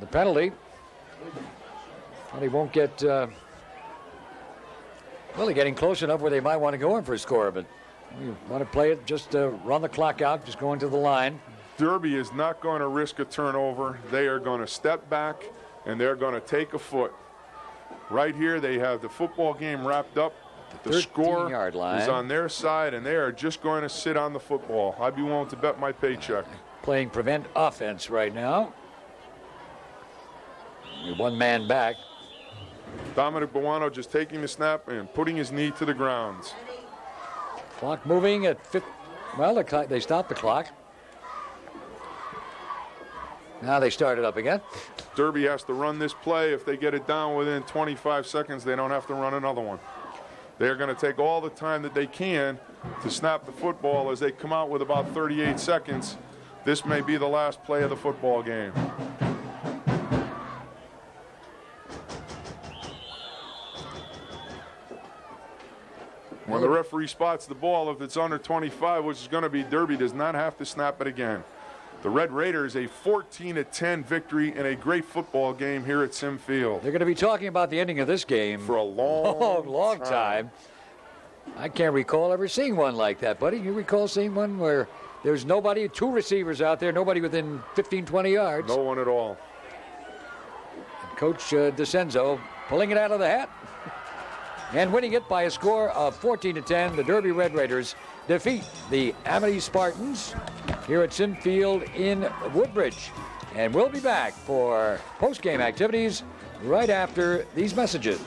The penalty. Well, he won't get. Well, they're getting close enough where they might want to go in for a score, but you want to play it, just run the clock out, just go into the line. Derby is not going to risk a turnover. They are going to step back, and they're going to take a foot. Right here, they have the football game wrapped up. The score 13-yard line. is on their side, and they are just going to sit on the football. I'd be willing to bet my paycheck. Playing prevent offense right now. Only 1 man back. Dominic Buono just taking the snap and putting his knee to the ground. Clock moving at 5. Well, they stopped the clock. Now they start it up again. Derby has to run this play. If they get it down within 25 seconds, they don't have to run another one. They're going to take all the time that they can to snap the football as they come out with about 38 seconds. This may be the last play of the football game. When the referee spots the ball, if it's under 25, which is going to be Derby, does not have to snap it again. The Red Raiders, a 14-10 victory in a great football game here at Sim Field. They're going to be talking about the ending of this game For a long time. I can't recall ever seeing one like that, buddy. You recall seeing one where there's nobody, 2 receivers out there, nobody within 15, 20 yards. No one at all. Coach DeCenzo pulling it out of the hat and winning it by a score of 14-10. The Derby Red Raiders defeat the Amity Spartans here at Sim Field in Woodbridge. And we'll be back for post-game activities right after these messages.